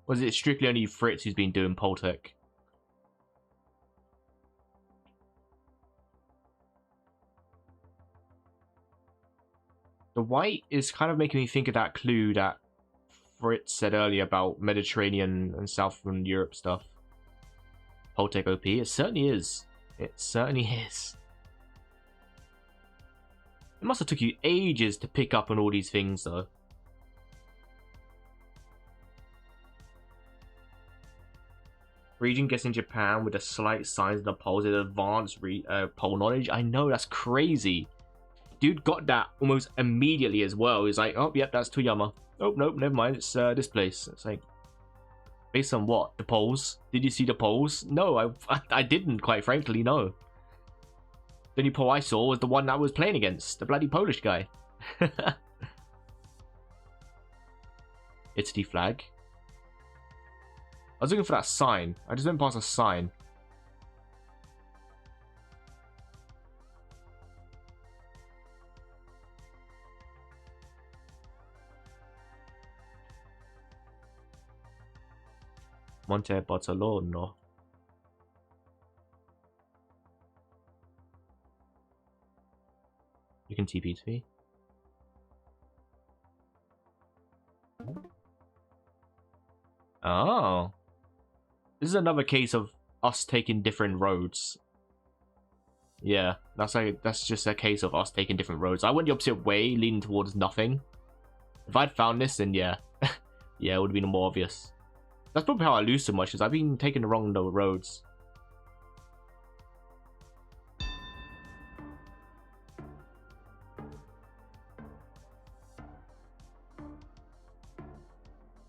Was it strictly only Fritz who's been doing pole tech? The white is kind of making me think of that clue that Fritz said earlier about Mediterranean and Southern Europe stuff. Poltec OP. It certainly is. It certainly is. It must have took you ages to pick up on all these things, though. Region guessing Japan with the slight signs of the poles and advanced pole knowledge. I know, that's crazy. Dude got that almost immediately as well. He's like, oh, yep, that's Toyama. Oh, nope, never mind. It's this place. It's like, based on what? The poles? Did you see the poles? No, I didn't, quite frankly, no. The only pole I saw was the one that I was playing against. The bloody Polish guy. It's the flag. I was looking for that sign. I just went past a sign. Monte Bartolone. You can TP to me. Oh. This is another case of us taking different roads. Yeah, that's just a case of us taking different roads. I went the opposite way, leaning towards nothing. If I'd found this, then yeah. Yeah, it would have been more obvious. That's probably how I lose so much, because I've been taking the wrong roads.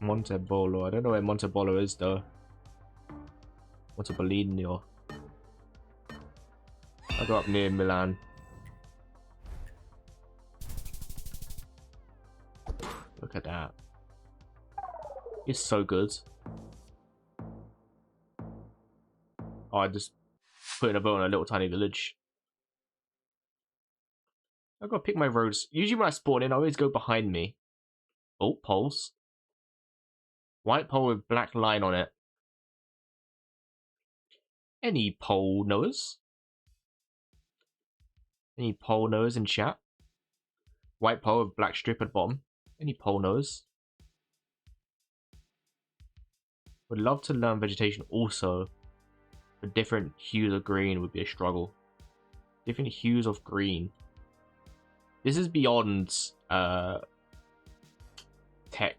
Montebello. I don't know where Montebello is, though. Montebellino. I go up near Milan. Look at that. It's so good. Oh, I just put in a vote on a little tiny village. I've got to pick my roads. Usually when I spawn in, I always go behind me. Oh, poles. White pole with black line on it. Any pole knowers? Any pole knowers in chat? White pole with black strip at bottom. Any pole knowers? Would love to learn vegetation also. But different hues of green would be a struggle. Different hues of green. This is beyond tech.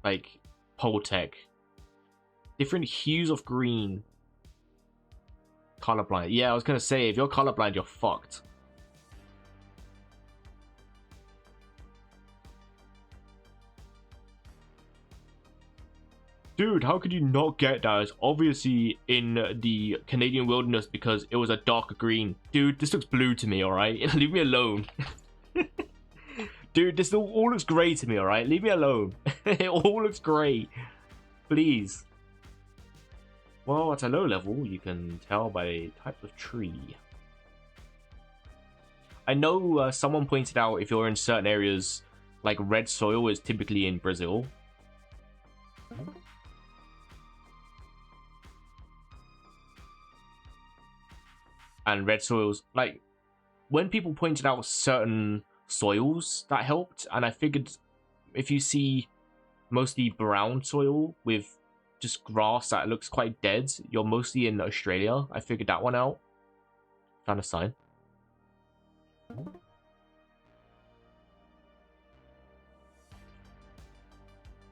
Like pole tech. Different hues of green. Colorblind. Yeah, I was gonna say, if you're colorblind, you're fucked. Dude, how could you not get that? It's obviously in the Canadian wilderness because it was a darker green. Dude, this looks blue to me, alright? Leave me alone. Dude, this all looks grey to me, alright? Leave me alone. It all looks grey. Please. Well, at a low level, you can tell by the type of tree. I know someone pointed out if you're in certain areas, like red soil is typically in Brazil. And red soils, like, when people pointed out certain soils, that helped. And I figured if you see mostly brown soil with just grass that looks quite dead, you're mostly in Australia. I figured that one out. Found a sign.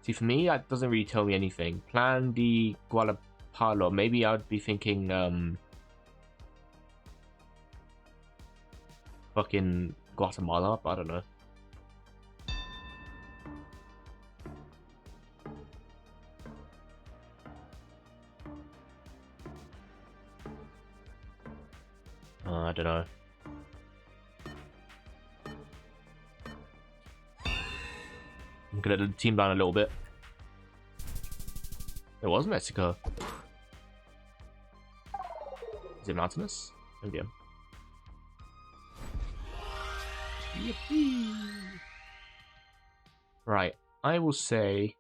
See, for me, that doesn't really tell me anything. Plan de Guadalpalo. Maybe I'd be thinking, fucking Guatemala, but I don't know. I don't know. I'm gonna let the team down a little bit. It was Mexico. Is it mountainous? Maybe. Yippee! Right, I will say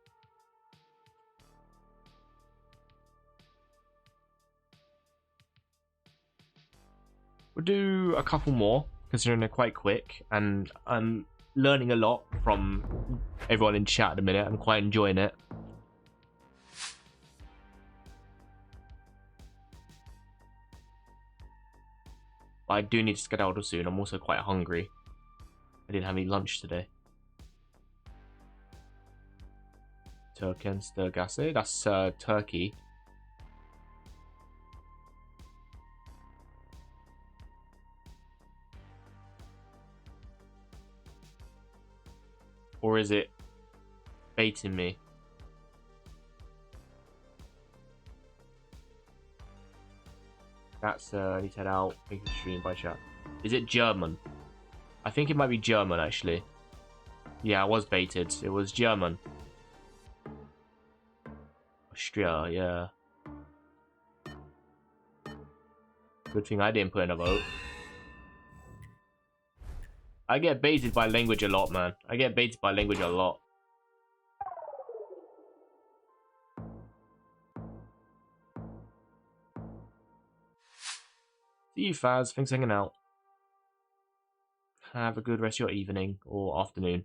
we'll do a couple more, considering they're quite quick, and I'm learning a lot from everyone in chat at the minute. I'm quite enjoying it. But I do need to skedaddle soon. I'm also quite hungry. I didn't have any lunch today. Turkenstergasse. That's Turkey. Or is it baiting me? That's I need to head out. Make a stream by chat. Is it German? I think it might be German actually. Yeah, I was baited. It was German. Austria, yeah. Good thing I didn't put in a vote. I get baited by language a lot, man. I get baited by language a lot. See you, Faz. Thanks for hanging out. Have a good rest of your evening or afternoon.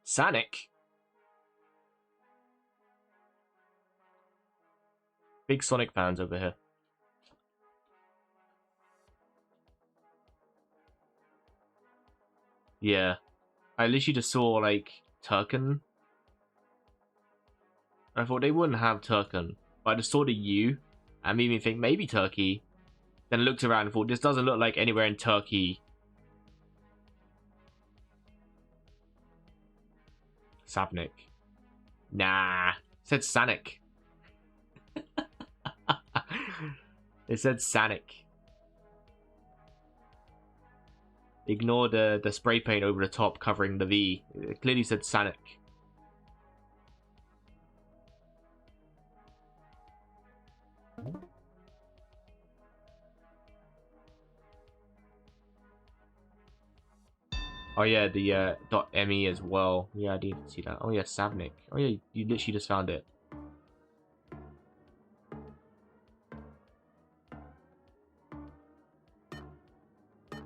Sanic. Big Sonic fans over here. Yeah. I literally just saw, like, Turken. I thought they wouldn't have Turken. But I just saw the U and made me think maybe Turkey. Then I looked around and thought, this doesn't look like anywhere in Turkey. Savnik. Nah. It said Sanic. It said Sanic. Ignore the spray paint over the top covering the V. It clearly said Sanic. Oh yeah, the .me as well. Yeah, I didn't see that. Oh yeah, Savnik. Oh yeah, you literally just found it.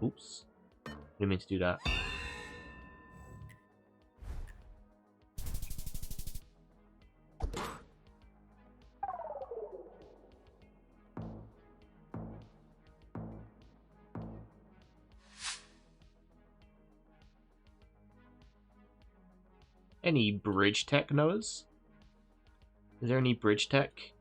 Oops. Didn't mean to do that. Any bridge tech knows? Is there any bridge tech?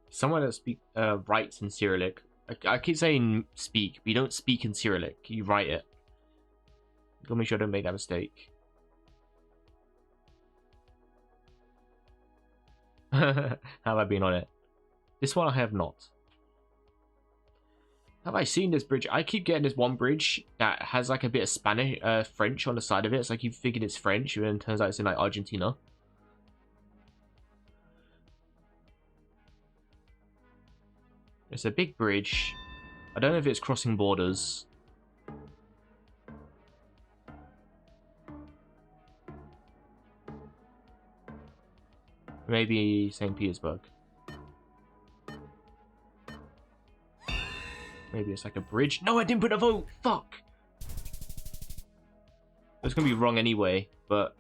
Someone that writes in Cyrillic. I keep saying speak, but you don't speak in Cyrillic. You write it. Gotta make sure I don't make that mistake. Have I been on it? This one I have not. Have I seen this bridge? I keep getting this one bridge that has like a bit of Spanish, French on the side of it. So I keep thinking it's French, and then it turns out it's in like Argentina. It's a big bridge. I don't know if it's crossing borders. Maybe St. Petersburg. Maybe it's like a bridge. No, I didn't put a vote. Fuck. It's gonna be wrong anyway, but...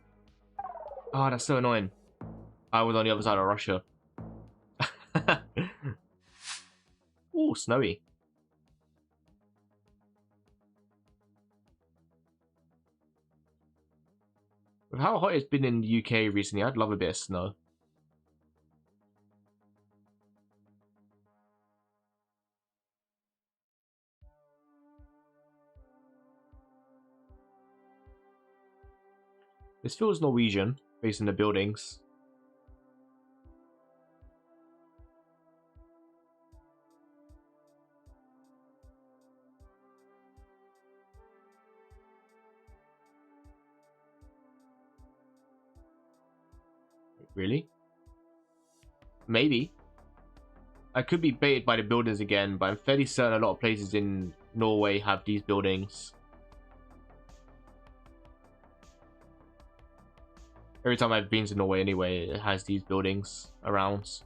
Oh, that's so annoying. I was on the other side of Russia. Ooh, snowy. With how hot it's been in the UK recently, I'd love a bit of snow. This feels Norwegian, based on the buildings. Really? Maybe. I could be baited by the buildings again, but I'm fairly certain a lot of places in Norway have these buildings. Every time I've been to Norway anyway, it has these buildings around.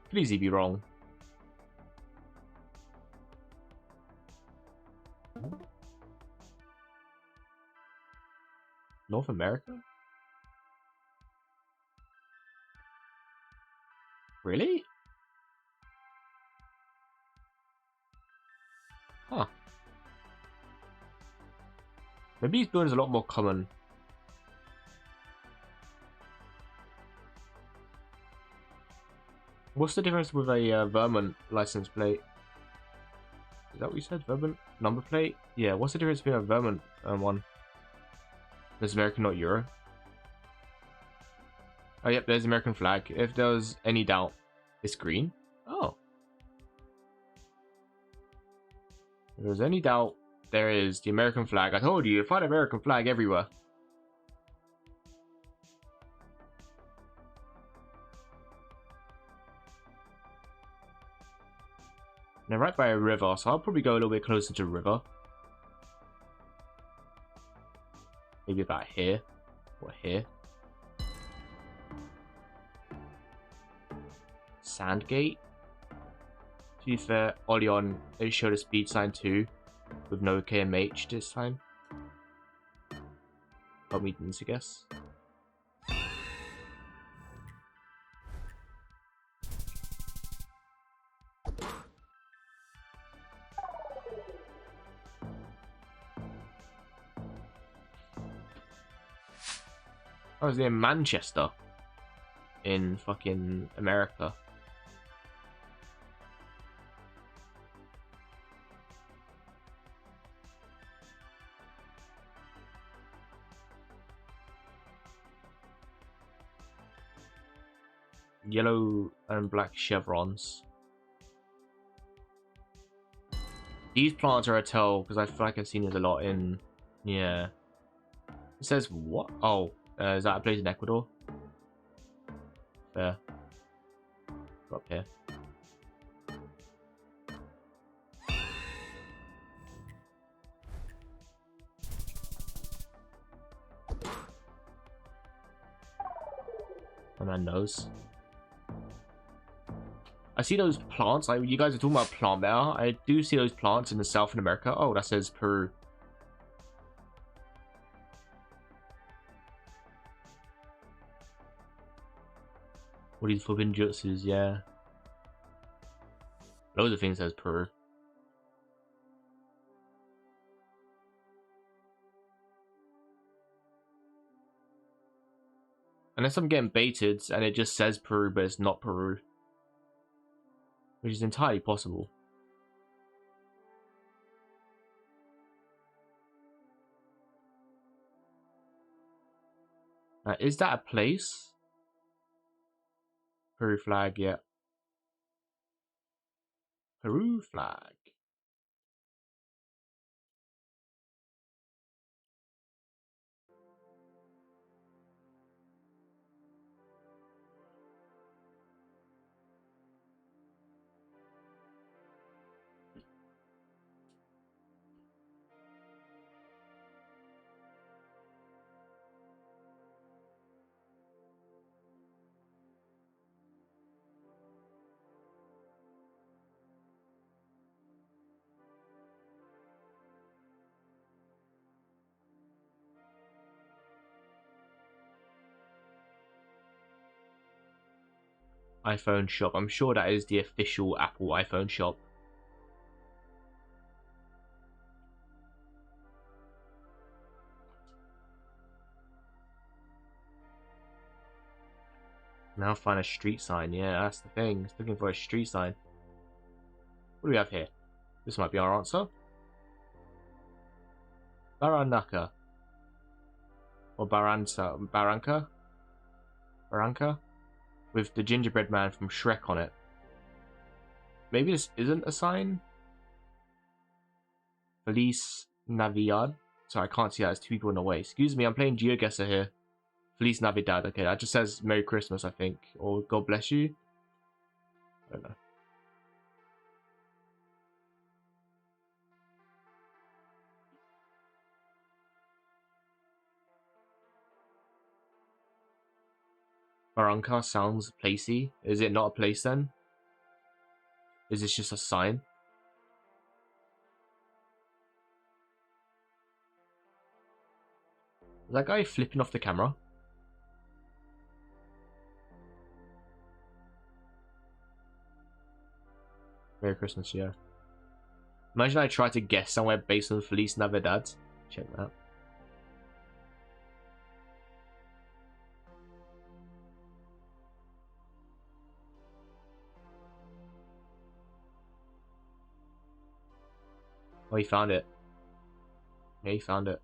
Could easily be wrong. North America? Really? Huh. Maybe these buildings are a lot more common. What's the difference with a Vermont license plate? Is that what you said? Vermont number plate? Yeah, what's the difference between a Vermont one? There's American, not Euro. Oh, yep, there's American flag. If there was any doubt, it's green. Oh. If there's any doubt, there is the American flag. I told you, you find American flag everywhere. They're right by a river, so I'll probably go a little bit closer to river. Maybe about here. Or here. Sandgate. To be fair, Oleon, they showed a speed sign too, with no KMH this time. Help meetings, I guess. I was near Manchester in fucking America. Yellow and black chevrons. These plants are a tell because I feel like I've seen this a lot in. Yeah. It says what? Oh, is that a place in Ecuador? There. Go up here. My man knows. I see those plants. Like you guys are talking about plant there. I do see those plants in the South America. Oh, that says Peru. What are these flipping jutsus? Yeah. Loads of things says Peru. Unless I'm getting baited and it just says Peru, but it's not Peru. Which is entirely possible. Is that a place? Peru flag, yeah. Peru flag. iPhone shop. I'm sure that is the official Apple iPhone shop. Now find a street sign. Yeah, that's the thing. It's looking for a street sign. What do we have here? This might be our answer. Baranaka. Or Baranka? Baranka? With the gingerbread man from Shrek on it. Maybe this isn't a sign? Feliz Navidad? Sorry, I can't see that. There's two people in the way. Excuse me, I'm playing GeoGuessr here. Feliz Navidad. Okay, that just says Merry Christmas, I think. Or God bless you. I don't know. Barranca sounds placey. Is it not a place then? Is this just a sign? Is that guy flipping off the camera? Merry Christmas, yeah. Imagine I try to guess somewhere based on Feliz Navidad. Check that. Oh, he found it. Yeah, he found it.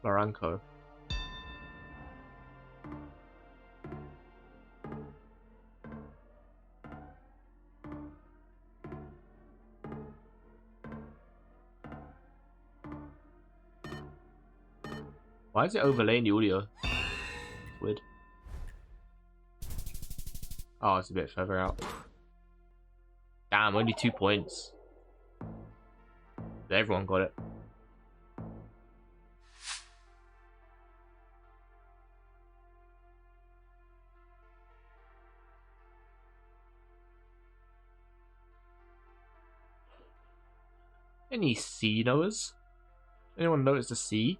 Barranco. Why is it overlaying the audio? It's weird. Oh, it's a bit further out. Damn, only 2 points. Everyone got it. Any sea knowers? Anyone notice the sea?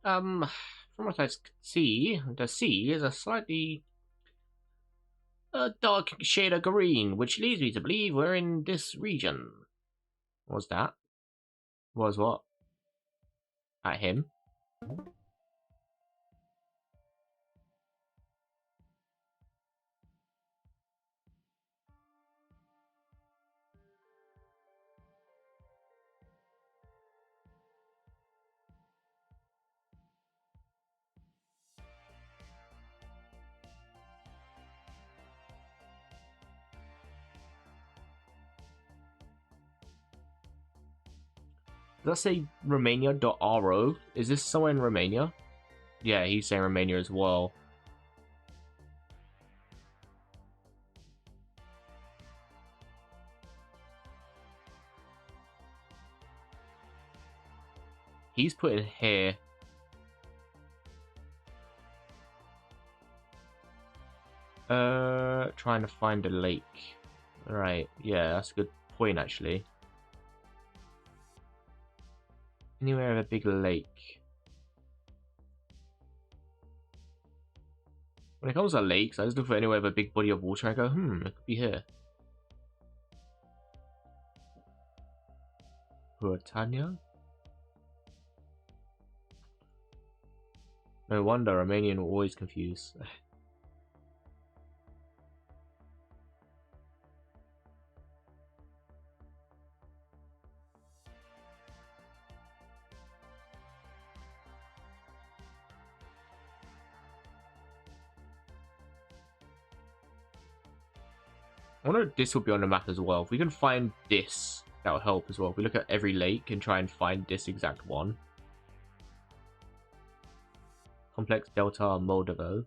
From what I can see, the sea is a slightly dark shade of green, which leads me to believe we're in this region. What's that? Was what? At him? Does that say Romania.ro? Is this somewhere in Romania? Yeah, he's saying Romania as well. He's putting here. Trying to find a lake. Right, yeah, that's a good point actually. Anywhere with a big lake. When it comes to lakes, I just look for anywhere with a big body of water and I go, it could be here. Britannia? No wonder Romanian will always confuse. I wonder if this will be on the map as well. If we can find this, that'll help as well. If we look at every lake and try and find this exact one. Complex Delta Moldovo.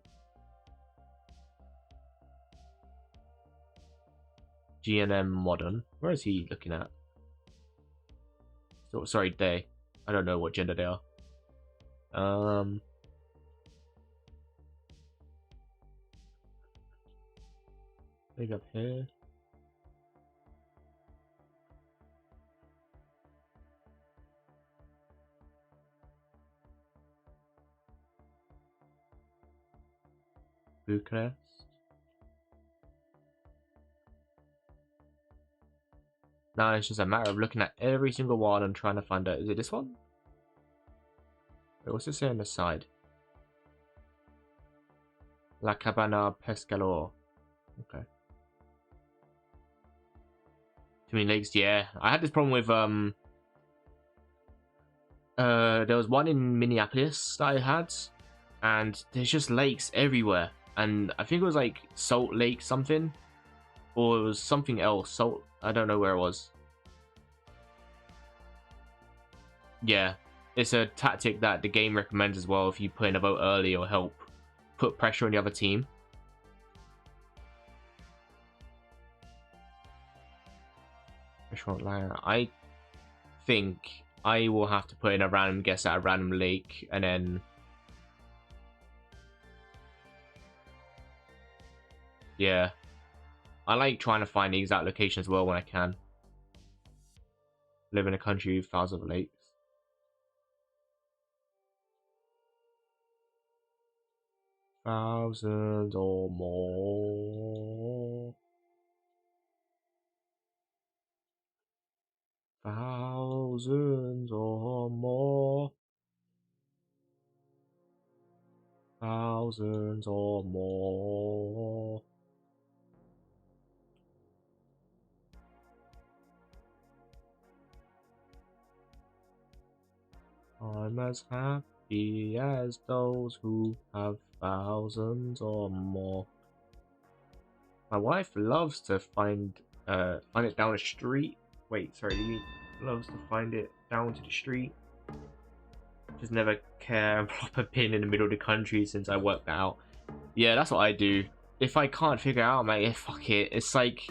GNM Modern. Where is he looking at? So, sorry, they. I don't know what gender they are. Big up here. Bucharest. Now it's just a matter of looking at every single one and trying to find out. Is it this one? Wait, what's it say on the side? La Cabana Pescador. Okay. Too many lakes, yeah. I had this problem with There was one in Minneapolis that I had, and there's just lakes everywhere. And I think it was like Salt Lake something, or it was something else. Salt, I don't know where it was. Yeah, it's a tactic that the game recommends as well if you put in a vote early or help put pressure on the other team. I think I will have to put in a random guess at a random lake and then... Yeah. I like trying to find the exact location as well when I can. Live in a country with thousands of lakes. Thousands or more. Thousands or more. Thousands or more. I'm as happy as those who have thousands or more. My wife loves to find it down the street. Wait, sorry, loves to find it down to the street. Just never care and plop a pin in the middle of the country since I worked that out. Yeah, that's what I do. If I can't figure it out, mate, yeah, fuck it. It's like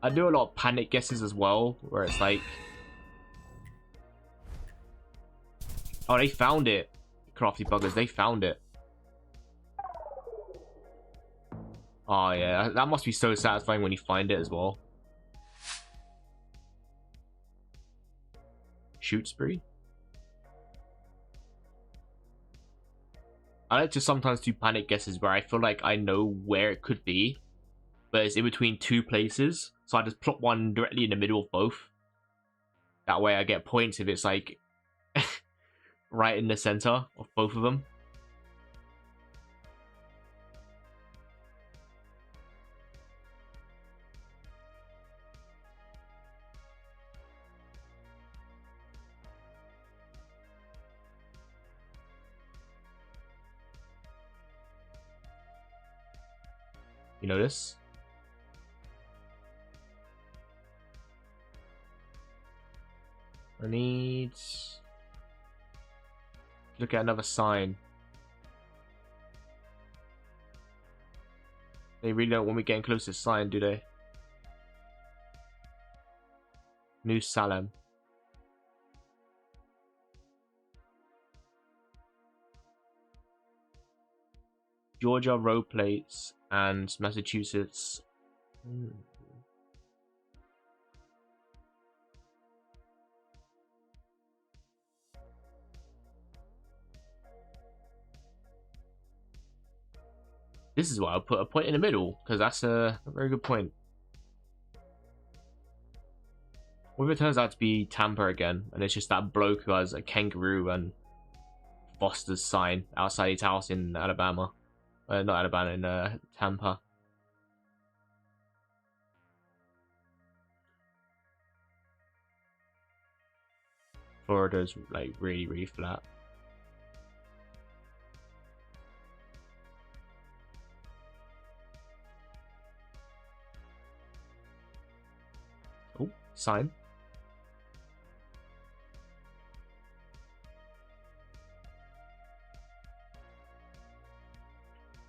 I do a lot of panic guesses as well, where it's like, oh, they found it. Crafty buggers, they found it. Oh yeah, that must be so satisfying when you find it as well. Shoot spree. I like to sometimes do panic guesses where I feel like I know where it could be, but it's in between two places. So I just plot one directly in the middle of both. That way I get points if it's like right in the center of both of them. You notice? I need to look at another sign. They really don't want me getting close to the sign, do they? New Salem. Georgia road plates and Massachusetts. This is why I'll put a point in the middle, because that's a very good point. What if it turns out to be Tampa again, and it's just that bloke who has a kangaroo and Foster's sign outside his house in Alabama? Not Alabama, in Tampa. Florida's like really, really flat. Oh, sign.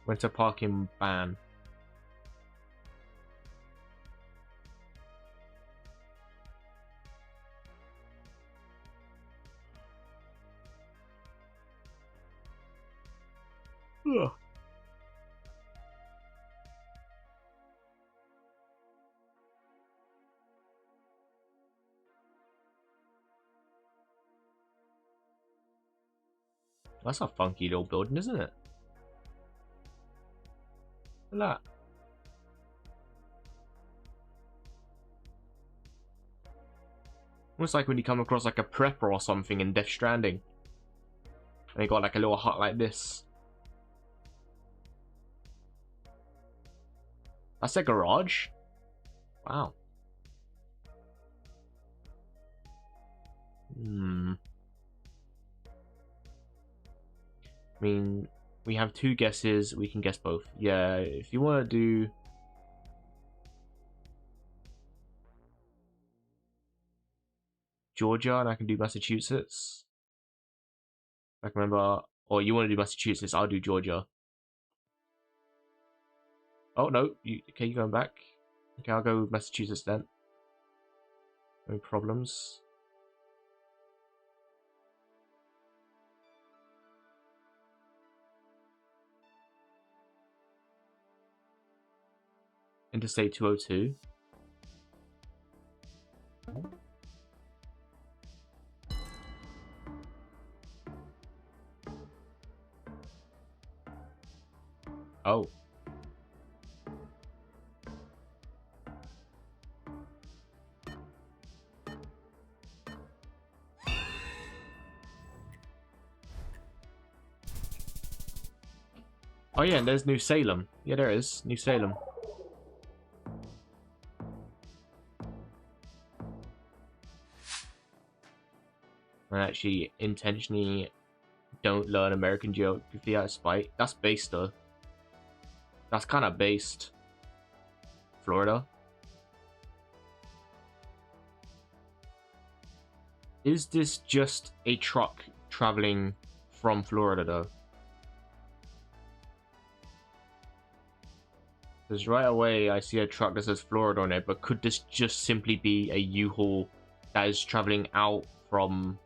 Winter parking ban. Ugh. That's a funky little building, isn't it? Look at that. Almost like when you come across like a prepper or something in Death Stranding. And they got like a little hut like this. That's their garage? Wow. I mean, we have 2 guesses. We can guess both. Yeah, if you want to do... Georgia, and I can do Massachusetts. I can remember... Or you want to do Massachusetts, I'll do Georgia. Oh, no. Okay, you're going back. Okay, I'll go with Massachusetts then. No problems. Interstate 202. Oh. Oh yeah, and there's New Salem. Yeah, there is. New Salem. I actually intentionally don't learn American geography out of spite. That's based though. That's kind of based. Florida. Is this just a truck traveling from Florida though? Because right away I see a truck that says Florida on it, but could this just simply be a U-Haul that is traveling out from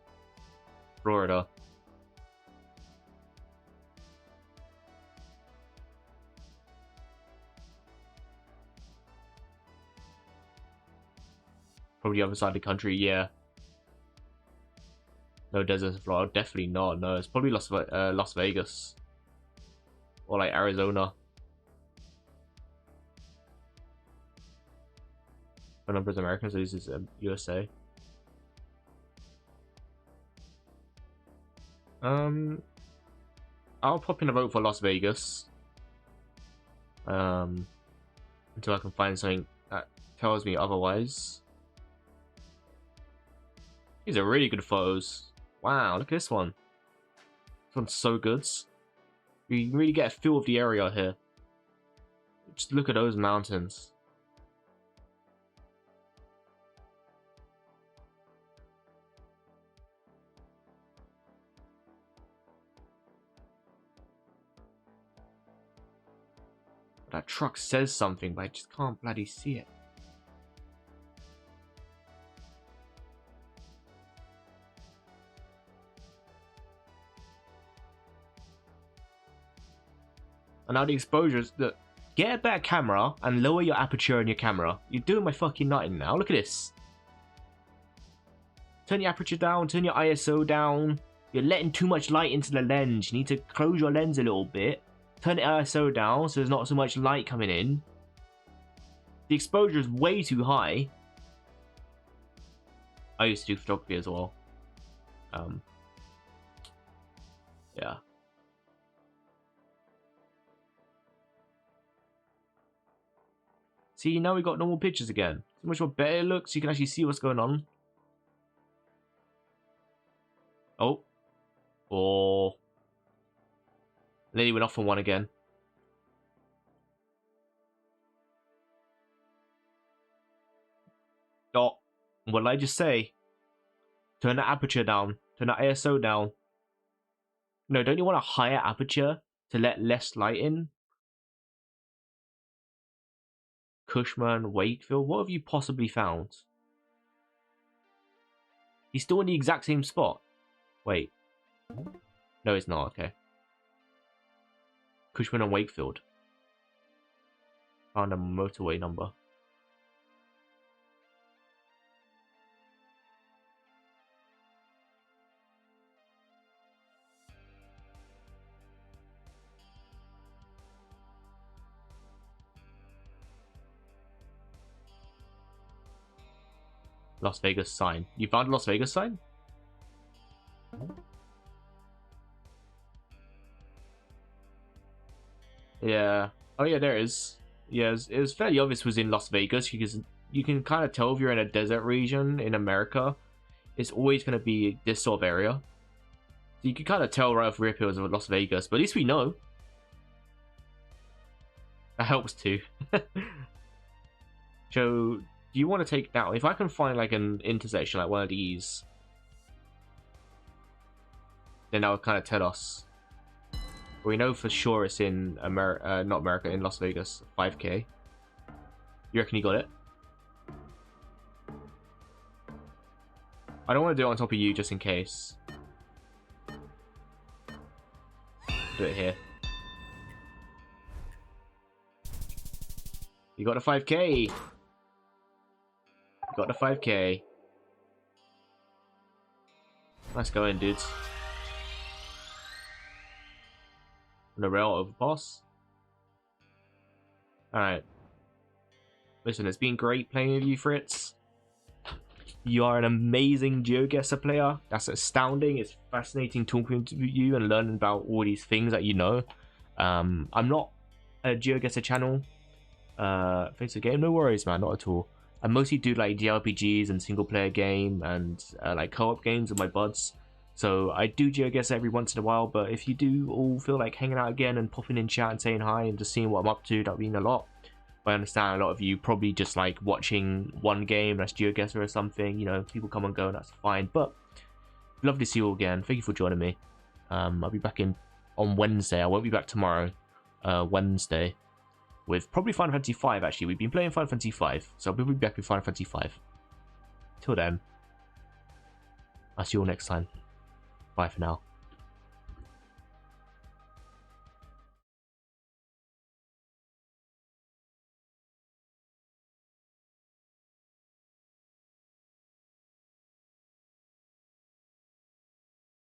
Florida? Probably the other side of the country, yeah. No deserts in Florida, definitely not. No, it's probably Las Vegas. Or like Arizona. The number of Americans, so this is USA. I'll pop in a vote for Las Vegas. Until I can find something that tells me otherwise. These are really good photos. Wow, look at this one. This one's so good. You can really get a feel of the area here. Just look at those mountains. That truck says something, but I just can't bloody see it. And now the exposures, look, get a better camera and lower your aperture on your camera. You're doing my fucking nutting now. Look at this. Turn your aperture down, turn your ISO down. You're letting too much light into the lens. You need to close your lens a little bit. Turn the ISO down so there's not so much light coming in. The exposure is way too high. I used to do photography as well. Yeah. See, now we got normal pictures again. So much more better it looks. You can actually see what's going on. Oh. Oh. Lady went off on one again. Oh. What did I just say? Turn the aperture down. Turn the ISO down. No, don't you want a higher aperture to let less light in? Cushman, Wakefield, what have you possibly found? He's still in the exact same spot. Wait. No, it's not. Okay. Cushman and Wakefield. Found a motorway number. Las Vegas sign. You found a Las Vegas sign? Yeah. Oh yeah, there is. Yeah, it was fairly obvious it was in Las Vegas because you can kind of tell if you're in a desert region in America, it's always going to be this sort of area. You can kind of tell right off Rip it was Las Vegas, but at least we know. That helps too. So, do you want to take now? If I can find like an intersection, like one of these, then that would kind of tell us. We know for sure it's in America, not America, in Las Vegas, 5K. You reckon you got it? I don't want to do it on top of you just in case. Do it here. You got the 5K. You got the 5K. Nice going, dudes. On the rail overpass. Alright. Listen, it's been great playing with you, Fritz. You are an amazing GeoGuessr player. That's astounding. It's fascinating talking to you and learning about all these things that you know. I'm not a GeoGuessr channel. Face the game, no worries, man, not at all. I mostly do like JRPGs and single player game and like co-op games with my buds. So I do GeoGuessr every once in a while, but if you do all feel like hanging out again and popping in chat and saying hi and just seeing what I'm up to, that would mean a lot. I understand a lot of you probably just like watching one game that's GeoGuessr or something. You know, people come and go, and that's fine. But love to see you all again. Thank you for joining me. I'll be back in on Wednesday. I won't be back tomorrow. Wednesday with probably Final Fantasy V. Actually, we've been playing Final Fantasy V, so we'll be back with Final Fantasy V. Till then, I'll see you all next time. Bye for now.